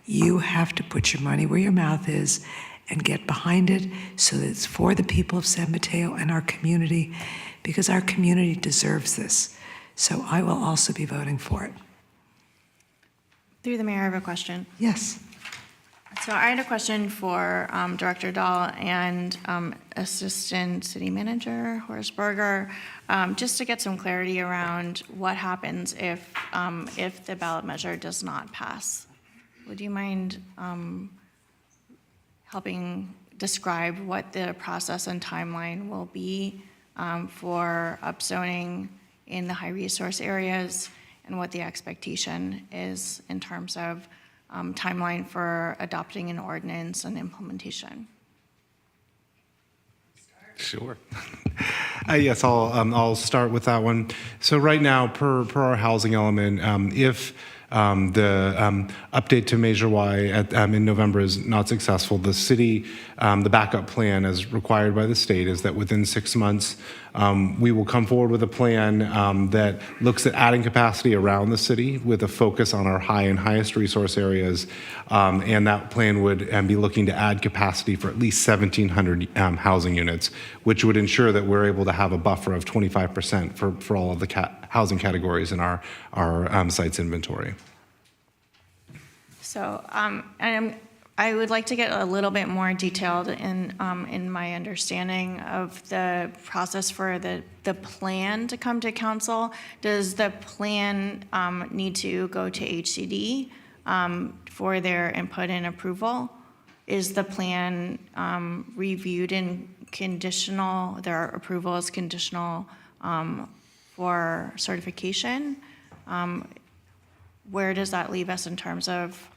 you have to put your money where your mouth is and get behind it so that it's for the people of San Mateo and our community, because our community deserves this. So I will also be voting for it. Through the mayor, I have a question. Yes. So I had a question for Director Dahl and Assistant City Manager Horace-Berger, just to get some clarity around what happens if the ballot measure does not pass. Would you mind helping describe what the process and timeline will be for upzoning in the high resource areas, and what the expectation is in terms of timeline for adopting an ordinance and implementation? Sure. Yes, I'll start with that one. So right now, per our housing element, if the update to Measure Y in November is not successful, the city, the backup plan as required by the state is that within 6 months, we will come forward with a plan that looks at adding capacity around the city with a focus on our high and highest resource areas. And that plan would be looking to add capacity for at least 1,700 housing units, which would ensure that we're able to have a buffer of 25% for all of the housing categories in our sites inventory. So, and I would like to get a little bit more detailed in my understanding of the process for the plan to come to council. Does the plan need to go to HCD for their input and approval? Is the plan reviewed and conditional, their approval is conditional for certification? Where does that leave us in terms of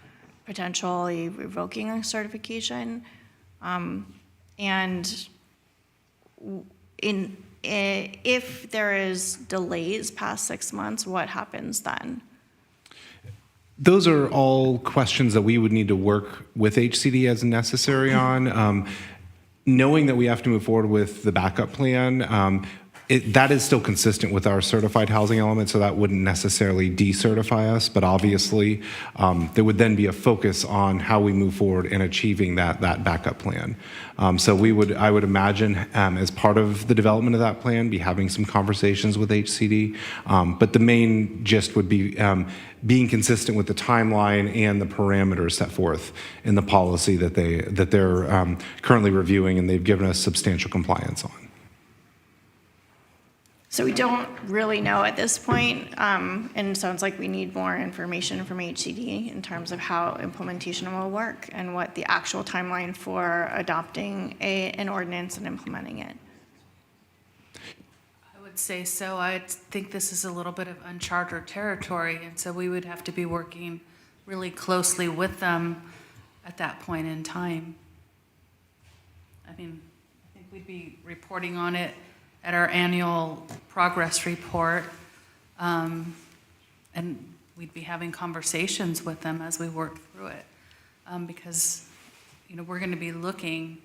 potentially revoking a certification? And if there is delays past 6 months, what happens then? Those are all questions that we would need to work with HCD as necessary on. Knowing that we have to move forward with the backup plan, that is still consistent with our certified housing element, so that wouldn't necessarily decertify us, but obviously there would then be a focus on how we move forward in achieving that backup plan. So I would imagine as part of the development of that plan, be having some conversations with HCD, but the main gist would be being consistent with the timeline and the parameters set forth in the policy that they're currently reviewing and they've given us substantial compliance on. So we don't really know at this point, and it sounds like we need more information from HCD in terms of how implementation will work and what the actual timeline for adopting an ordinance and implementing it. I would say so. I think this is a little bit of uncharted territory, and so we would have to be working really closely with them at that point in time. I mean, I think we'd be reporting on it at our annual progress report, and we'd be having conversations with them as we work through it, because we're going to be looking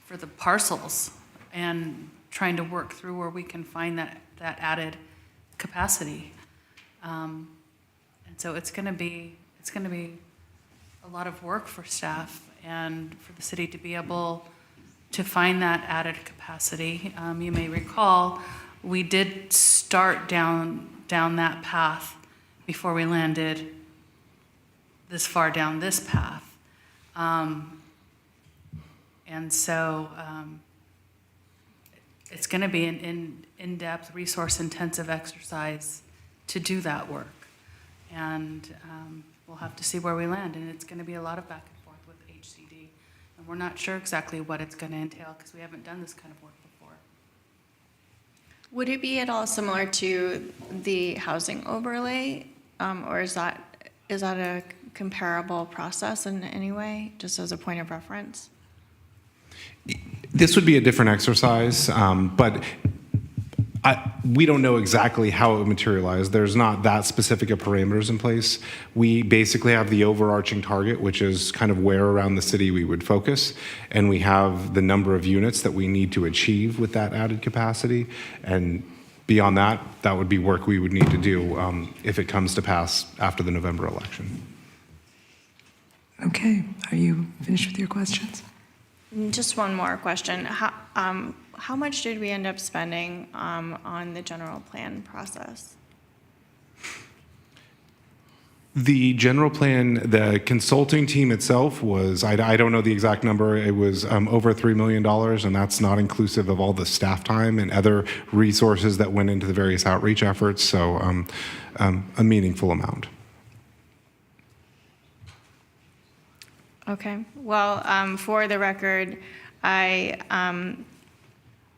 for the parcels and trying to work through where we can find that added capacity, and so it's going to be a lot of work for staff and for the city to be able to find that added capacity. You may recall, we did start down that path before we landed this far down this path. And so it's going to be an in-depth, resource-intensive exercise to do that work. And we'll have to see where we land, and it's going to be a lot of back and forth with HCD. And we're not sure exactly what it's going to entail because we haven't done this kind of work before. Would it be at all similar to the housing overlay, or is that a comparable process in any way, just as a point of reference? This would be a different exercise, but we don't know exactly how it would materialize. There's not that specific of parameters in place. We basically have the overarching target, which is kind of where around the city we would focus, and we have the number of units that we need to achieve with that added capacity. And beyond that, that would be work we would need to do if it comes to pass after the November election. Okay, are you finished with your questions? Just one more question. How much did we end up spending on the general plan process? The general plan, the consulting team itself was, I don't know the exact number, it was over $3 million, and that's not inclusive of all the staff time and other resources that went into the various outreach efforts, so a meaningful amount. Okay, well, for the record, I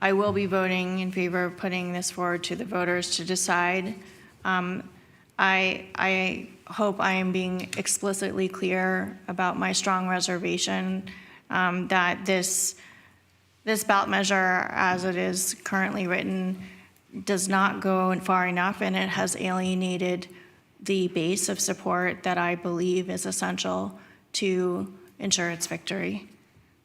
will be voting in favor of putting this forward to the voters to decide. I hope I am being explicitly clear about my strong reservation that this ballot measure, as it is currently written, does not go far enough, and it has alienated the base of support that I believe is essential to ensure its victory.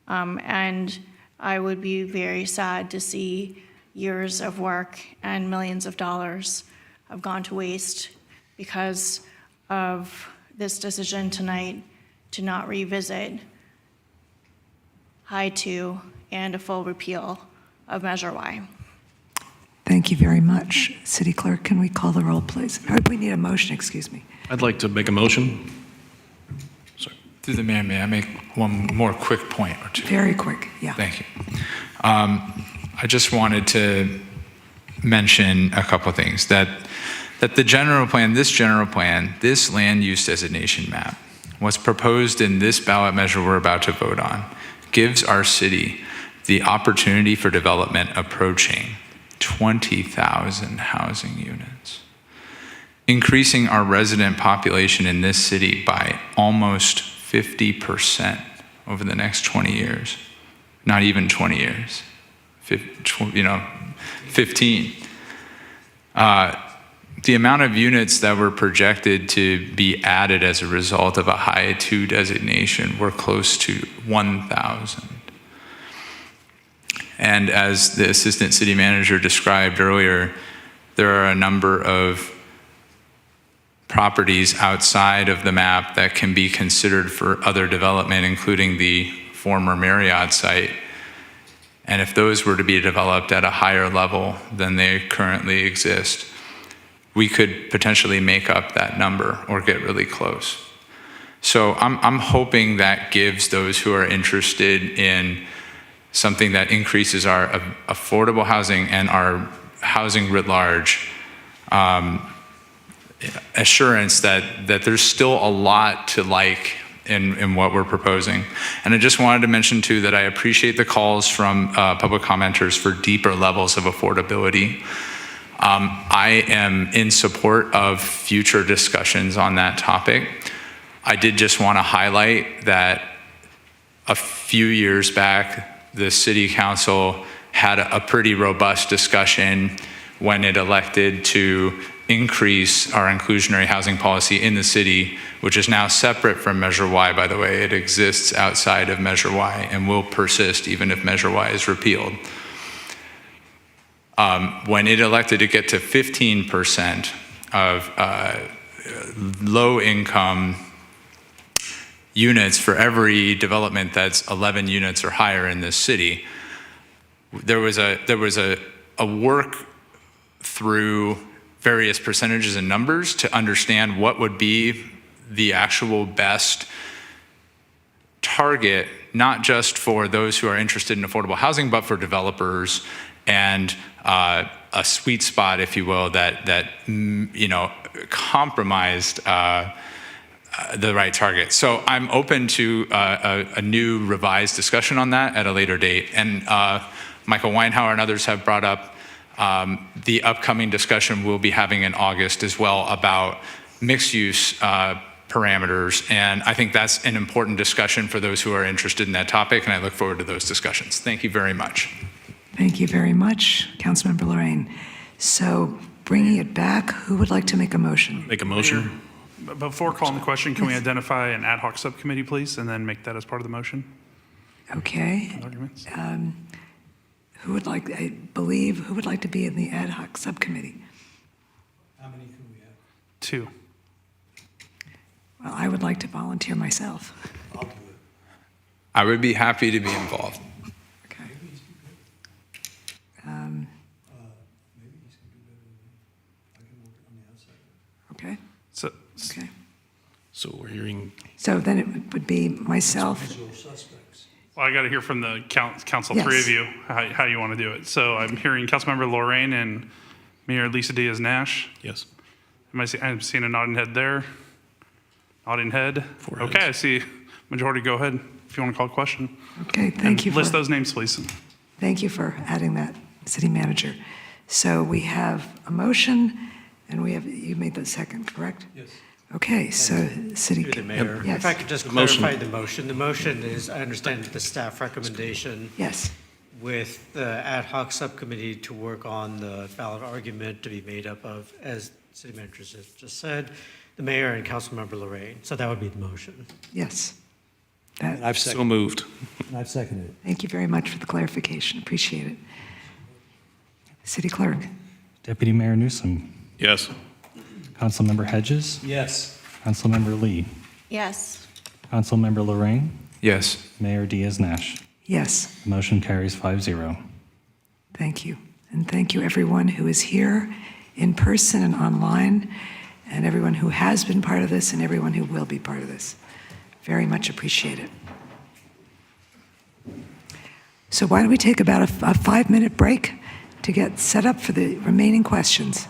And I would be very sad to see years of work and millions of dollars have gone to waste because of this decision tonight to not revisit High 2 and a full repeal of Measure Y. Thank you very much. City Clerk, can we call the roll, please? We need a motion, excuse me. I'd like to make a motion. Sorry. Through the mayor, may I make one more quick point or two? Very quick, yeah. Thank you. I just wanted to mention a couple of things. That the general plan, this land use designation map, was proposed in this ballot measure we're about to vote on, gives our city the opportunity for development approaching 20,000 housing units, increasing our resident population in this city by almost 50% over the next 20 years. Not even 20 years, 15. The amount of units that were projected to be added as a result of a high 2 designation were close to 1,000. And as the assistant city manager described earlier, there are a number of properties outside of the map that can be considered for other development, including the former Marriott site. And if those were to be developed at a higher level than they currently exist, we could potentially make up that number or get really close. So I'm hoping that gives those who are interested in something that increases our affordable housing and our housing writ large assurance that there's still a lot to like in what we're proposing. And I just wanted to mention too that I appreciate the calls from public commenters for deeper levels of affordability. I am in support of future discussions on that topic. I did just want to highlight that a few years back, the city council had a pretty robust discussion when it elected to increase our inclusionary housing policy in the city, which is now separate from Measure Y, by the way. It exists outside of Measure Y and will persist even if Measure Y is repealed. When it elected to get to 15% of low-income units for every development that's 11 units or higher in this city, there was a work through various percentages and numbers to understand what would be the actual best target, not just for those who are interested in affordable housing, but for developers, and a sweet spot, if you will, that compromised the right target. So I'm open to a new revised discussion on that at a later date. And Michael Weinhauer and others have brought up the upcoming discussion we'll be having in August as well about mixed use parameters. And I think that's an important discussion for those who are interested in that topic. And I look forward to those discussions. Thank you very much. Thank you very much, Councilmember Lorraine. So bringing it back, who would like to make a motion? Make a motion. Before calling the question, can we identify an ad hoc subcommittee, please, and then make that as part of the motion? Okay. Arguments? Who would like, who would like to be in the ad hoc subcommittee? How many can we have? 2. Well, I would like to volunteer myself. I'll do it. I would be happy to be involved. Okay. Maybe he's going to do better than me. I can work on the outside. Okay. Okay. So we're hearing. So then it would be myself. Usual suspects. Well, I got to hear from the council, Yes. 3 of you, how you want to do it. So I'm hearing Councilmember Lorraine and Mayor Lisa Diaz-Nash. Yes. I'm seeing a nodding head there. Nodding head. Foreheads. Okay, I see majority. Go ahead if you want to call a question. Okay, thank you. List those names, please. Thank you for adding that, City Manager. So we have a motion, and you made the second, correct? Yes. Okay, so City. Through the mayor. Yes. If I could just clarify the motion. The motion is, I understand, the staff recommendation. Yes. With the ad hoc subcommittee to work on the ballot argument to be made up of, as City Manager just said, the mayor and Councilmember Lorraine. So that would be the motion. Yes. I've so moved. And I've seconded it. Thank you very much for the clarification. Appreciate it. City Clerk. Deputy Mayor Newsom. Yes. Councilmember Hedges. Yes. Councilmember Lee. Yes. Councilmember Lorraine. Yes. Mayor Diaz-Nash. Yes. The motion carries 5-0. Thank you. And thank you, everyone who is here in person and online, and everyone who has been part of this and everyone who will be part of this. Very much appreciate it. So why don't we take about a 5-minute break to get set up for the remaining questions?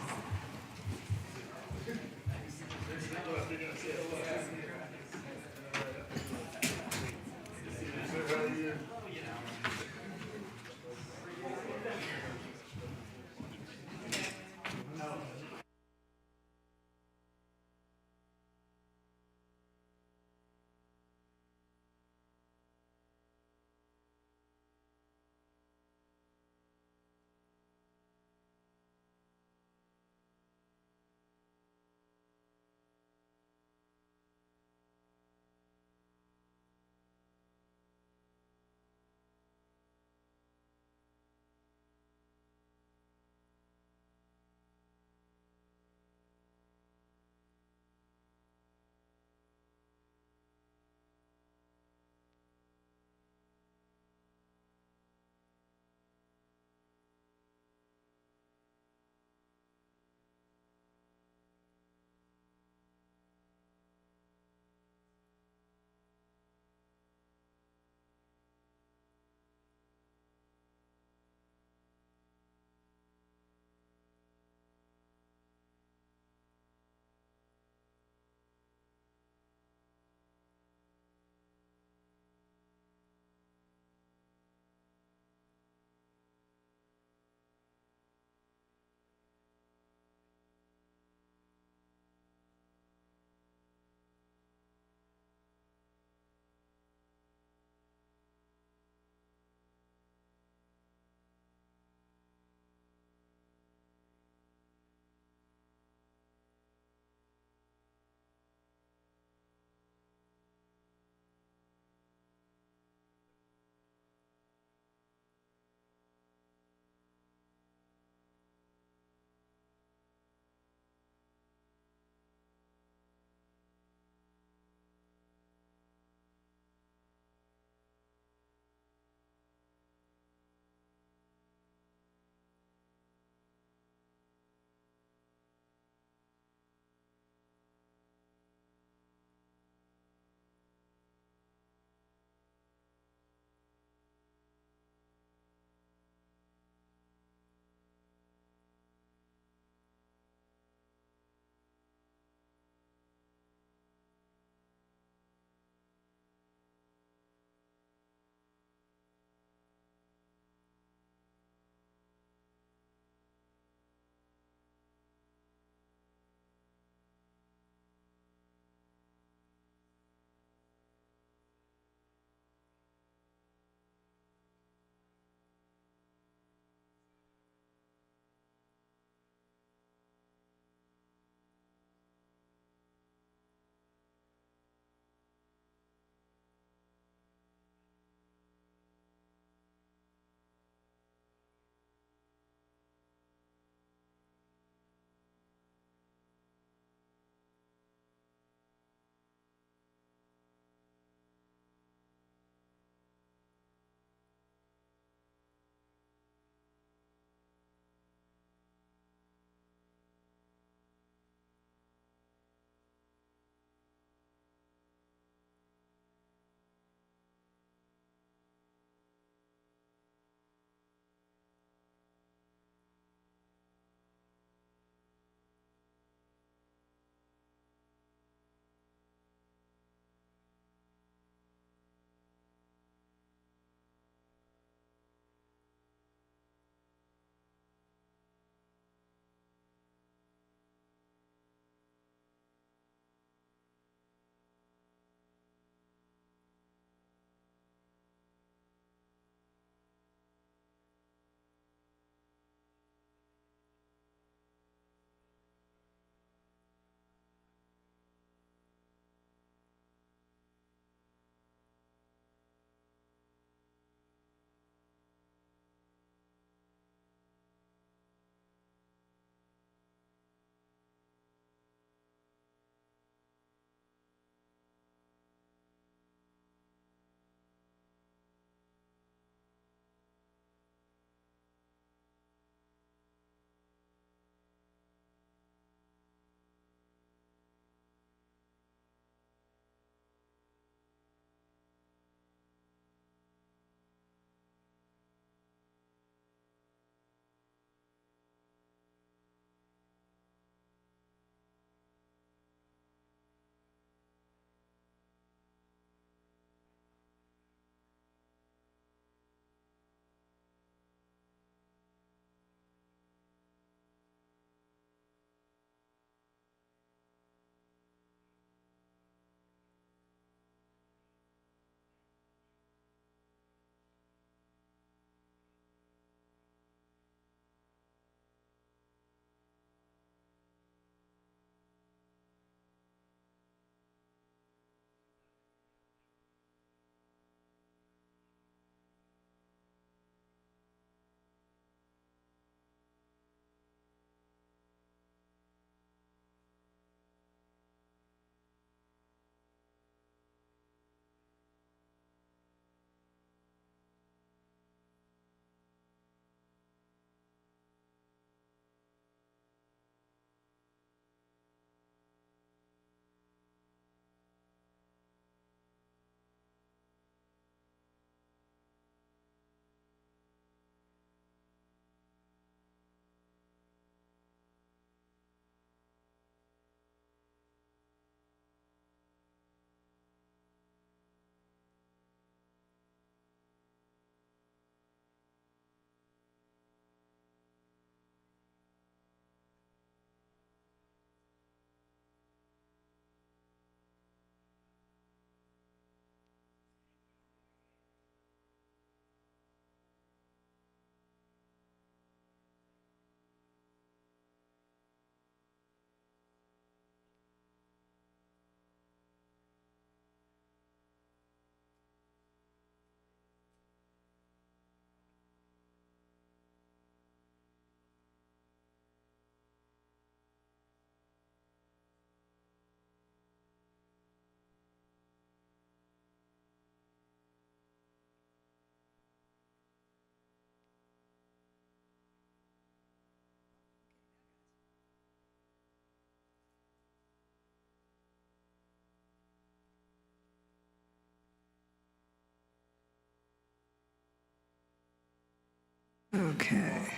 Okay.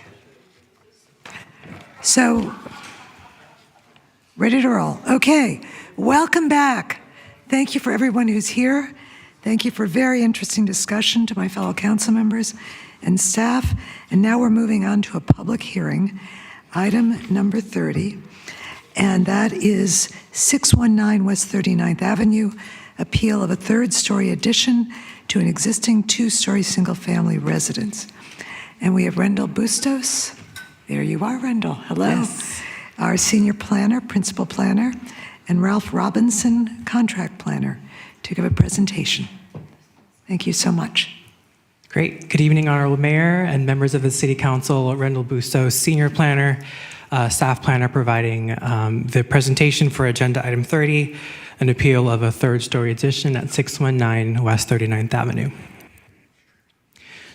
So, ready to roll. Okay, welcome back. Thank you for everyone who's here. Thank you for very interesting discussion to my fellow council members and staff. And now we're moving on to a public hearing, item number 30, and that is 619 West 39th Avenue, appeal of a third-story addition to an existing two-story single-family residence. And we have Rendell Bustos. There you are, Rendell. Hello. Yes. Our senior planner, principal planner, and Ralph Robinson, contract planner, to give a presentation. Thank you so much. Great. Good evening, Honorable Mayor and members of the City Council. Rendell Bustos, senior planner, staff planner, providing the presentation for agenda item 30, an appeal of a third-story addition at 619 West 39th Avenue.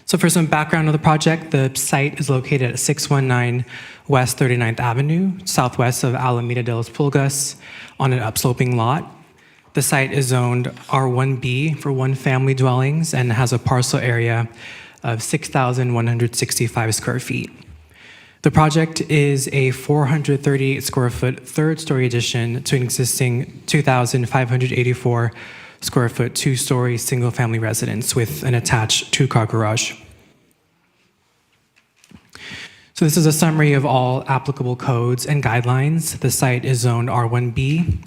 So for some background of the project, the site is located at 619 West 39th Avenue, southwest of Alameda de las Pulgas, on an upsloping lot. The site is zoned R1B for one-family dwellings and has a parcel area of 6,165 square feet. The project is a 438 square foot third-story addition to an existing 2,584 square foot two-story single-family residence with an attached two-car garage. So this is a summary of all applicable codes and guidelines. The site is zoned R1B.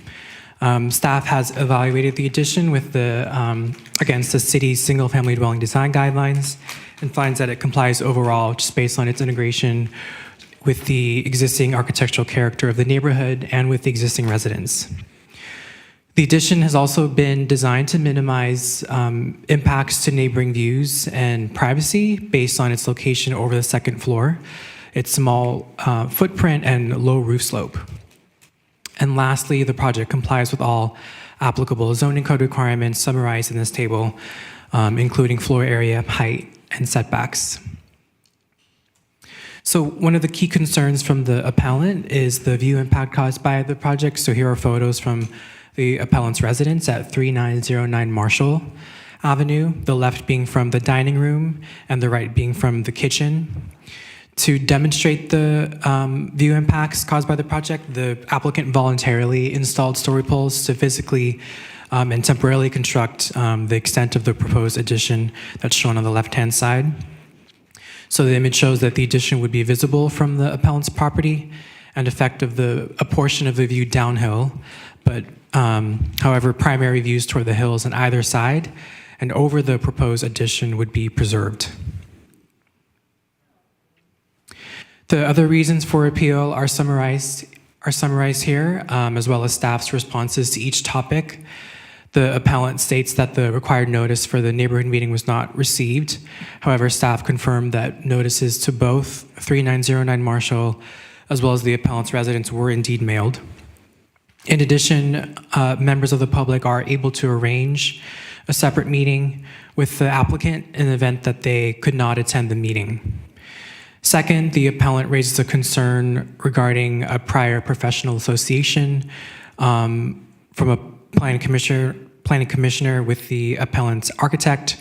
Staff has evaluated the addition with against the city's single-family dwelling design guidelines and finds that it complies overall just based on its integration with the existing architectural character of the neighborhood and with the existing residents. The addition has also been designed to minimize impacts to neighboring views and privacy based on its location over the second floor, its small footprint and low roof slope. And lastly, the project complies with all applicable zoning code requirements summarized in this table, including floor area, height, and setbacks. So one of the key concerns from the appellant is the view impact caused by the project. So here are photos from the appellant's residence at 3909 Marshall Avenue, the left being from the dining room and the right being from the kitchen. To demonstrate the view impacts caused by the project, the applicant voluntarily installed story poles to physically and temporarily construct the extent of the proposed addition that's shown on the left-hand side. So the image shows that the addition would be visible from the appellant's property and effect of a portion of the view downhill, but however, primary views toward the hills on either side and over the proposed addition would be preserved. The other reasons for appeal are summarized here, as well as staff's responses to each topic. The appellant states that the required notice for the neighborhood meeting was not received. However, staff confirmed that notices to both 3909 Marshall as well as the appellant's residence were indeed mailed. In addition, members of the public are able to arrange a separate meeting with the applicant in the event that they could not attend the meeting. Second, the appellant raises a concern regarding a prior professional association from a planning commissioner with the appellant's architect.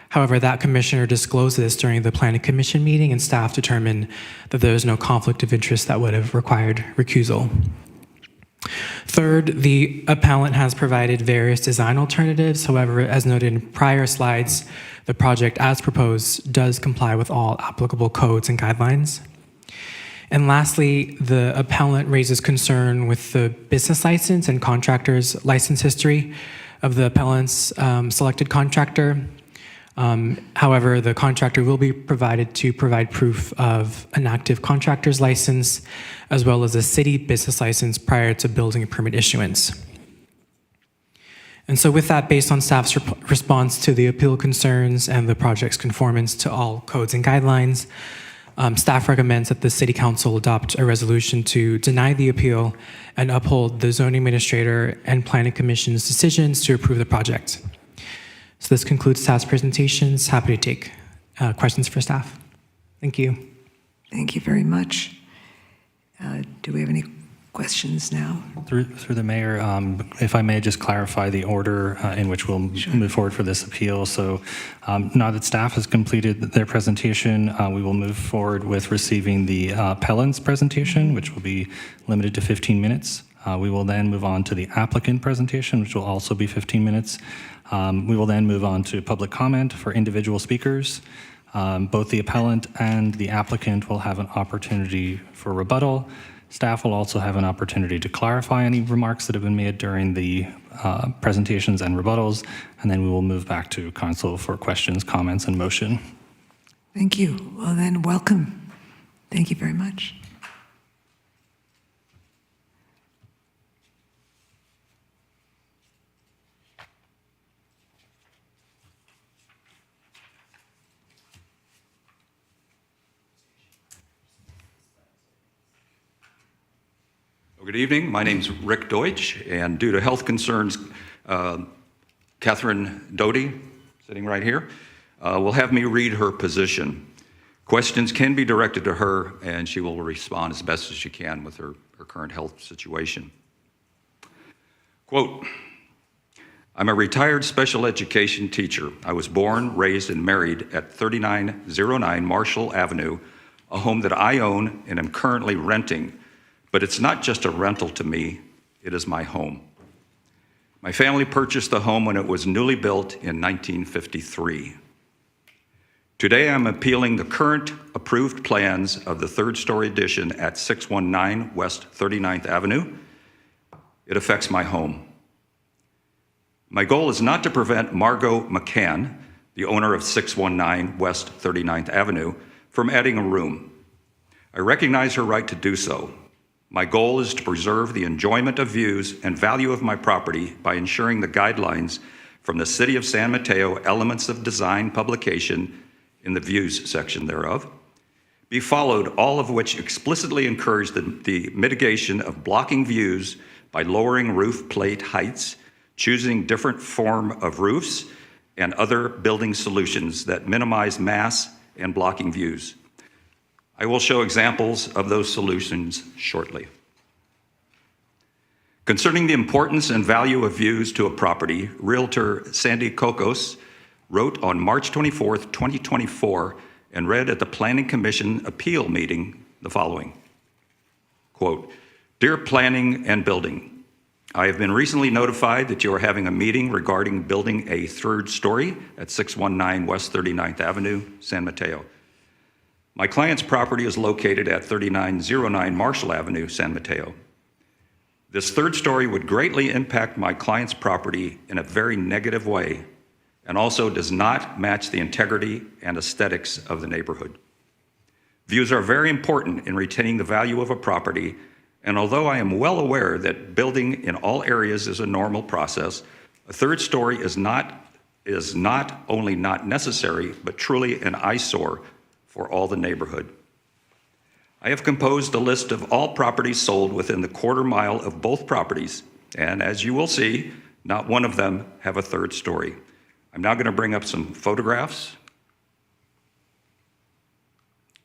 However, that commissioner disclosed this during the planning commission meeting, and staff determined that there was no conflict of interest that would have required recusal. Third, the appellant has provided various design alternatives. However, as noted in prior slides, the project as proposed does comply with all applicable codes and guidelines. And lastly, the appellant raises concern with the business license and contractor's license history of the appellant's selected contractor. However, the contractor will be provided to provide proof of an active contractor's license, as well as a city business license prior to building permit issuance. And so with that, based on staff's response to the appeal concerns and the project's conformance to all codes and guidelines, staff recommends that the City Council adopt a resolution to deny the appeal and uphold the zoning administrator and planning commission's decisions to approve the project. So this concludes staff's presentations. Happy to take questions for staff. Thank you. Thank you very much. Do we have any questions now. Through the mayor, if I may just clarify the order in which we'll move forward for this appeal. So now that staff has completed their presentation, we will move forward with receiving the appellant's presentation, which will be limited to 15 minutes. We will then move on to the applicant presentation, which will also be 15 minutes. We will then move on to public comment for individual speakers. Both the appellant and the applicant will have an opportunity for rebuttal. Staff will also have an opportunity to clarify any remarks that have been made during the presentations and rebuttals, and then we will move back to council for questions, comments, and motion. Thank you. Well, then, welcome. Thank you very much. Good evening. My name's Rick Deutsch, and due to health concerns, Catherine Doty, sitting right here, will have me read her position. Questions can be directed to her, and she will respond as best as she can with her current health situation. Quote, I'm a retired special education teacher. I was born, raised, and married at 3909 Marshall Avenue, a home that I own and am currently renting. But it's not just a rental to me, it is my home. My family purchased the home when it was newly built in 1953. Today I'm appealing the current approved plans of the third-story addition at 619 West 39th Avenue. It affects my home. My goal is not to prevent Margot McCann, the owner of 619 West 39th Avenue, from adding a room. I recognize her right to do so. My goal is to preserve the enjoyment of views and value of my property by ensuring the guidelines from the City of San Mateo Elements of Design publication in the views section thereof be followed, all of which explicitly encourage the mitigation of blocking views by lowering roof plate heights, choosing different form of roofs, and other building solutions that minimize mass and blocking views. I will show examples of those solutions shortly. Concerning the importance and value of views to a property, Realtor Sandy Cocos wrote on March 24th, 2024, and read at the Planning Commission appeal meeting the following, quote, Dear Planning and Building, I have been recently notified that you are having a meeting regarding building a third story at 619 West 39th Avenue, San Mateo. My client's property is located at 3909 Marshall Avenue, San Mateo. This third story would greatly impact my client's property in a very negative way and also does not match the integrity and aesthetics of the neighborhood. Views are very important in retaining the value of a property, and although I am well aware that building in all areas is a normal process, a third story is not only not necessary, but truly an eyesore for all the neighborhood. I have composed a list of all properties sold within the quarter mile of both properties, and as you will see, not one of them have a third story. I'm now going to bring up some photographs.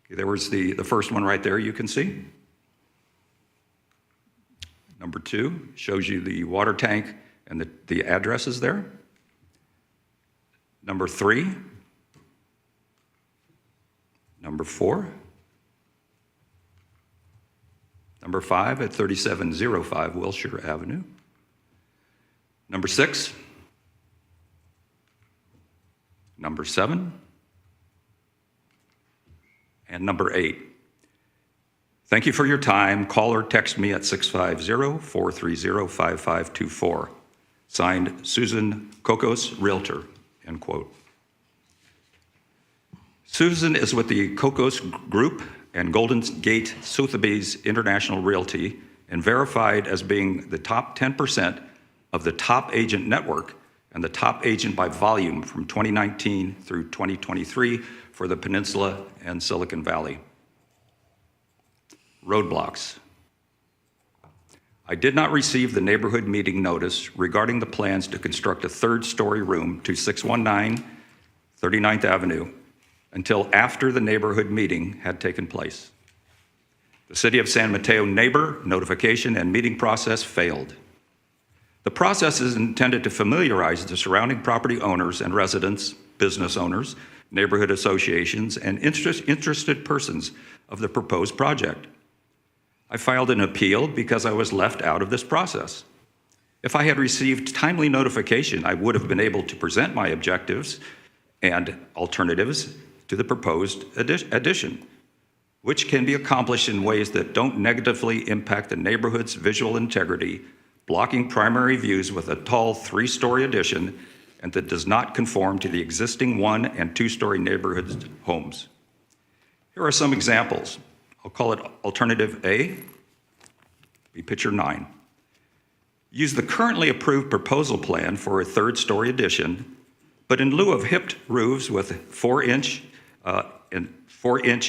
There was the first one right there you can see. Number 2 shows you the water tank and the addresses there. Number 3. Number 4. Number 5 at 3705 Wilshire Avenue. Number 6. Number 7. And number 8. Thank you for your time. Call or text me at 650-430-5524. Signed, Susan Cocos, Realtor, end quote. Susan is with the Cocos Group and Golden Gate Sotheby's International Realty and verified as being the top 10% of the top agent network and the top agent by volume from 2019 through 2023 for the Peninsula and Silicon Valley. Roadblocks. I did not receive the neighborhood meeting notice regarding the plans to construct a third-story room to 619 39th Avenue until after the neighborhood meeting had taken place. The City of San Mateo neighbor notification and meeting process failed. The process is intended to familiarize the surrounding property owners and residents, business owners, neighborhood associations, and interested persons of the proposed project. I filed an appeal because I was left out of this process. If I had received timely notification, I would have been able to present my objectives and alternatives to the proposed addition, which can be accomplished in ways that don't negatively impact the neighborhood's visual integrity, blocking primary views with a tall 3-story addition, and that does not conform to the existing 1- and 2-story neighborhood homes. Here are some examples. I'll call it Alternative A, be picture 9. Use the currently approved proposal plan for a 3rd-story addition, but in lieu of hipped roofs with 4-inch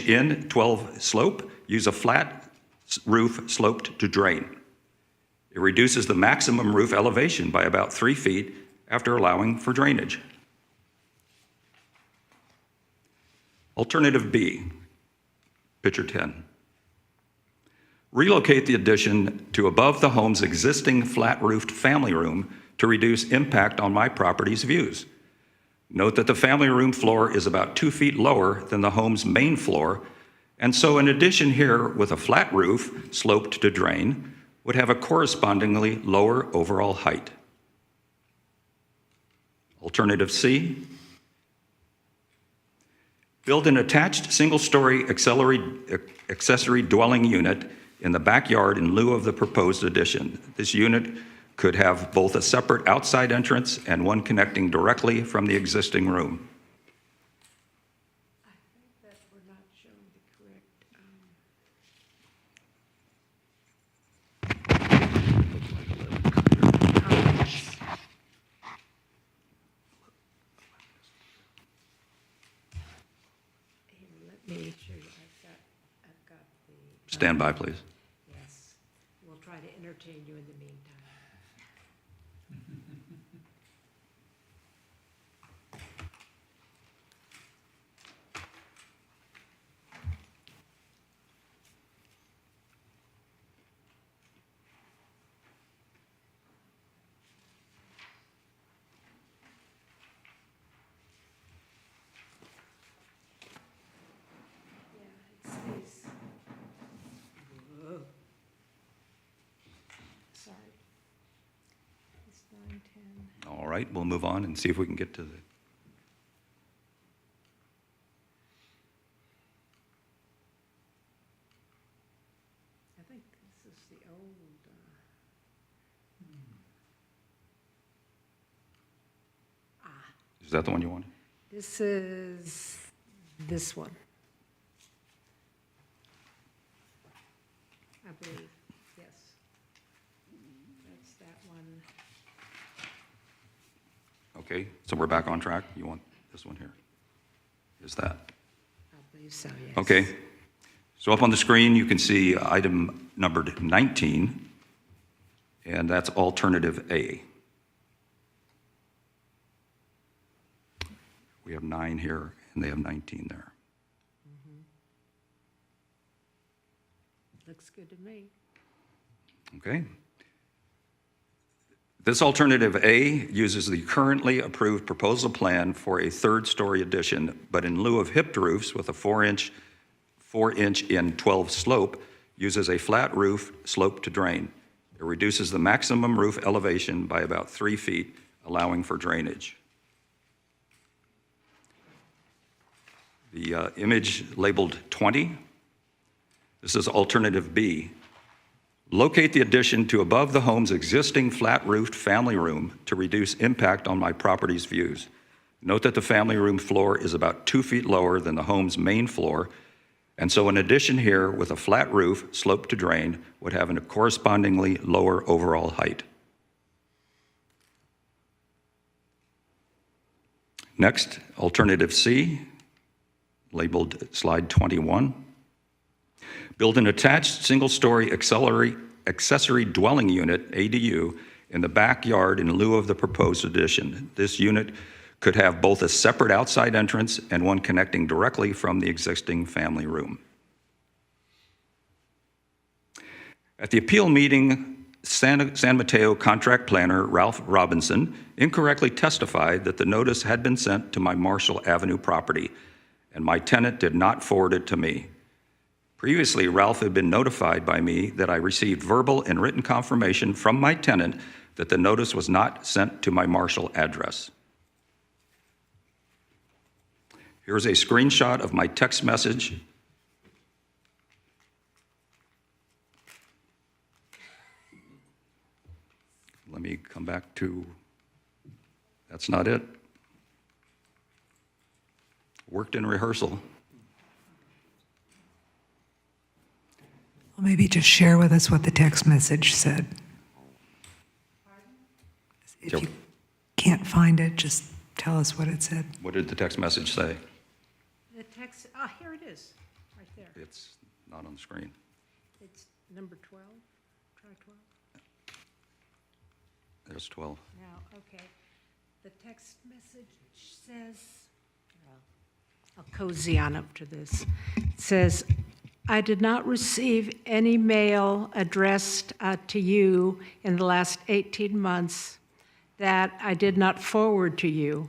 in 12 slope, use a flat roof sloped to drain. It reduces the maximum roof elevation by about 3 feet after allowing for drainage. Alternative B, picture 10. Relocate the addition to above the home's existing flat-roofed family room to reduce impact on my property's views. Note that the family room floor is about 2 feet lower than the home's main floor, and so an addition here with a flat roof sloped to drain would have a correspondingly lower overall height. Alternative C, build an attached single-story accessory dwelling unit in the backyard in lieu of the proposed addition. This unit could have both a separate outside entrance and one connecting directly from the existing room. Stand by, please. Yes, we'll try to entertain you in the meantime. Sorry. It's 9:10. All right, we'll move on and see if we can get to the. I think this is the old, Is that the one you wanted? this is this one. I believe, yes. That's that one. Okay, so we're back on track. You want this one here? Is that? I believe so, yes. Okay. So up on the screen, you can see item numbered 19, and that's Alternative A. We have 9 here, and they have 19 there. Looks good to me. Okay. This Alternative A uses the currently approved proposal plan for a 3rd-story addition, but in lieu of hipped roofs with a 4-inch in 12 slope, uses a flat roof slope to drain. It reduces the maximum roof elevation by about 3 feet, allowing for drainage. The image labeled 20, this is Alternative B. Locate the addition to above the home's existing flat-roofed family room to reduce impact on my property's views. Note that the family room floor is about 2 feet lower than the home's main floor, and so an addition here with a flat roof sloped to drain would have a correspondingly lower overall height. Next, Alternative C, labeled Slide 21. Build an attached single-story accessory dwelling unit, ADU, in the backyard in lieu of the proposed addition. This unit could have both a separate outside entrance and one connecting directly from the existing family room. At the appeal meeting, San Mateo contract planner Ralph Robinson incorrectly testified that the notice had been sent to my Marshall Avenue property, and my tenant did not forward it to me. Previously, Ralph had been notified by me that I received verbal and written confirmation from my tenant that the notice was not sent to my Marshall address. Here's a screenshot of my text message. Let me come back to, that's not it. Worked in rehearsal. Well, maybe just share with us what the text message said. If you can't find it, just tell us what it said. What did the text message say? The text, here it is, right there. It's not on the screen. It's number 12. Try 12. There's 12. Now, okay. The text message says, I'll cozy on up to this. It says, I did not receive any mail addressed to you in the last 18 months that I did not forward to you.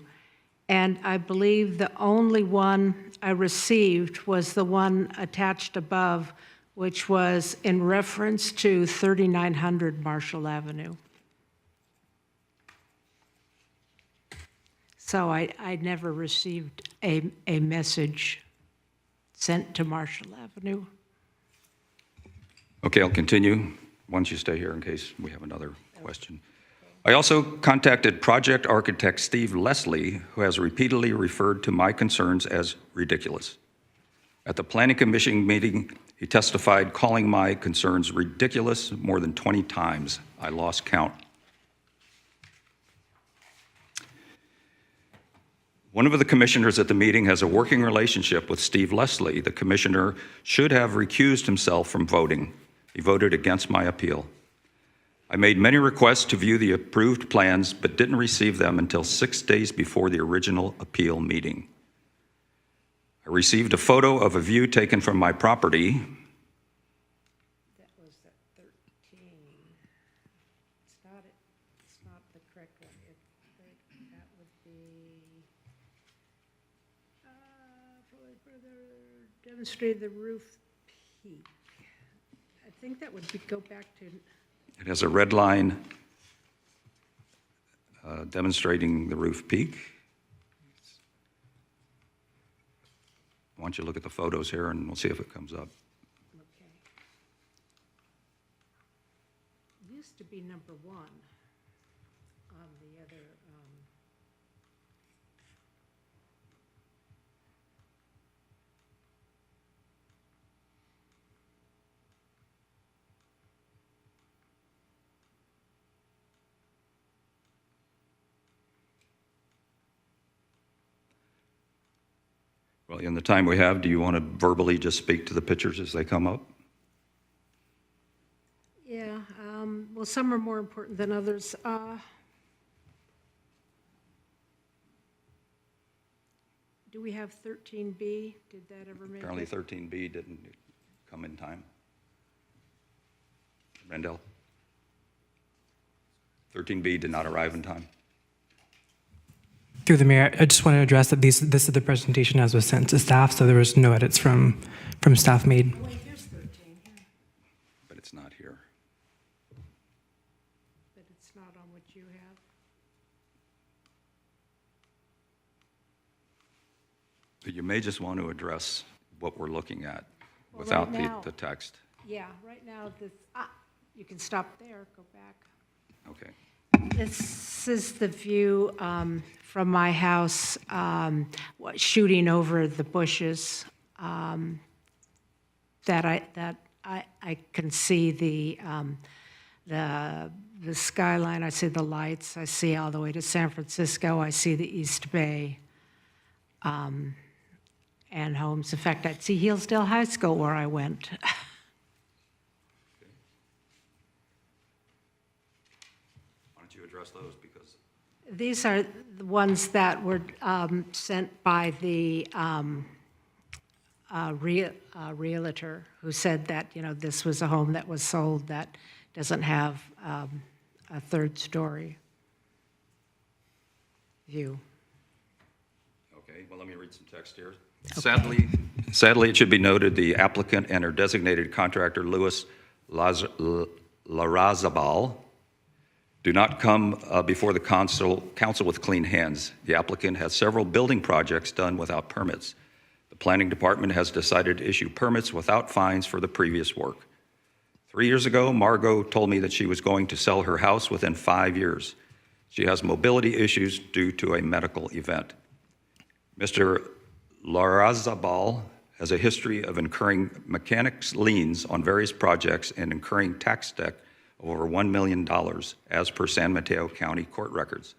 And I believe the only one I received was the one attached above, which was in reference to 3900 Marshall Avenue. So I never received a message sent to Marshall Avenue. Okay, I'll continue once you stay here in case we have another question. I also contacted project architect Steve Leslie, who has repeatedly referred to my concerns as ridiculous. At the Planning Commission meeting, he testified calling my concerns ridiculous more than 20 times. I lost count. One of the commissioners at the meeting has a working relationship with Steve Leslie. The commissioner should have recused himself from voting. He voted against my appeal. I made many requests to view the approved plans, but didn't receive them until 6 days before the original appeal meeting. I received a photo of a view taken from my property. That was at 13. It's not the correct one. That would be demonstrate the roof peak. I think that would go back to. It has a red line demonstrating the roof peak. Why don't you look at the photos here and we'll see if it comes up. Okay. It used to be number 1 on the other. Well, in the time we have, do you want to verbally just speak to the pictures as they come up? Yeah, well, some are more important than others. Do we have 13B? Did that ever make Apparently it? 13B didn't come in time. Rendell? 13B did not arrive in time. Through the mayor, I just want to address that this is the presentation as was sent to staff, so there was no edits from staff made. Wait, here's 13 here, But it's not here. but it's not on what you have. But you may just want to address what we're looking at Well, without right now- the text. Yeah, right now, you can stop there, go back. Okay. This is the view from my house, shooting over the bushes. That I can see the skyline. I see the lights. I see all the way to San Francisco. I see the East Bay and homes. In fact, I'd see Hillsdale High School where I went. Why don't you address those because These are the ones that were sent by the realtor who said that, this was a home that was sold that doesn't have a third-story view. Okay, well, let me read some text here. Sadly, it should be noted the applicant and her designated contractor, Louis Larrazabal, do not come before the council with clean hands. The applicant has several building projects done without permits. The planning department has decided to issue permits without fines for the previous work. 3 years ago, Margot told me that she was going to sell her house within 5 years. She has mobility issues due to a medical event. Mr. Larrazabal has a history of incurring mechanics liens on various projects and incurring tax debt of over $1 million, as per San Mateo County court records.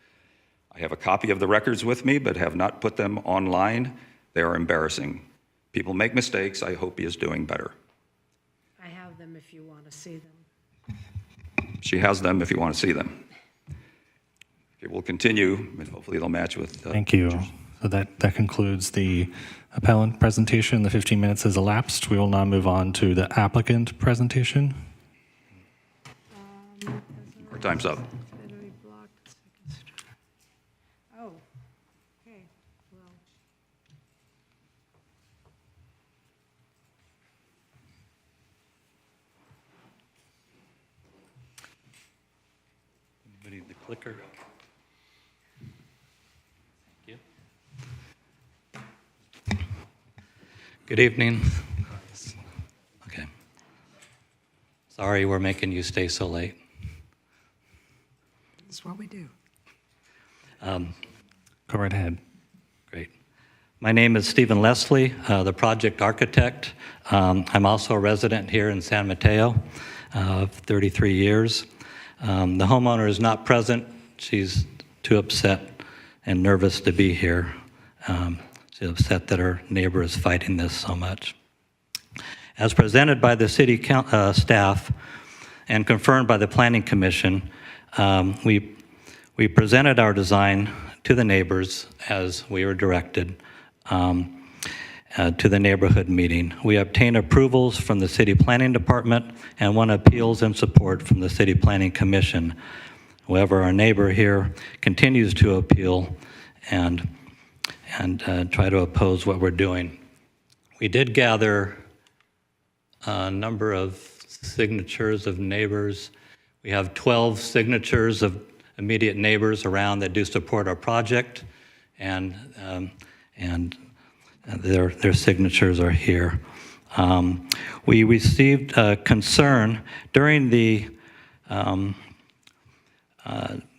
I have a copy of the records with me, but have not put them online. They are embarrassing. People make mistakes. I hope he is doing better. I have them if you want to see them. She has them if you want to see them. Okay, we'll continue, and hopefully they'll match with... Thank you. So that concludes the appellant presentation. The 15 minutes has elapsed. We will now move on to the applicant presentation. Our time's up. Oh, okay, well. We need the clicker. Good evening. Okay. Sorry we're making you stay so late. That's what we do. Go right ahead. Great. My name is Stephen Leslie, the project architect. I'm also a resident here in San Mateo of 33 years. The homeowner is not present. She's too upset and nervous to be here. She's upset that her neighbor is fighting this so much. As presented by the city staff and confirmed by the Planning Commission, we presented our design to the neighbors as we were directed to the neighborhood meeting. We obtained approvals from the City Planning Department and won appeals and support from the City Planning Commission. However, our neighbor here continues to appeal and try to oppose what we're doing. We did gather a number of signatures of neighbors. We have 12 signatures of immediate neighbors around that do support our project, and their signatures are here. We received concern during the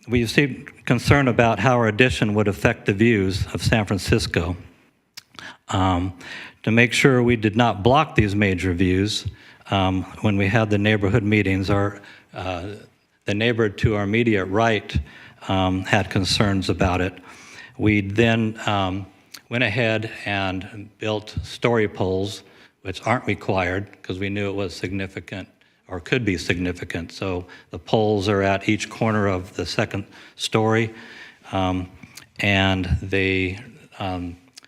we received concern about how our addition would affect the views of San Francisco. To make sure we did not block these major views, when we had the neighborhood meetings, the neighbor to our immediate right had concerns about it. We then went ahead and built story poles, which aren't required because we knew it was significant or could be significant. So the poles are at each corner of the second story, and they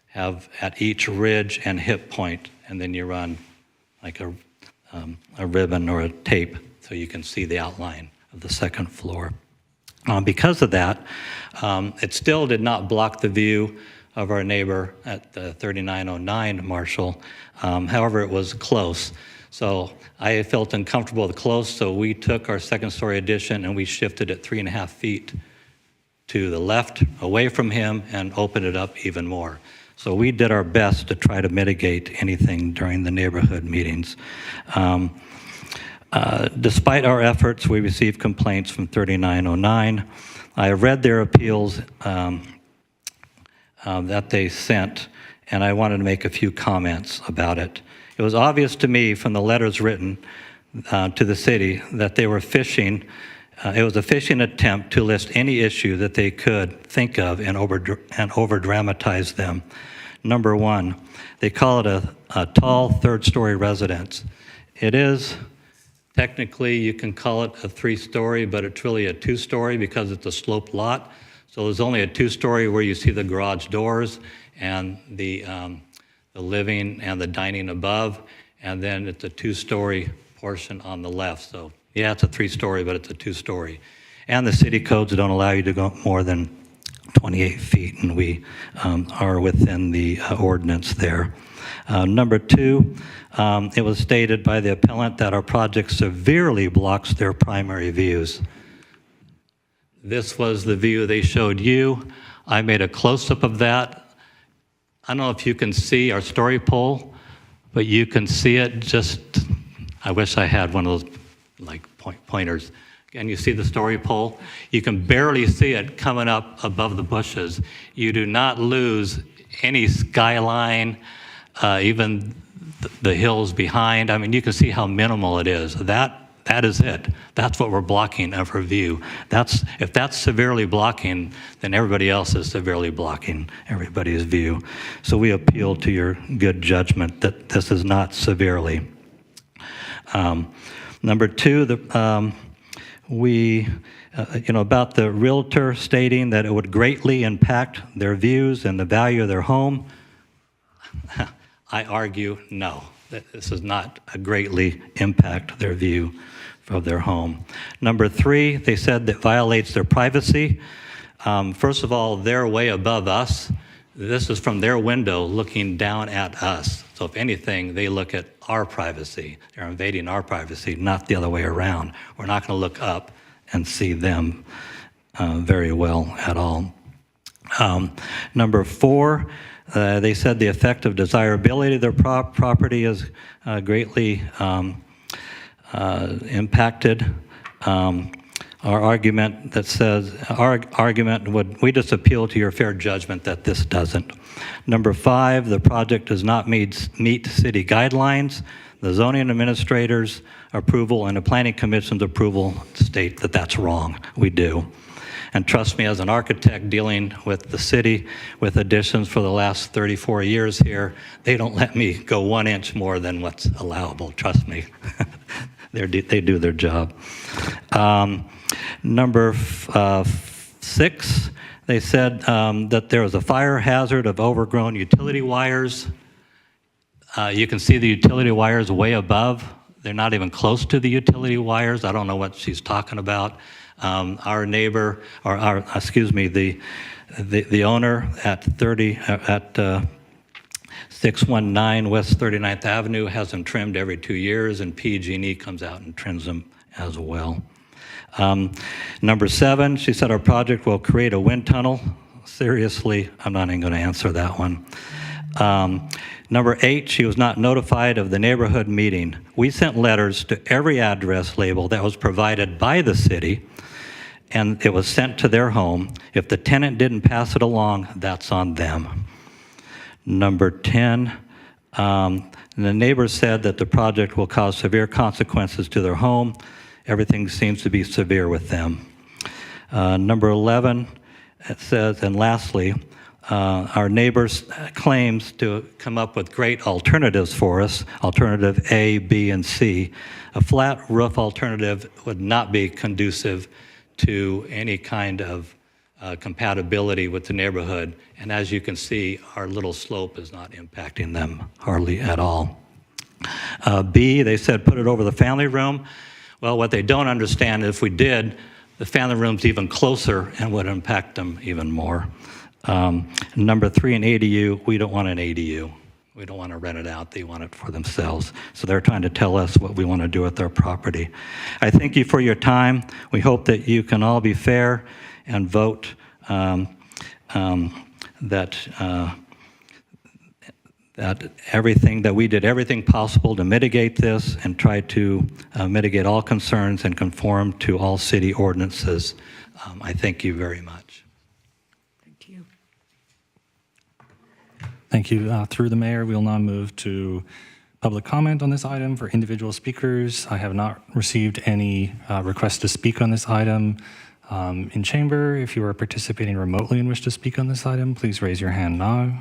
have at each ridge and hip point, and then you run like a ribbon or a tape so you can see the outline of the second floor. Because of that, it still did not block the view of our neighbor at the 3909 Marshall. However, it was close. So I felt uncomfortable with close, so we took our second story addition and we shifted it 3.5 feet to the left away from him and opened it up even more. So we did our best to try to mitigate anything during the neighborhood meetings. Despite our efforts, we received complaints from 3909. I read their appeals that they sent, and I wanted to make a few comments about it. It was obvious to me from the letters written to the city that they were fishing. It was a fishing attempt to list any issue that they could think of and over-dramatize them. Number one, they call it a tall third-story residence. It is. Technically, you can call it a 3-story, but it's really a 2-story because it's a sloped lot. So there's only a 2-story where you see the garage doors and the the living and the dining above, and then it's a 2-story portion on the left. So yeah, it's a 3-story, but it's a 2-story. And the city codes don't allow you to go more than 28 feet, and we are within the ordinance there. Number 2, it was stated by the appellant that our project severely blocks their primary views. This was the view they showed you. I made a close-up of that. I don't know if you can see our story pole, but you can see it just, I wish I had one of those like pointers. And you see the story pole? You can barely see it coming up above the bushes. You do not lose any skyline, even the hills behind. I mean, you can see how minimal it is. That is it. That's what we're blocking of our view. If that's severely blocking, then everybody else is severely blocking everybody's view. So we appeal to your good judgment that this is not severely. Number 2, about the realtor stating that it would greatly impact their views and the value of their home, I argue no, that this does not greatly impact their view of their home. Number 3, they said that violates their privacy. First of all, they're way above us. This is from their window looking down at us. So if anything, they look at our privacy. They're invading our privacy, not the other way around. We're not going to look up and see them very well at all. Number 4, they said the effect of desirability of their property is greatly impacted. Our argument would, we just appeal to your fair judgment that this doesn't. Number 5, the project does not meet city guidelines. The zoning administrator's approval and the planning commission's approval state that that's wrong. We do. And trust me, as an architect dealing with the city with additions for the last 34 years here, they don't let me go 1 inch more than what's allowable. Trust me. They do their job. Number 6, they said that there was a fire hazard of overgrown utility wires. You can see the utility wires way above. They're not even close to the utility wires. I don't know what she's talking about. Our neighbor, the owner at 619 West 39th Avenue has them trimmed every 2 years, and PG&E comes out and trims them as well. Number 7, she said our project will create a wind tunnel. Seriously, I'm not even going to answer that one. Number 8, she was not notified of the neighborhood meeting. We sent letters to every address label that was provided by the city, and it was sent to their home. If the tenant didn't pass it along, that's on them. Number 10, the neighbors said that the project will cause severe consequences to their home. Everything seems to be severe with them. Number 11, it says, and lastly, our neighbors claims to come up with great alternatives for us, alternative A, B, and C. A flat roof alternative would not be conducive to any kind of compatibility with the neighborhood. And as you can see, our little slope is not impacting them hardly at all. B, they said put it over the family room. Well, what they don't understand, if we did, the family room's even closer and would impact them even more. Number 3, an ADU, we don't want an ADU. We don't want to rent it out. They want it for themselves. So they're trying to tell us what we want to do with their property. I thank you for your time. We hope that you can all be fair and vote that everything, that we did everything possible to mitigate this and try to mitigate all concerns and conform to all city ordinances. I thank you very much. Thank you. Through the mayor, we will now move to public comment on this item for individual speakers. I have not received any requests to speak on this item. In chamber, if you are participating remotely and wish to speak on this item, please raise your hand now.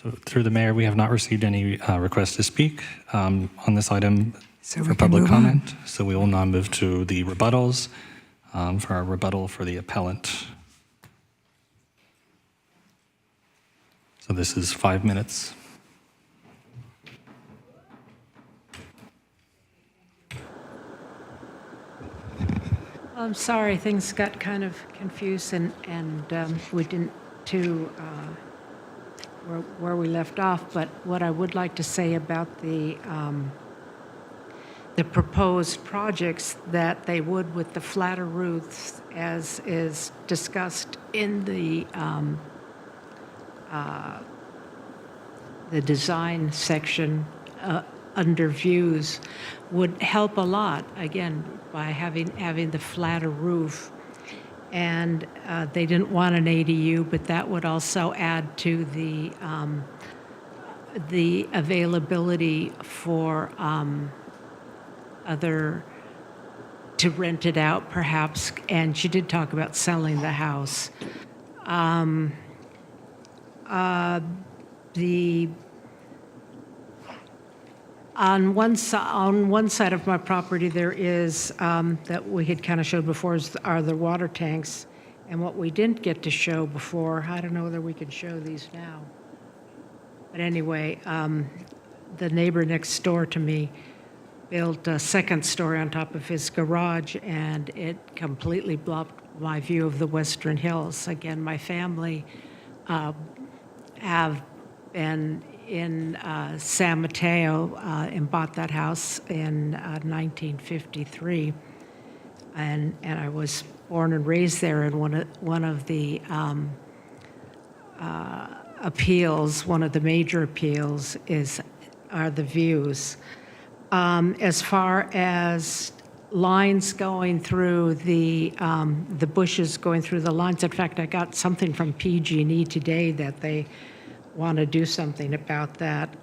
So through the mayor, we have not received any requests to speak on this item for public comment. So we will now move to the rebuttals for our rebuttal for the appellant. So this is 5 minutes. I'm sorry, things got kind of confused and we didn't to where we left off. But what I would like to say about the proposed projects, that they would with the flatter roofs as is discussed in the design section under views, would help a lot, again, by having the flatter roof. And they didn't want an ADU, but that would also add to the availability for to rent it out perhaps. And she did talk about selling the house. On one side of my property, there is, that we had kind of showed before, are the water tanks. And what we didn't get to show before, I don't know whether we can show these now. But anyway, the neighbor next door to me built a second story on top of his garage, and it completely blocked my view of the Western Hills. Again, my family have been in San Mateo and bought that house in 1953, and I was born and raised there. And one of the appeals, one of the major appeals, are the views. As far as lines going through the bushes going through the lines. In fact, I got something from PG&E today that they want to do something about that.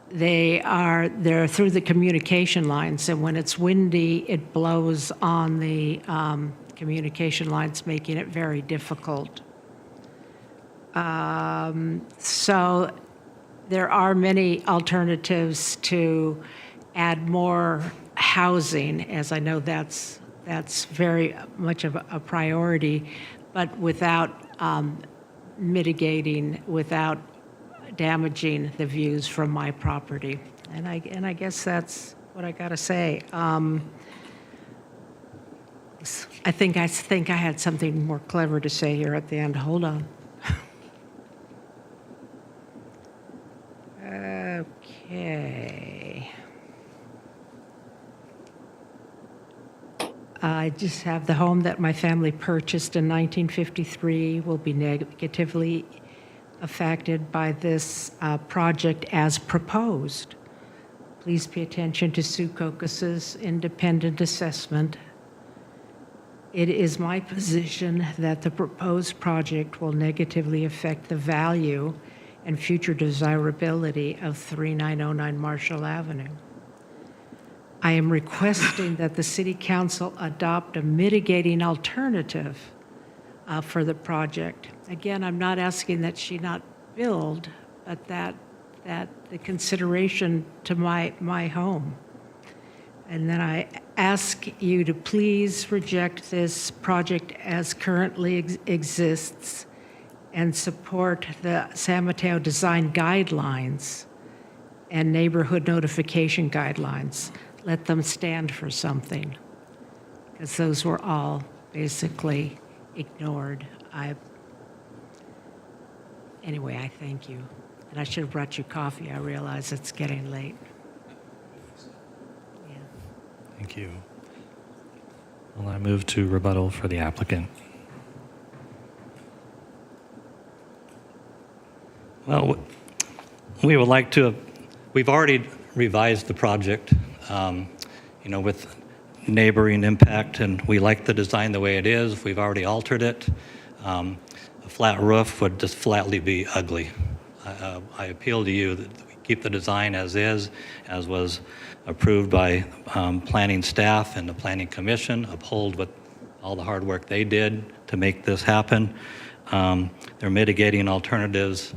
They're through the communication lines, and when it's windy, it blows on the communication lines, making it very difficult. So there are many alternatives to add more housing, as I know that's very much of a priority, but without mitigating, without damaging the views from my property. And I guess that's what I got to say. I think I had something more clever to say here at the end. Hold on. Okay. I just have the home that my family purchased in 1953 will be negatively affected by this project as proposed. Please pay attention to Sue Kokos's independent assessment. It is my position that the proposed project will negatively affect the value and future desirability of 3909 Marshall Avenue. I am requesting that the City Council adopt a mitigating alternative for the project. Again, I'm not asking that she not build, but that the consideration to my home. And then I ask you to please reject this project as currently exists and support the San Mateo design guidelines and neighborhood notification guidelines. Let them stand for something, because those were all basically ignored. Anyway, I thank you. And I should have brought you coffee. I realize it's getting late. Yeah. Thank you. Well, I move to rebuttal for the applicant. Well, we would like to, we've already revised the project, with neighboring impact, and we like the design the way it is. We've already altered it. A flat roof would just flatly be ugly. I appeal to you that we keep the design as is, as was approved by planning staff and the planning commission, uphold what all the hard work they did to make this happen. Their mitigating alternatives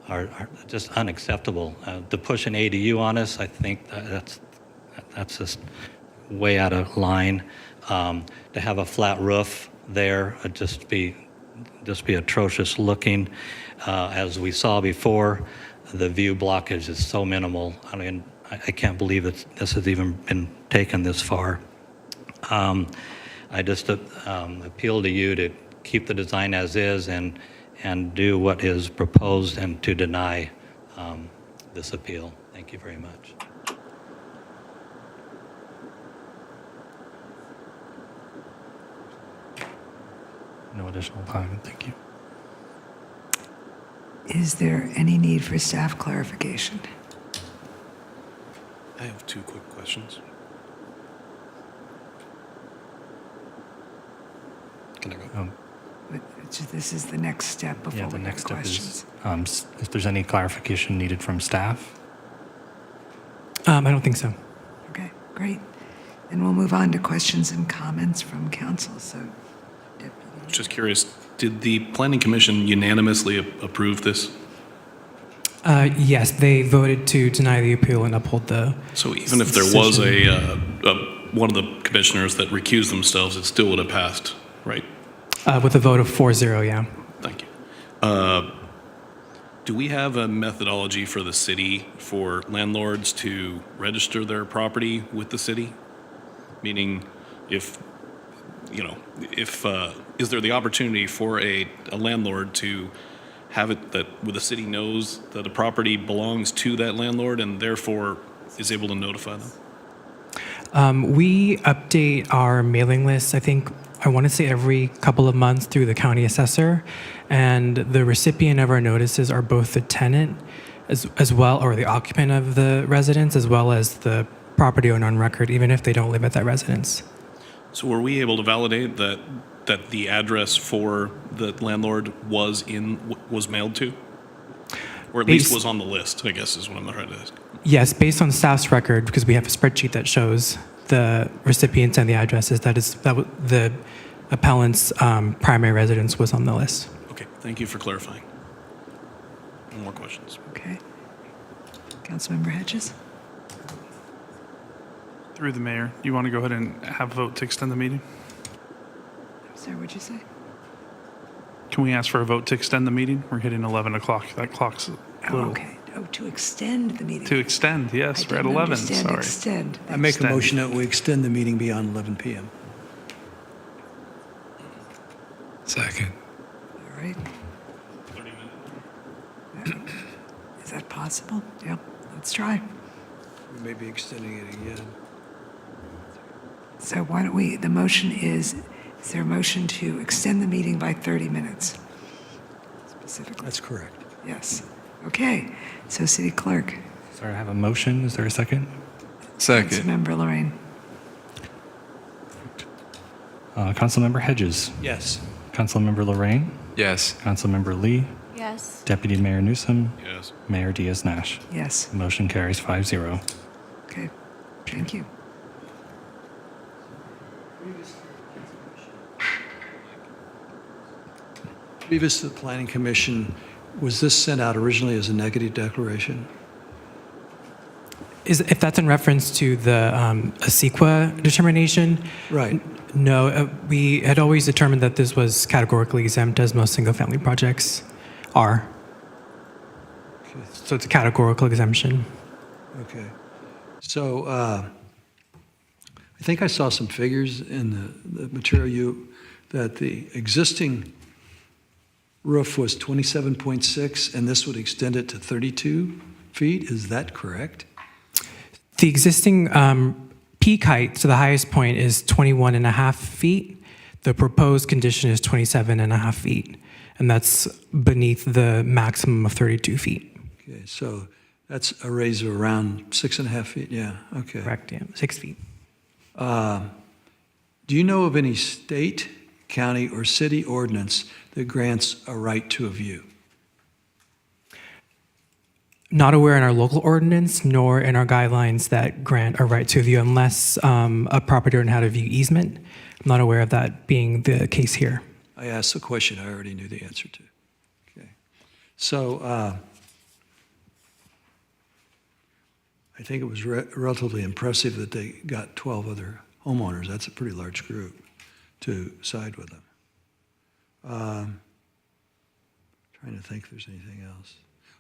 are just unacceptable. To push an ADU on us, I think that's just way out of line. To have a flat roof there would just be just be atrocious looking. As we saw before, the view blockage is so minimal. I mean, I can't believe that this has even been taken this far. I just appeal to you to keep the design as is and do what is proposed and to deny this appeal. Thank you very much. No additional time. Thank you. Is there any need for staff clarification? I have two quick questions. Can I go? This is the next step before Yeah, the we next have step questions. is if there's any clarification needed from staff. I don't think so. Okay, great. Then we'll move on to questions and comments from council. So, Just curious, did the Planning Commission unanimously approve this? Yes, they voted to deny the appeal and uphold the. So even if there was one of the commissioners that recused themselves, it still would have passed, right? With a vote of 4-0, yeah. Thank you. Do we have a methodology for the city for landlords to register their property with the city? Meaning, is there the opportunity for a landlord to have it that the city knows that a property belongs to that landlord and therefore is able to notify them? We update our mailing list, I want to say every couple of months through the county assessor, and the recipient of our notices are both the tenant as well, or the occupant of the residence, as well as the property owner on record, even if they don't live at that residence. So were we able to validate that the address for the landlord was mailed to? Or at least was on the list, I guess is what I'm trying to ask. Yes, based on staff's record, because we have a spreadsheet that shows the recipients and the addresses, the appellant's primary residence was on the list. Okay, thank you for clarifying. No more questions. Okay. Councilmember Hedges? Through the mayor, you want to go ahead and have a vote to extend the meeting? Sorry, what'd you say? Can we ask for a vote to extend the meeting? We're hitting 11 o'clock. That clock's a little. Okay. Oh, to extend the meeting. To extend, yes, we're at 11, sorry. Extend. I make a motion that we extend the meeting beyond 11 p.m. Second. All right. 30 minutes. Is that possible? Yeah, let's try. We may be extending it again. So why don't we, the motion is there a motion to extend the meeting by 30 minutes? Specifically. That's correct. Yes. Okay. So City Clerk. Sorry, I have a motion. Is there a second? Councilmember Lorraine. Councilmember Hedges. Yes. Councilmember Lorraine. Yes. Councilmember Lee. Yes. Deputy Mayor Newsom. Yes. Mayor Diaz-Nash. Yes. Motion carries 5-0. Okay. Thank you. Previous to the Planning Commission, was this sent out originally as a negative declaration? If that's in reference to the a CEQA determination, Right. No, we had always determined that this was categorically exempt, as most single-family projects are. So it's a categorical exemption. Okay. So I think I saw some figures in the material that the existing roof was 27.6 and this would extend it to 32 feet. Is that correct? The existing peak height, so the highest point, is 21 and a half feet. The proposed condition is 27 and a half feet, and that's beneath the maximum of 32 feet. Okay, so that's a raise of around 6.5 feet. Yeah, okay. Correct, yeah, 6 feet. Do you know of any state, county, or city ordinance that grants a right to a view? Not aware in our local ordinance, nor in our guidelines that grant a right to view unless a property owner had a view easement. I'm not aware of that being the case here. I asked a question I already knew the answer to. Okay. So I think it was relatively impressive that they got 12 other homeowners. That's a pretty large group to side with them. Trying to think if there's anything else.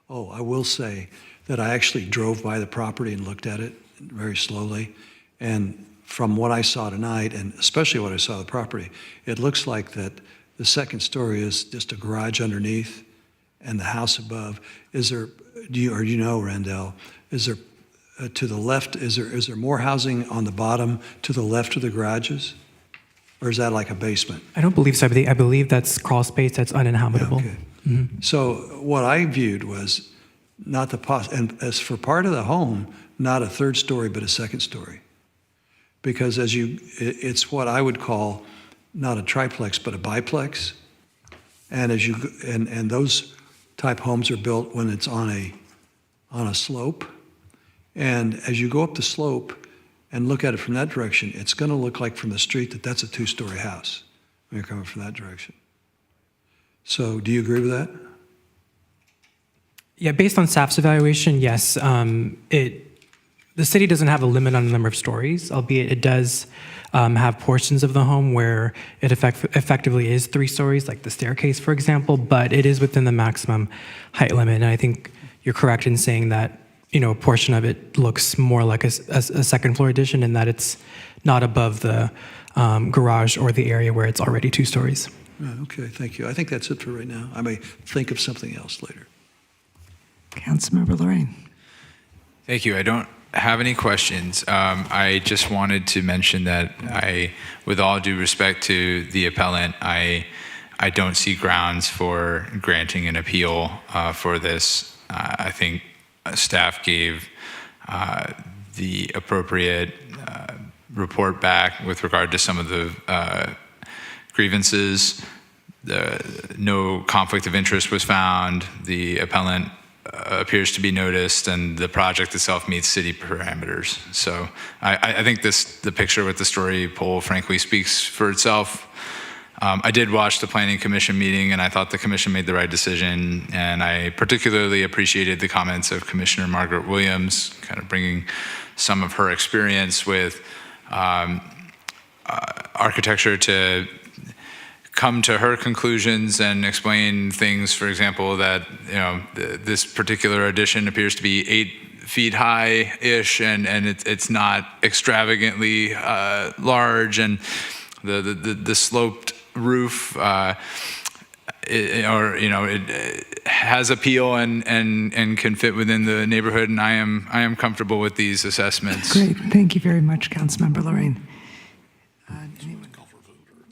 Oh, I will say that I actually drove by the property and looked at it very slowly. And from what I saw tonight, and especially what I saw of the property, it looks like that the second story is just a garage underneath and the house above. Is there, do you know, Randall, is there, to the left, is there more housing on the bottom to the left of the garages? Or is that like a basement? I don't believe so. I believe that's crawl space that's uninhabitable. Okay. So what I viewed was not the and as for part of the home, not a third story, but a second story. Because it's what I would call not a triplex, but a biplex. And and those type homes are built when it's on a slope. And as you go up the slope and look at it from that direction, it's going to look like from the street that that's a two-story house when you're coming from that direction. So do you agree with that? Yeah, based on staff's evaluation, yes. The city doesn't have a limit on the number of stories, albeit it does have portions of the home where it effectively is 3 stories, like the staircase, for example, but it is within the maximum height limit. And I think you're correct in saying that, a portion of it looks more like a second floor addition in that it's not above the garage or the area where it's already 2 stories. Okay, thank you. I think that's it for right now. I may think of something else later. Councilmember Lorraine. Thank you. I don't have any questions. I just wanted to mention that with all due respect to the appellant, I don't see grounds for granting an appeal for this. I think staff gave the appropriate report back with regard to some of the grievances. No conflict of interest was found. The appellant appears to be noticed, and the project itself meets city parameters. So I think the picture with the story pole, frankly, speaks for itself. I did watch the Planning Commission meeting, and I thought the commission made the right decision, and I particularly appreciated the comments of Commissioner Margaret Williams, kind of bringing some of her experience with architecture to come to her conclusions and explain things, for example, that this particular addition appears to be 8 feet high-ish, and it's not extravagantly large, and the sloped roof it has appeal and can fit within the neighborhood, and I am comfortable with these assessments. Great, thank you very much, Councilmember Lorraine.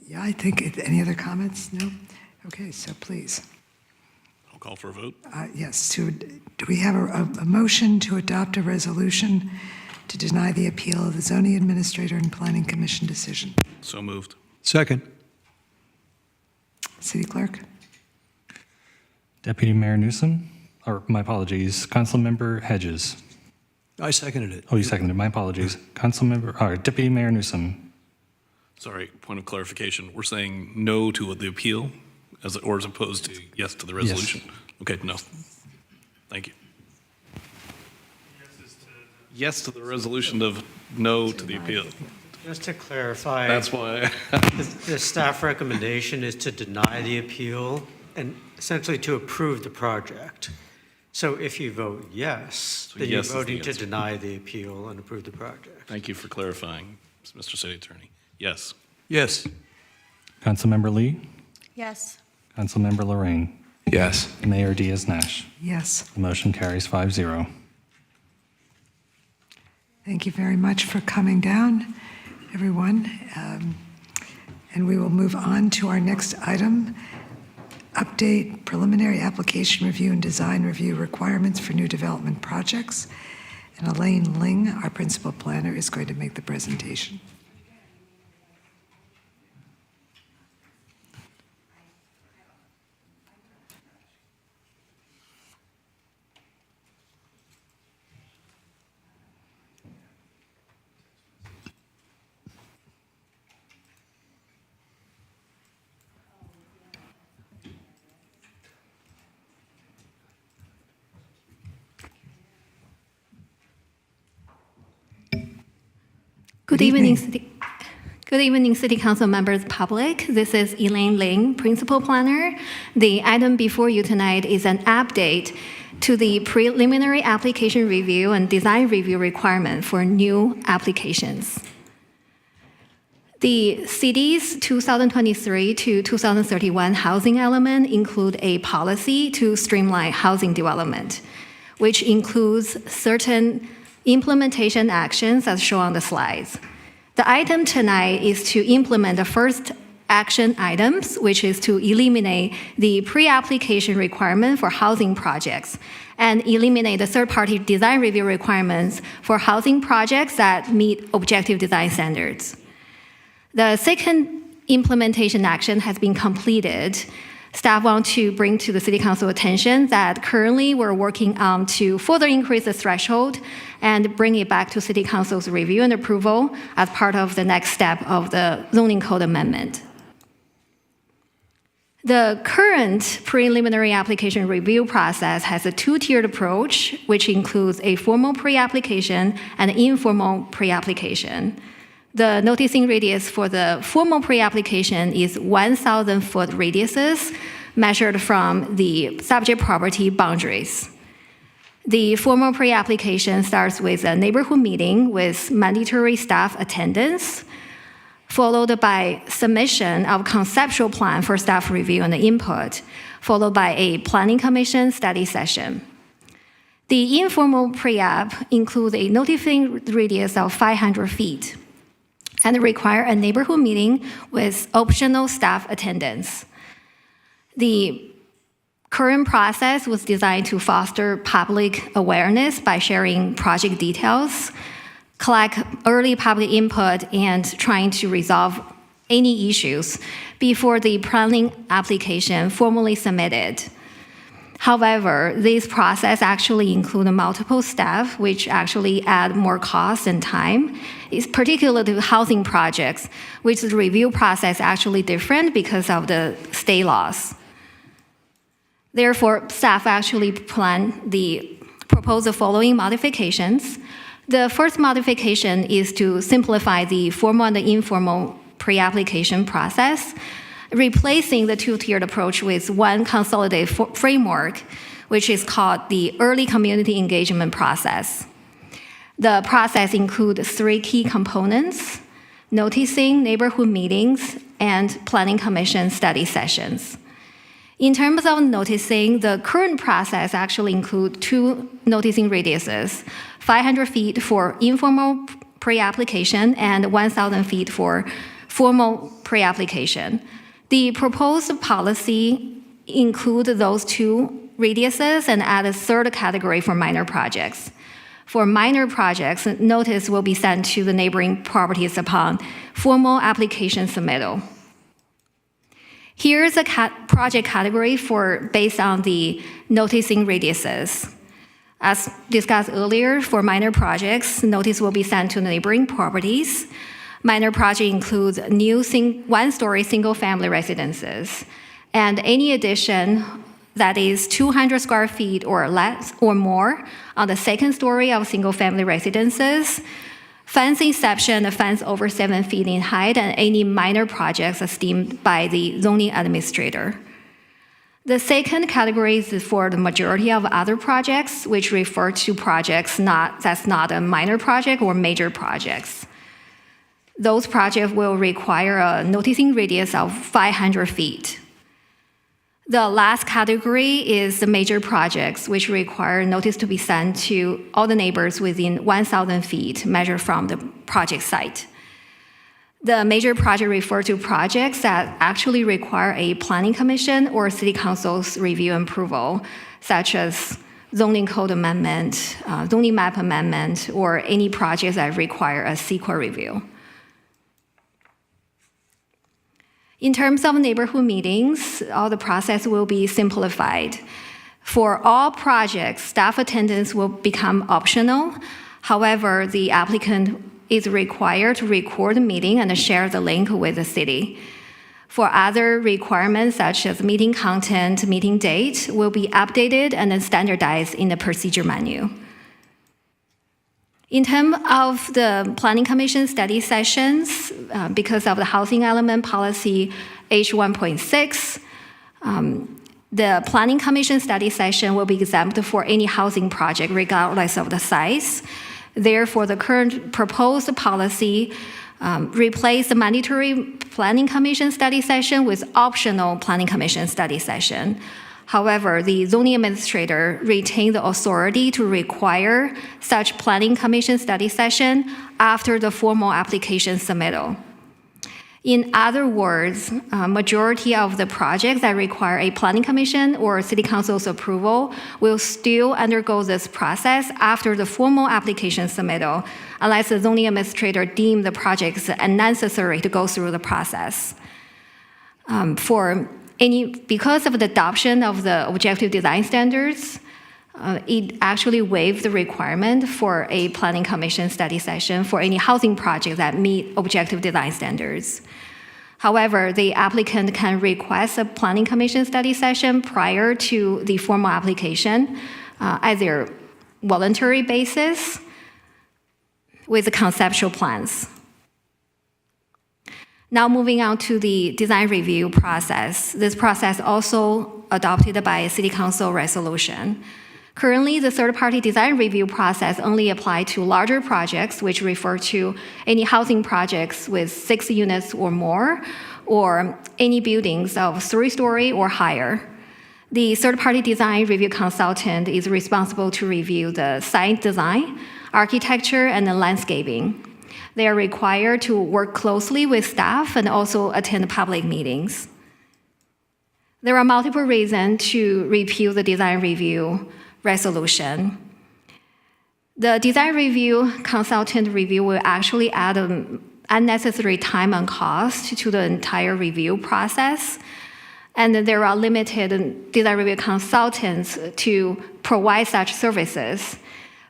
Yeah, I think, any other comments? No? Okay, so please. I'll call for a vote. Yes, do we have a motion to adopt a resolution to deny the appeal of the zoning administrator and planning commission decision? So moved. Second. City Clerk? Deputy Mayor Newsom, or my apologies, Councilmember Hedges. I seconded it. Oh, you seconded. My apologies. Deputy Mayor Newsom. Sorry, point of clarification. We're saying no to the appeal as opposed to yes to the resolution? Yes. Okay, no. Thank you. Yes to the resolution of no to the appeal. Just to clarify. That's why. The staff recommendation is to deny the appeal and essentially to approve the project. So if you vote yes, then yes you're voting is the to answer. deny the appeal and approve the project. Thank you for clarifying, Mr. City Attorney. Yes. Yes. Councilmember Lee, Yes. Councilmember Lorraine, Yes. Mayor Diaz-Nash. Yes. The motion carries 5-0. Thank you very much for coming down, everyone. And we will move on to our next item, update preliminary application review and design review requirements for new development projects. And Elaine Ling, our principal planner, is going to make the presentation. Good evening, City Good evening, City Council members, public. This is Elaine Ling, Principal Planner. The item before you tonight is an update to the preliminary application review and design review requirement for new applications. The city's 2023 to 2031 housing element include a policy to streamline housing development, which includes certain implementation actions as shown on the slides. The item tonight is to implement the first action items, which is to eliminate the pre-application requirement for housing projects and eliminate the third-party design review requirements for housing projects that meet objective design standards. The second implementation action has been completed. Staff want to bring to the City Council attention that currently we're working on to further increase the threshold and bring it back to City Council's review and approval as part of the next step of the zoning code amendment. The current preliminary application review process has a two-tiered approach, which includes a formal pre-application and an informal pre-application. The noticing radius for the formal pre-application is 1,000-foot radiuses measured from the subject property boundaries. The formal pre-application starts with a neighborhood meeting with mandatory staff attendance, followed by submission of conceptual plan for staff review and input, followed by a planning commission study session. The informal pre-app includes a noticing radius of 500 feet and require a neighborhood meeting with optional staff attendance. The current process was designed to foster public awareness by sharing project details, collect early public input, and trying to resolve any issues before the planning application formally submitted. However, this process actually includes multiple steps, which actually add more cost and time. It's particular to housing projects, which the review process actually different because of the state laws. Therefore, staff actually propose the following modifications. The first modification is to simplify the formal and the informal pre-application process, replacing the two-tiered approach with one consolidated framework, which is called the early community engagement process. The process includes three key components: noticing, neighborhood meetings, and planning commission study sessions. In terms of noticing, the current process actually includes two noticing radiuses, 500 feet for informal pre-application and 1,000 feet for formal pre-application. The proposed policy includes those two radiuses and add a third category for minor projects. For minor projects, notice will be sent to the neighboring properties upon formal application submittal. Here's a project category based on the noticing radiuses. As discussed earlier, for minor projects, notice will be sent to neighboring properties. Minor project includes new one-story single-family residences, and any addition that is 200 square feet or less or more on the second story of single-family residences, fence inception, a fence over 7 feet in height, and any minor projects esteemed by the zoning administrator. The second category is for the majority of other projects, which refer to projects that's not a minor project or major projects. Those projects will require a noticing radius of 500 feet. The last category is the major projects, which require notice to be sent to all the neighbors within 1,000 feet measured from the project site. The major project refer to projects that actually require a planning commission or city council's review and approval, such as zoning code amendment, zoning map amendment, or any projects that require a CEQA review. In terms of neighborhood meetings, all the process will be simplified. For all projects, staff attendance will become optional. However, the applicant is required to record the meeting and share the link with the city. For other requirements, such as meeting content, meeting date, will be updated and then standardized in the procedure menu. In terms of the Planning Commission study sessions, because of the housing element policy H1.6, the Planning Commission study session will be exempt for any housing project regardless of the size. Therefore, the current proposed policy replace the mandatory Planning Commission study session with optional Planning Commission study session. However, the zoning administrator retained the authority to require such Planning Commission study session after the formal application submittal. In other words, majority of the projects that require a Planning Commission or City Council's approval will still undergo this process after the formal application submittal, unless the zoning administrator deems the projects unnecessary to go through the process. Because of the adoption of the objective design standards, it actually waived the requirement for a Planning Commission study session for any housing project that meet objective design standards. However, the applicant can request a Planning Commission study session prior to the formal application at their voluntary basis with the conceptual plans. Now moving on to the design review process. This process also adopted by a City Council resolution. Currently, the third-party design review process only applies to larger projects, which refer to any housing projects with 6 units or more, or any buildings of 3-story or higher. The third-party design review consultant is responsible to review the site design, architecture, and the landscaping. They are required to work closely with staff and also attend public meetings. There are multiple reasons to repeal the design review resolution. The design review consultant review will actually add unnecessary time and cost to the entire review process. And there are limited design review consultants to provide such services.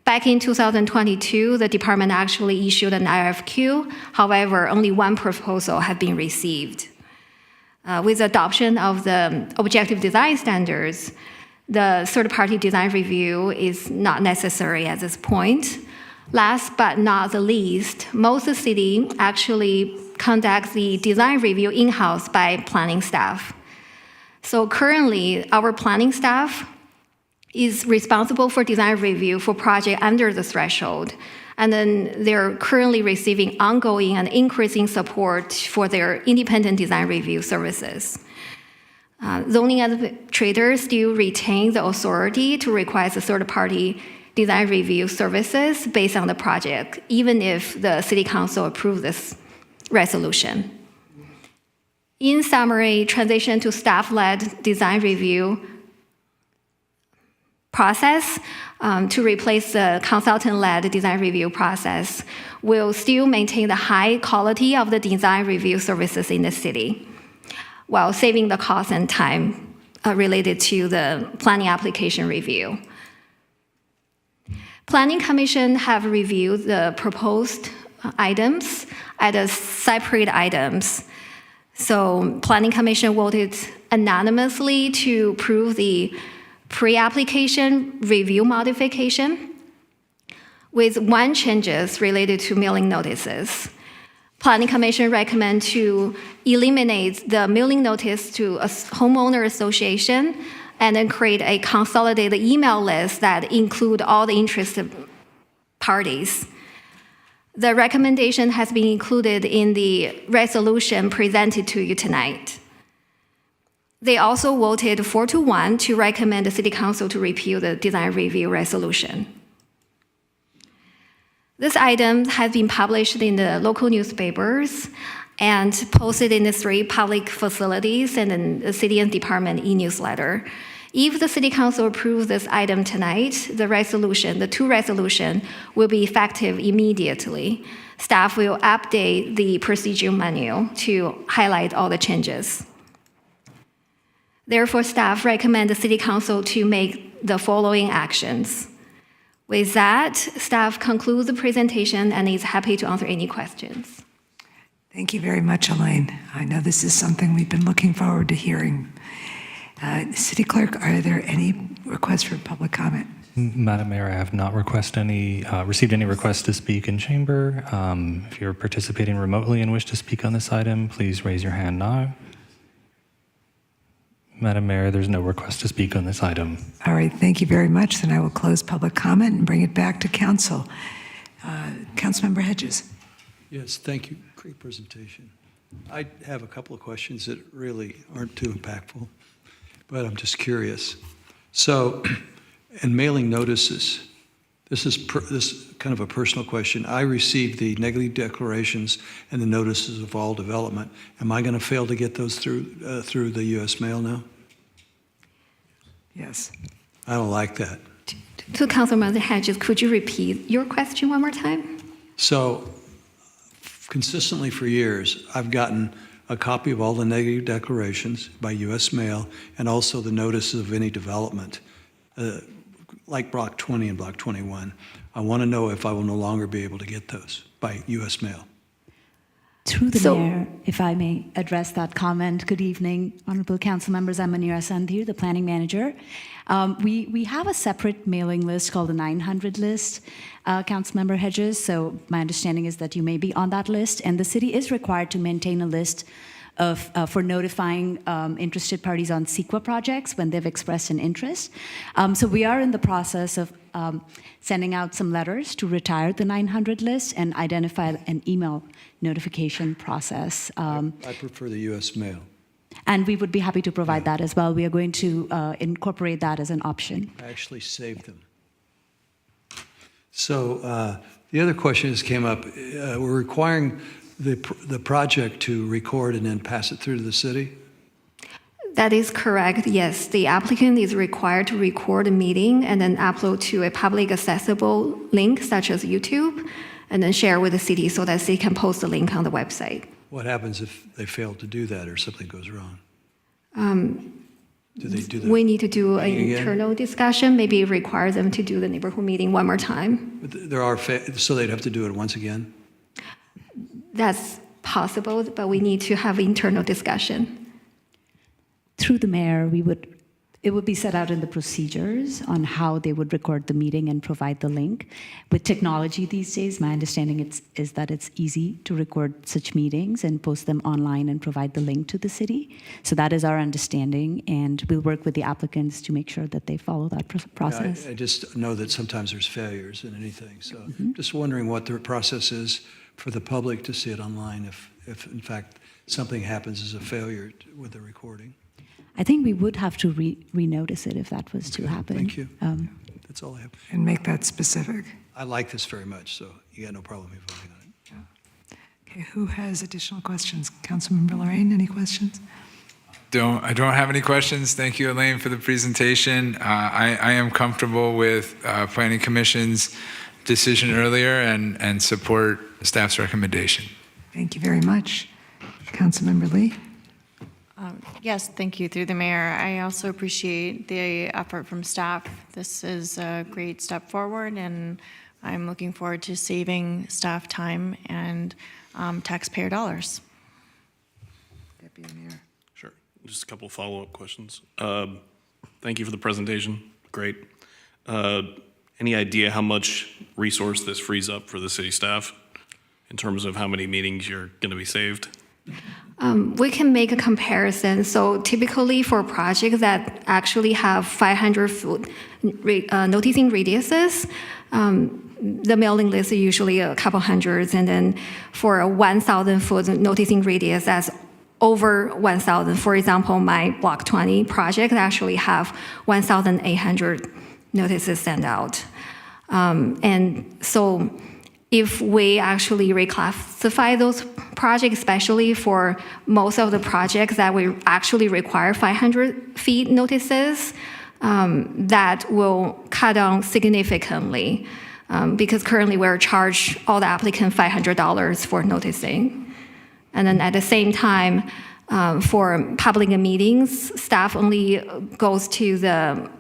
Back in 2022, the department actually issued an RFQ. However, only one proposal had been received. With adoption of the objective design standards, the third-party design review is not necessary at this point. Last but not the least, most cities actually conduct the design review in-house by planning staff. So currently, our planning staff is responsible for design review for projects under the threshold. And then they're currently receiving ongoing and increasing support for their independent design review services. Zoning administrators still retain the authority to request a third-party design review services based on the project, even if the City Council approves this resolution. In summary, transition to staff-led design review process to replace the consultant-led design review process will still maintain the high quality of the design review services in the city, while saving the cost and time related to the planning application review. Planning Commission have reviewed the proposed items as separate items. So Planning Commission voted anonymously to approve the pre-application review modification with 1 changes related to mailing notices. Planning Commission recommend to eliminate the mailing notice to a homeowner association and then create a consolidated email list that include all the interested parties. The recommendation has been included in the resolution presented to you tonight. They also voted 4-1 to recommend the City Council to repeal the design review resolution. This item has been published in the local newspapers and posted in the 3 public facilities and in the City and Department e-newsletter. If the City Council approves this item tonight, the 2 resolution will be effective immediately. Staff will update the procedure manual to highlight all the changes. Therefore, staff recommend the City Council to make the following actions. With that, staff concludes the presentation and is happy to answer any questions. Thank you very much, Elaine. I know this is something we've been looking forward to hearing. City Clerk, are there any requests for public comment? Madam Mayor, I have not received any requests to speak in chamber. If you're participating remotely and wish to speak on this item, please raise your hand now. Madam Mayor, there's no request to speak on this item. All right, thank you very much. Then I will close public comment and bring it back to council. Councilmember Hedges. Yes, thank you. Great presentation. I have a couple of questions that really aren't too impactful, but I'm just curious. So, in mailing notices, this is kind of a personal question. I received the negative declarations and the notices of all development. Am I going to fail to get those through the U.S. mail now? Yes. I don't like that. To Councilmember Hedges, could you repeat your question one more time? So, consistently for years, I've gotten a copy of all the negative declarations by U.S. mail and also the notices of any development, like Block 20 and Block 21. I want to know if I will no longer be able to get those by U.S. mail. Through the Mayor, if I may address that comment. Good evening, Honorable Council members. I'm Manira Sandhir, the Planning Manager. We have a separate mailing list called the 900 list, Councilmember Hedges. So my understanding is that you may be on that list, and the city is required to maintain a list for notifying interested parties on CEQA projects when they've expressed an interest. So we are in the process of sending out some letters to retire the 900 list and identify an email notification process. I prefer the U.S. mail. And we would be happy to provide that as well. We are going to incorporate that as an option. I actually saved them. So the other question that came up, we're requiring the project to record and then pass it through to the city? That is correct, yes. The applicant is required to record a meeting and then upload to a public accessible link such as YouTube and then share with the city so that they can post the link on the website. What happens if they fail to do that or something goes wrong? Do they do that? We need to do an Again? internal discussion, maybe require them to do the neighborhood meeting one more time. But so they'd have to do it once again? That's possible, but we need to have internal discussion. Through the Mayor, it would be set out in the procedures on how they would record the meeting and provide the link. With technology these days, my understanding is that it's easy to record such meetings and post them online and provide the link to the city. So that is our understanding, and we'll work with the applicants to make sure that they follow that process. Yeah, I just know that sometimes there's failures in anything. So just wondering what the process is for the public to see it online if in fact something happens as a failure with the recording. I think we would have to renotice it if that was to happen. Thank you. That's all I have. And make that specific. I like this very much, so you got no problem with me voting on it. Okay, who has additional questions? Councilmember Lorraine, any questions? I don't have any questions. Thank you, Elaine, for the presentation. I am comfortable with Planning Commission's decision earlier and support staff's recommendation. Thank you very much. Councilmember Lee? Yes, thank you, through the Mayor. I also appreciate the effort from staff. This is a great step forward, and I'm looking forward to saving staff time and taxpayer dollars. Deputy Mayor. Sure. Just a couple follow-up questions. Thank you for the presentation. Great. Any idea how much resource this frees up for the city staff in terms of how many meetings you're going to be saved? We can make a comparison. So typically for projects that actually have 500-foot noticing radiuses, the mailing list is usually a couple hundreds. And then for a 1,000-foot noticing radius, that's over 1,000. For example, my Block 20 project actually have 1,800 notices sent out. And so if we actually reclassify those projects, especially for most of the projects that we actually require 500 feet notices, that will cut down significantly because currently we're charged all the applicants $500 for noticing. And then at the same time, for public meetings, staff only goes to the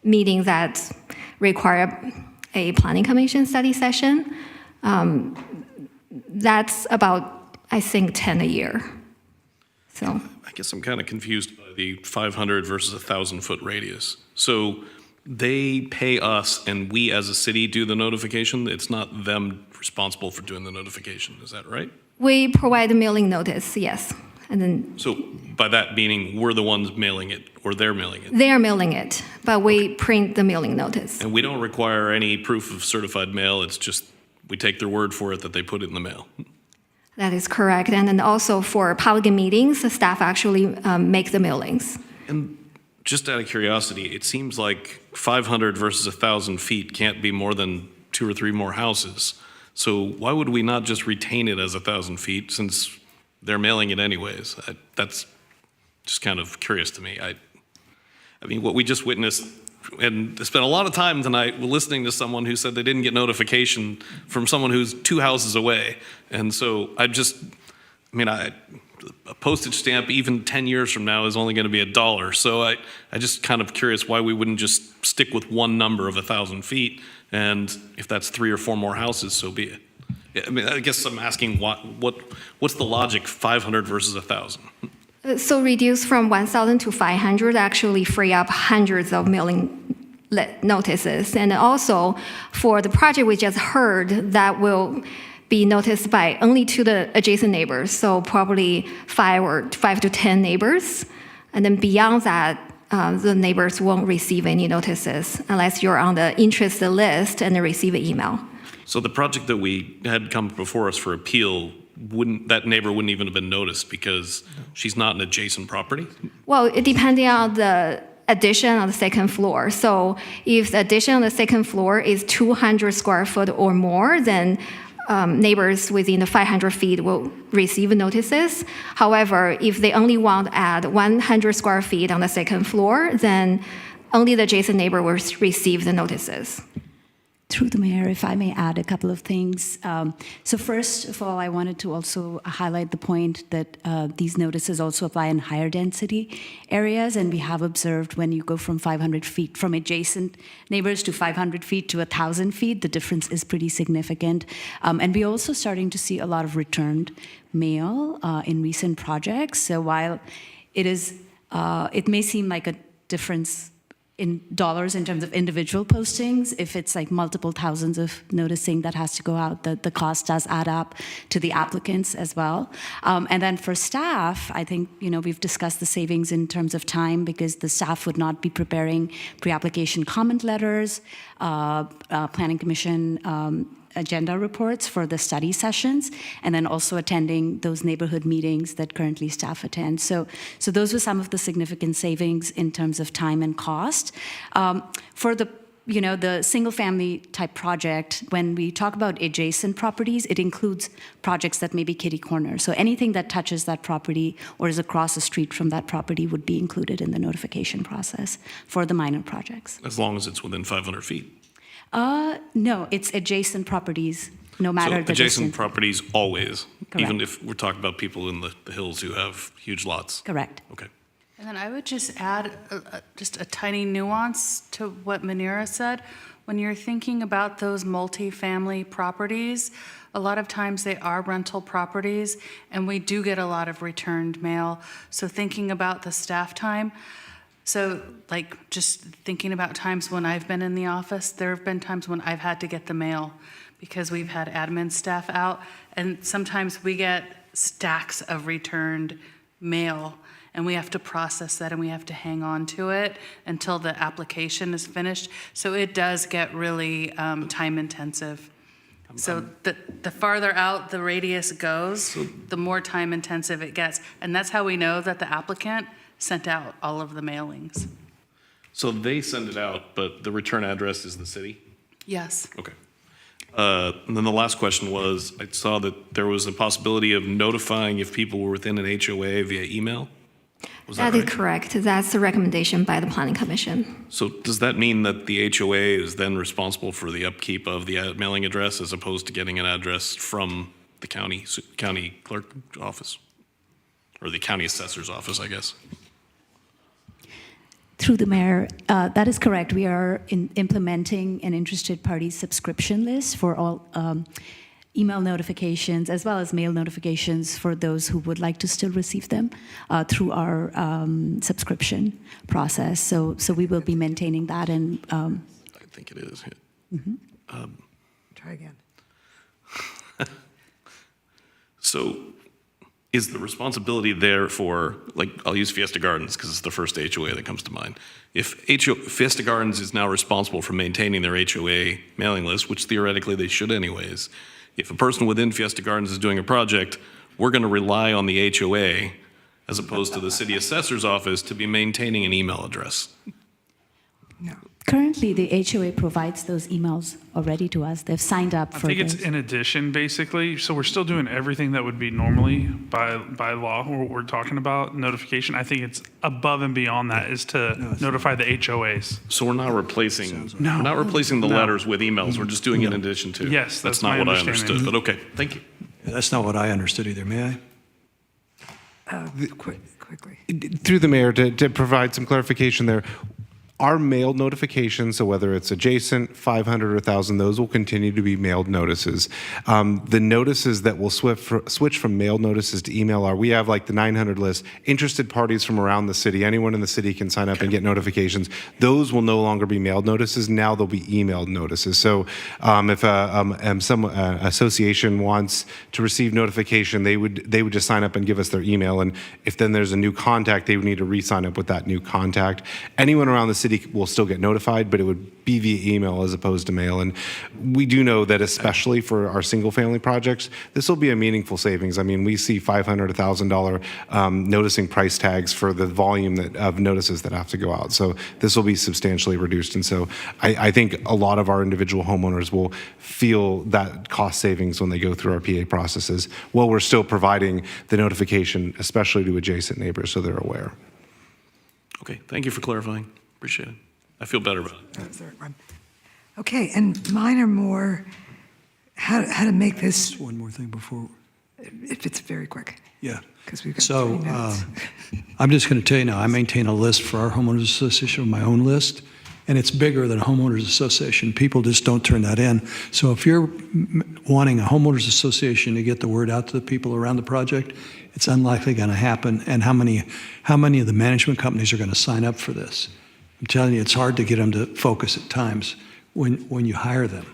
meetings that require a planning commission study session. That's about, I think, 10 a year. So I guess I'm kind of confused by the 500 versus 1,000-foot radius. So they pay us and we as a city do the notification. It's not them responsible for doing the notification. Is that right? We provide the mailing notice, yes. And then So by that meaning, we're the ones mailing it or they're mailing it. they are mailing it, but we print the mailing notice. And we don't require any proof of certified mail. It's just we take their word for it that they put it in the mail. That is correct. And then also for public meetings, the staff actually make the mailings. And just out of curiosity, it seems like 500 versus 1,000 feet can't be more than 2 or 3 more houses. So why would we not just retain it as 1,000 feet since they're mailing it anyways? That's just kind of curious to me. I mean, what we just witnessed, and spent a lot of time tonight listening to someone who said they didn't get notification from someone who's 2 houses away. And so a postage stamp even 10 years from now is only going to be $1. So I just kind of curious why we wouldn't just stick with one number of 1,000 feet. And if that's 3 or 4 more houses, so be it. I mean, I guess I'm asking what's the logic 500 versus 1,000? So reduce from 1,000 to 500 actually free up hundreds of mailing notices. And also for the project we just heard, that will be noticed by only to the adjacent neighbors, so probably 5 to 10 neighbors. And then beyond that, the neighbors won't receive any notices unless you're on the interest list and receive an email. So the project that we had come before us for appeal, that neighbor wouldn't even have been noticed because she's not an adjacent property? Well, it depending on the addition on the second floor. So if the addition on the second floor is 200 square foot or more, then neighbors within the 500 feet will receive notices. However, if they only want to add 100 square feet on the second floor, then only the adjacent neighbor will receive the notices. Through the mayor, if I may add a couple of things. So first of all, I wanted to also highlight the point that these notices also apply in higher density areas, and we have observed when you go from 500 feet from adjacent neighbors to 500 feet to 1,000 feet, the difference is pretty significant. And we're also starting to see a lot of returned mail in recent projects. So while it may seem like a difference in dollars in terms of individual postings, if it's like multiple thousands of noticing that has to go out, the cost does add up to the applicants as well. And then for staff, I think, we've discussed the savings in terms of time because the staff would not be preparing pre-application comment letters, planning commission agenda reports for the study sessions, and then also attending those neighborhood meetings that currently staff attend. So those were some of the significant savings in terms of time and cost. For the single-family type project, when we talk about adjacent properties, it includes projects that may be kitty corner. So anything that touches that property or is across the street from that property would be included in the notification process for the minor projects. As long as it's within 500 feet. No, it's adjacent properties, no matter So the adjacent distance. properties always, Correct. even if we're talking about people in the hills who have huge lots. Correct. Okay. And then I would just add just a tiny nuance to what Manira said. When you're thinking about those multifamily properties, a lot of times they are rental properties, and we do get a lot of returned mail. So thinking about the staff time, so like just thinking about times when I've been in the office, there have been times when I've had to get the mail because we've had admin staff out, and sometimes we get stacks of returned mail, and we have to process that and we have to hang on to it until the application is finished. So it does get really time intensive. So the farther out the radius goes, the more time intensive it gets. And that's how we know that the applicant sent out all of the mailings. So they send it out, but the return address is the city? Yes. Okay. And then the last question was, I saw that there was a possibility of notifying if people were within an HOA via email? Was that That is right? correct. That's the recommendation by the Planning Commission. So does that mean that the HOA is then responsible for the upkeep of the mailing address as opposed to getting an address from the county clerk office? Or the county assessor's office, I guess? Through the mayor, that is correct. We are implementing an interested party subscription list for all email notifications as well as mail notifications for those who would like to still receive them through our subscription process. So we will be maintaining that. And I think it is. Try again. So is the responsibility there for, like, I'll use Fiesta Gardens because it's the first HOA that comes to mind. If Fiesta Gardens is now responsible for maintaining their HOA mailing list, which theoretically they should anyways, if a person within Fiesta Gardens is doing a project, we're going to rely on the HOA as opposed to the city assessor's office to be maintaining an email address. currently, the HOA provides those emails already to us. They've signed up I for think it's those. in addition, basically. So we're still doing everything that would be normally by law, what we're talking about, notification. I think it's above and beyond that is to notify the HOAs. So we're not replacing the letters with emails. We're just doing it in addition to. Yes, that's not my what I understanding. understood. But okay, thank you. That's not what I understood either. May I? Quickly. Through the mayor, to provide some clarification there, our mailed notifications, so whether it's adjacent, 500, or 1,000, those will continue to be mailed notices. The notices that will switch from mailed notices to email are, we have like the 900 list, interested parties from around the city, anyone in the city can sign up and get notifications. Those will no longer be mailed notices, now they'll be emailed notices. So if some association wants to receive notification, they would just sign up and give us their email, and if then there's a new contact, they would need to re-sign up with that new contact. Anyone around the city will still get notified, but it would be via email as opposed to mail. And we do know that especially for our single family projects, this will be a meaningful savings. I mean, we see $500, $1,000 noticing price tags for the volume of notices that have to go out. So this will be substantially reduced. And so I think a lot of our individual homeowners will feel that cost savings when they go through our PA processes, while we're still providing the notification, especially to adjacent neighbors, so they're aware. Okay, thank you for clarifying. Appreciate it. I feel better about it. That's the right one. Okay, and mine are more how to make this. One more thing before. If it's very quick. Yeah. Because we've got So 3 minutes. I'm just going to tell you now, I maintain a list for our homeowners association, my own list, and it's bigger than a homeowners association. People just don't turn that in. So if you're wanting a homeowners association to get the word out to the people around the project, it's unlikely going to happen. And how many of the management companies are going to sign up for this? I'm telling you, it's hard to get them to focus at times when you hire them.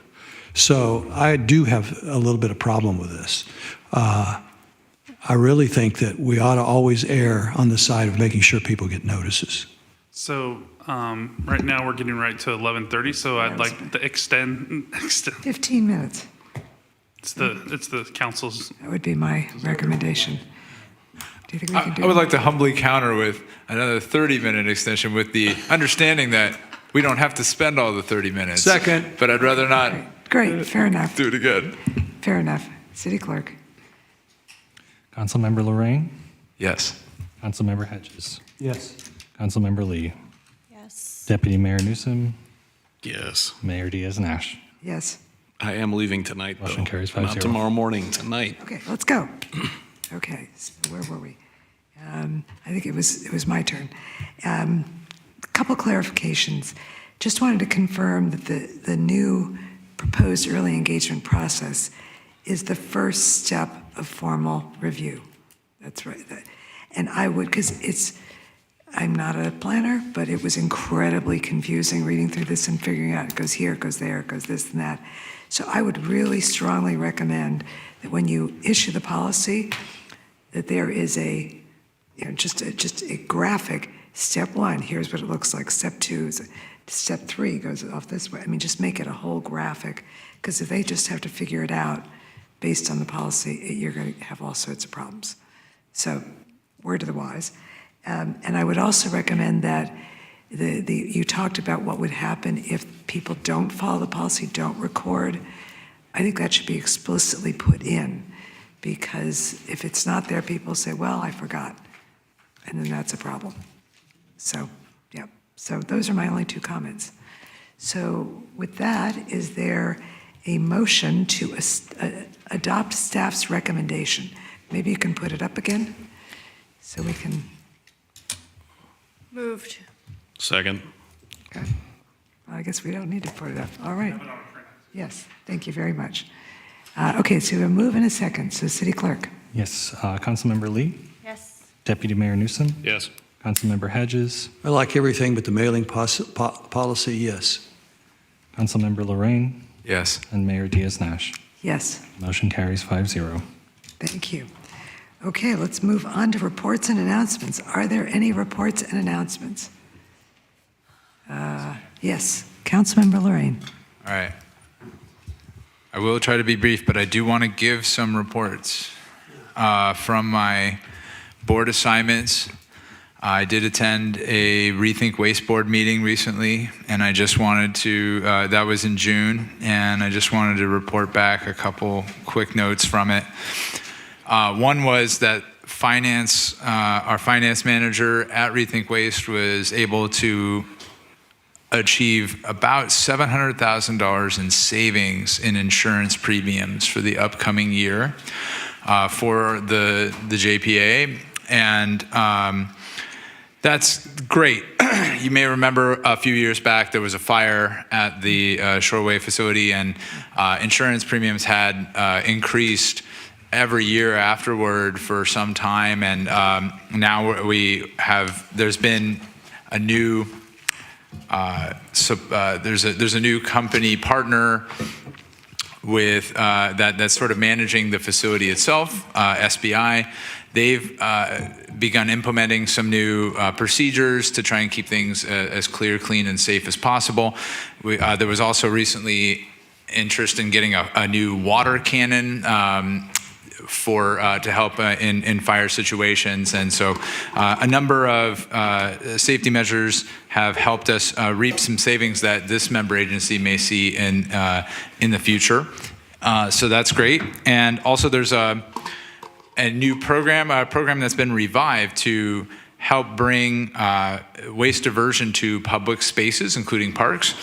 So I do have a little bit of problem with this. I really think that we ought to always err on the side of making sure people get notices. So right now we're getting right to 11:30. So I'd like to extend. 15 minutes. It's the council's. That would be my recommendation. Do you think we can do I would it? like to humbly counter with another 30-minute extension with the understanding that we don't have to spend all the 30 minutes. Second. But I'd rather not Great, fair enough. do it again. Fair enough. City Clerk. Councilmember Lorraine? Yes. Councilmember Hedges? Yes. Councilmember Lee? Yes. Deputy Mayor Newsom? Yes. Mayor Diaz-Nash? Yes. I am leaving tonight, though. Motion carries Not 5-0. tomorrow morning, tonight. Okay, let's go. Okay, so where were we? I think it was my turn. A couple clarifications. Just wanted to confirm that the new proposed early engagement process is the first step of formal review. That's right. And I would, because I'm not a planner, but it was incredibly confusing reading through this and figuring out it goes here, it goes there, it goes this and that. So I would really strongly recommend that when you issue the policy, that there is just a graphic. Step 1, here's what it looks like. Step 2, step 3 goes off this way. I mean, just make it a whole graphic, because if they just have to figure it out based on the policy, you're going to have all sorts of problems. So, word to the wise. And I would also recommend that you talked about what would happen if people don't follow the policy, don't record. I think that should be explicitly put in, because if it's not there, people say, well, I forgot. And then that's a problem. So, yeah. So those are my only 2 comments. So with that, is there a motion to adopt staff's recommendation? Maybe you can put it up again so we can. Moved. Second. Okay. Well, I guess we don't need to put it up. All right. Yes, thank you very much. Okay, so we have a move and a second. So City Clerk. Yes. Councilmember Lee? Yes. Deputy Mayor Newsom? Yes. Councilmember Hedges? I like everything but the mailing policy, yes. Councilmember Lorraine? Yes. And Mayor Diaz-Nash. Yes. Motion carries 5-0. Thank you. Okay, let's move on to reports and announcements. Are there any reports and announcements? Yes, Councilmember Lorraine. All right. I will try to be brief, but I do want to give some reports from my board assignments. I did attend a Rethink Waste Board meeting recently, and I just wanted to, that was in June, and I just wanted to report back a couple quick notes from it. One was that our finance manager at Rethink Waste was able to achieve about $700,000 in savings in insurance premiums for the upcoming year for the JPA, and that's great. You may remember a few years back there was a fire at the Shoreway facility, and insurance premiums had increased every year afterward for some time, and now there's been a new there's a new company partner with that's sort of managing the facility itself, SBI. They've begun implementing some new procedures to try and keep things as clear, clean, and safe as possible. There was also recently interest in getting a new water cannon to help in fire situations, and so a number of safety measures have helped us reap some savings that this member agency may see in the future. So that's great. And also there's a new program, a program that's been revived to help bring waste diversion to public spaces, including parks.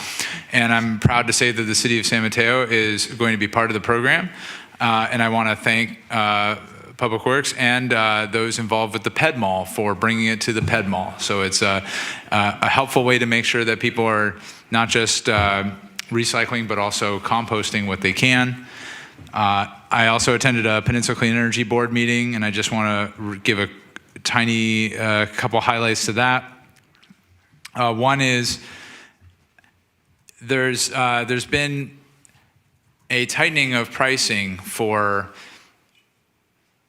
And I'm proud to say that the city of San Mateo is going to be part of the program. And I want to thank Public Works and those involved with the Ped Mall for bringing it to the Ped Mall. So it's a helpful way to make sure that people are not just recycling, but also composting what they can. I also attended a Peninsula Clean Energy Board meeting, and I just want to give a tiny couple highlights to that. One is there's been a tightening of pricing for,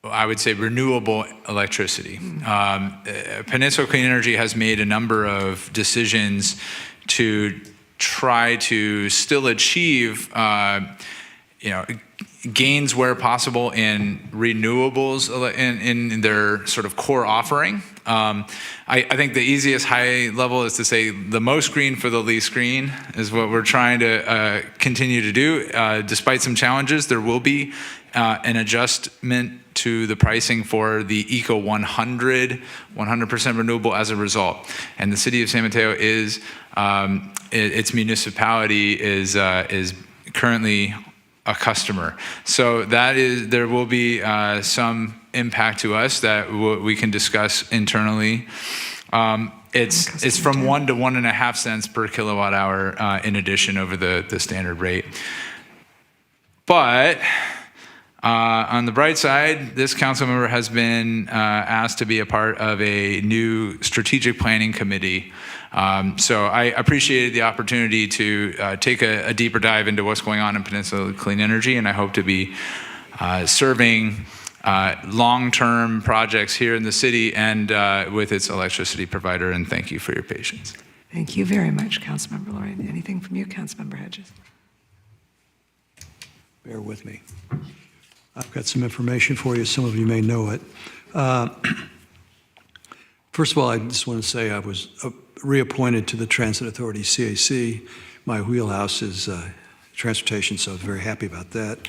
I would say, renewable electricity. Peninsula Clean Energy has made a number of decisions to try to still achieve, gains where possible in renewables in their sort of core offering. I think the easiest high level is to say the most green for the least green is what we're trying to continue to do. Despite some challenges, there will be an adjustment to the pricing for the Eco 100% renewable as a result. And the city of San Mateo is, its municipality is currently a customer. So there will be some impact to us that we can discuss internally. It's from 1 to 1.5 cents per kilowatt hour in addition over the standard rate. But on the bright side, this council member has been asked to be a part of a new strategic planning committee. So I appreciated the opportunity to take a deeper dive into what's going on in Peninsula Clean Energy, and I hope to be serving long-term projects here in the city and with its electricity provider, and thank you for your patience. Thank you very much, Councilmember Lorraine. Anything from you, Councilmember Hedges? Bear with me. I've got some information for you. Some of you may know it. First of all, I just want to say I was reappointed to the Transit Authority, CAC. My wheelhouse is transportation, so I was very happy about that.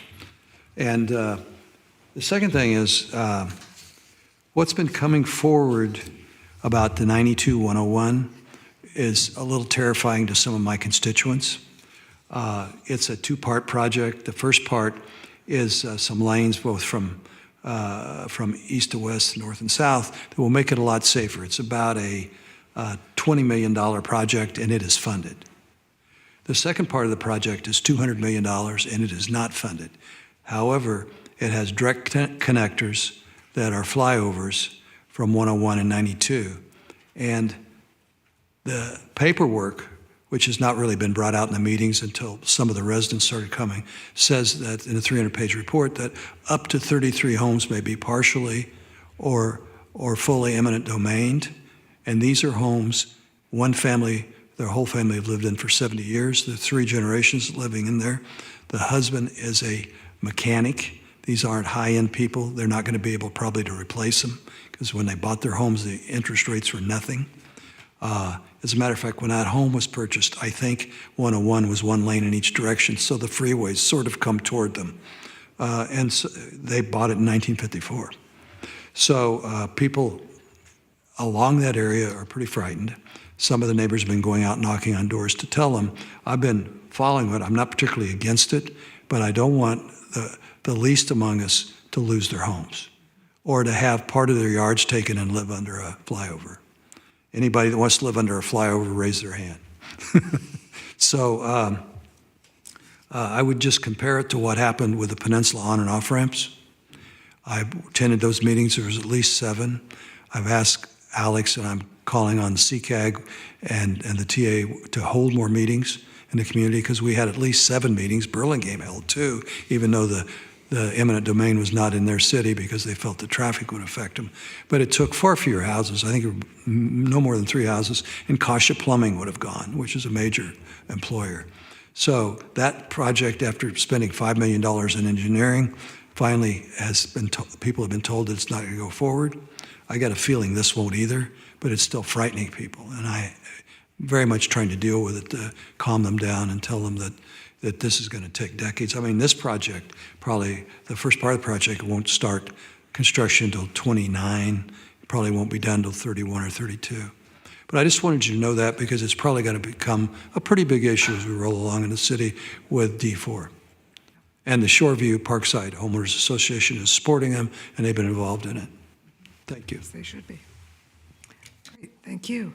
And the second thing is what's been coming forward about the 92-101 is a little terrifying to some of my constituents. It's a two-part project. The first part is some lanes, both from east to west, north and south, that will make it a lot safer. It's about a $20 million project, and it is funded. The second part of the project is $200 million, and it is not funded. However, it has direct connectors that are flyovers from 101 and 92. And the paperwork, which has not really been brought out in the meetings until some of the residents started coming, says that in a 300-page report that up to 33 homes may be partially or fully eminent domained. And these are homes, one family, their whole family have lived in for 70 years. There are 3 generations living in there. The husband is a mechanic. These aren't high-end people. They're not going to be able probably to replace them because when they bought their homes, the interest rates were nothing. As a matter of fact, when that home was purchased, I think 101 was 1 lane in each direction, so the freeways sort of come toward them. And so they bought it in 1954. So people along that area are pretty frightened. Some of the neighbors have been going out knocking on doors to tell them, I've been following it. I'm not particularly against it, but I don't want the least among us to lose their homes or to have part of their yards taken and live under a flyover. Anybody that wants to live under a flyover, raise their hand. So I would just compare it to what happened with the Peninsula on and off ramps. I attended those meetings. There was at least 7. I've asked Alex, and I'm calling on the CCAG and the TA to hold more meetings in the community because we had at least 7 meetings. Burlingame held 2, even though the eminent domain was not in their city because they felt the traffic would affect them. But it took far fewer houses. I think no more than 3 houses, and Kasha Plumbing would have gone, which is a major employer. So that project, after spending $5 million in engineering, finally people have been told that it's not going to go forward. I got a feeling this won't either, but it's still frightening people. And I very much trying to deal with it to calm them down and tell them that this is going to take decades. I mean, this project, probably the first part of the project won't start construction until 29, probably won't be done until 31 or 32. But I just wanted you to know that because it's probably going to become a pretty big issue as we roll along in the city with D4. And the Shoreview Parkside Homeowners Association is supporting them, and they've been involved in it. Thank you. Yes, they should be. Great, thank you.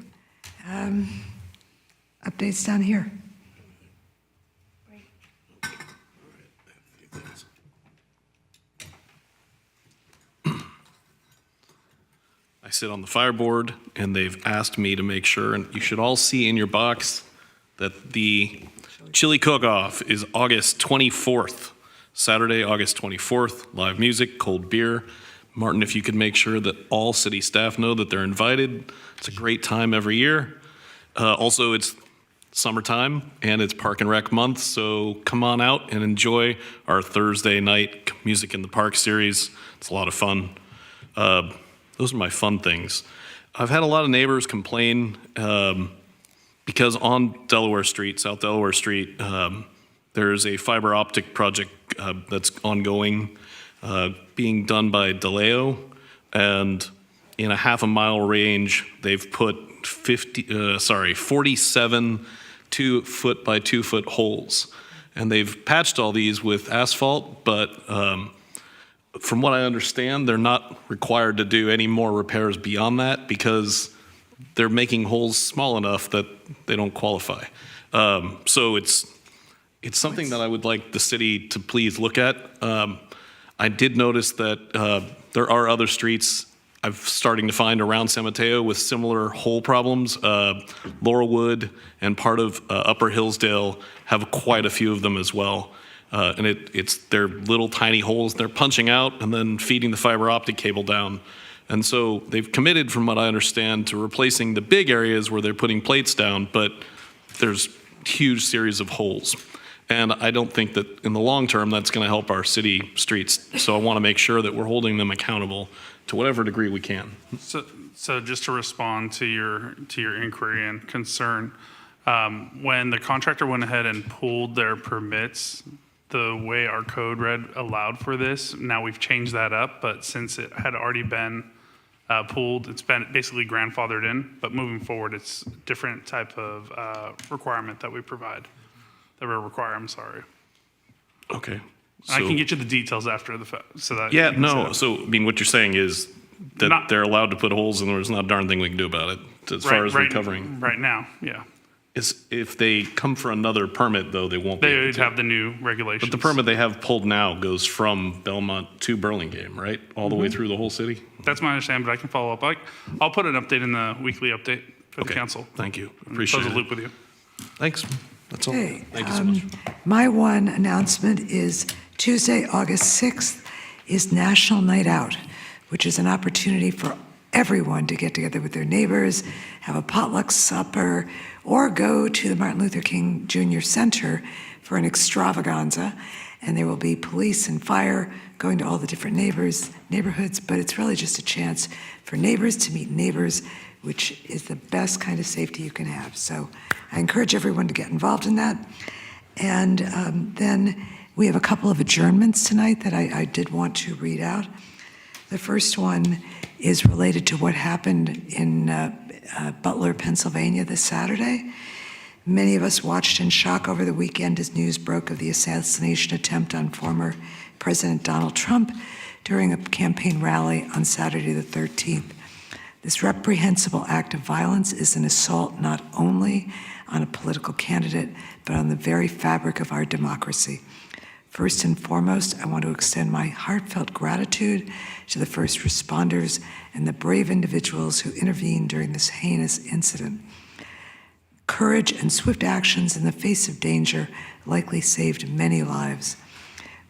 Updates down here. I sit on the fire board, and they've asked me to make sure, and you should all see in your box that the chili cook-off is August 24th, Saturday, August 24th, live music, cold beer. Martin, if you could make sure that all city staff know that they're invited. It's a great time every year. Also, it's summertime, and it's Park and Rec month, so come on out and enjoy our Thursday night Music in the Park series. It's a lot of fun. Those are my fun things. I've had a lot of neighbors complain because on Delaware Street, South Delaware Street, there's a fiber optic project that's ongoing, being done by DeLeo, and in a half-a-mile range, they've put 47 2-foot by 2-foot holes, and they've patched all these with asphalt, but from what I understand, they're not required to do any more repairs beyond that because they're making holes small enough that they don't qualify. So it's something that I would like the city to please look at. I did notice that there are other streets I'm starting to find around San Mateo with similar hole problems. Laurelwood and part of Upper Hillsdale have quite a few of them as well. And they're little tiny holes they're punching out and then feeding the fiber optic cable down. And so they've committed, from what I understand, to replacing the big areas where they're putting plates down, but there's huge series of holes. And I don't think that in the long term that's going to help our city streets. So I want to make sure that we're holding them accountable to whatever degree we can. So just to respond to your inquiry and concern, when the contractor went ahead and pulled their permits, the way our code read allowed for this. Now we've changed that up, but since it had already been pulled, it's been basically grandfathered in. But moving forward, it's a different type of requirement that we provide. That we require. I'm sorry. Okay. I can get you the details after the fact. So that yeah, no. So I mean, what you're saying is that they're allowed to put holes, and there's not a darn thing we can do about it as far as recovering. Right now, yeah. If they come for another permit, though, they won't be They able would to. have the new regulations. But the permit they have pulled now goes from Belmont to Burlingame, right? All the way through the whole city? That's my understanding, but I can follow up. I'll put an update in the weekly update for the council. Thank you. And Appreciate close it. the loop with you. Thanks. That's all. Okay, Thank you so much. my one announcement is Tuesday, August 6th is National Night Out, which is an opportunity for everyone to get together with their neighbors, have a potluck supper, or go to the Martin Luther King Jr. Center for an extravaganza. And there will be police and fire going to all the different neighborhoods, but it's really just a chance for neighbors to meet neighbors, which is the best kind of safety you can have. So I encourage everyone to get involved in that. And then we have a couple of adjournments tonight that I did want to read out. The first one is related to what happened in Butler, Pennsylvania this Saturday. Many of us watched in shock over the weekend as news broke of the assassination attempt on former President Donald Trump during a campaign rally on Saturday the 13th. This reprehensible act of violence is an assault not only on a political candidate, but on the very fabric of our democracy. First and foremost, I want to extend my heartfelt gratitude to the first responders and the brave individuals who intervened during this heinous incident. Courage and swift actions in the face of danger likely saved many lives.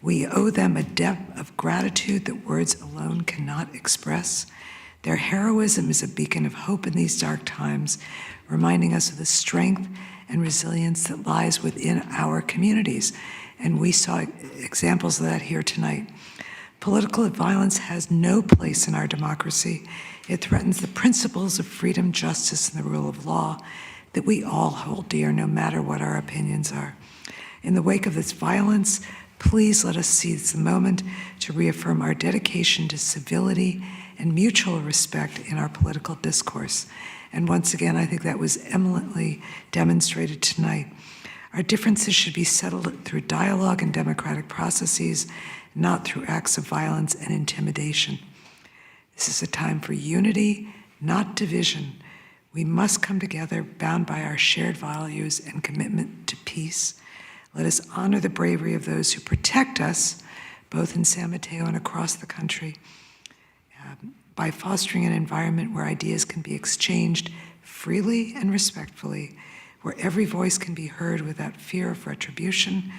We owe them a depth of gratitude that words alone cannot express. Their heroism is a beacon of hope in these dark times, reminding us of the strength and resilience that lies within our communities. And we saw examples of that here tonight. Political violence has no place in our democracy. It threatens the principles of freedom, justice, and the rule of law that we all hold dear, no matter what our opinions are. In the wake of this violence, please let us seize the moment to reaffirm our dedication to civility and mutual respect in our political discourse. And once again, I think that was eminently demonstrated tonight. Our differences should be settled through dialogue and democratic processes, not through acts of violence and intimidation. This is a time for unity, not division. We must come together bound by our shared values and commitment to peace. Let us honor the bravery of those who protect us, both in San Mateo and across the country, by fostering an environment where ideas can be exchanged freely and respectfully, where every voice can be heard without fear of retribution.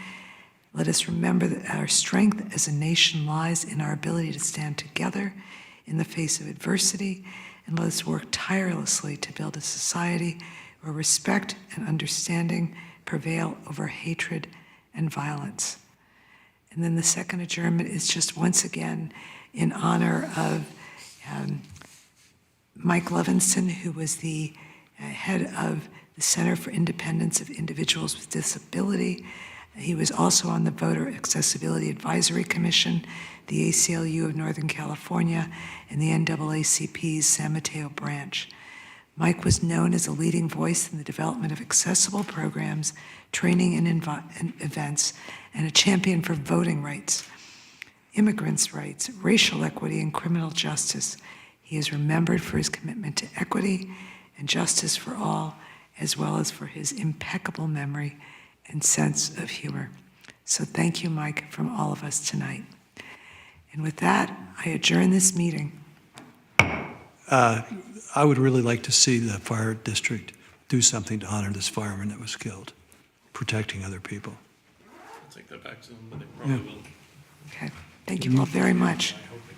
Let us remember that our strength as a nation lies in our ability to stand together in the face of adversity, and let us work tirelessly to build a society where respect and understanding prevail over hatred and violence. And then the second adjournment is just once again in honor of Mike Levinson, who was the head of the Center for Independence of Individuals with Disability. He was also on the Voter Accessibility Advisory Commission, the ACLU of Northern California, and the NAACP's San Mateo branch. Mike was known as a leading voice in the development of accessible programs, training and events, and a champion for voting rights, immigrants' rights, racial equity, and criminal justice. He is remembered for his commitment to equity and justice for all, as well as for his impeccable memory and sense of humor. So thank you, Mike, from all of us tonight. And with that, I adjourn this meeting. I would really like to see the fire district do something to honor this fireman that was killed, protecting other people. I'll take that back to them, but they probably will. Okay, thank you all very much. I hope they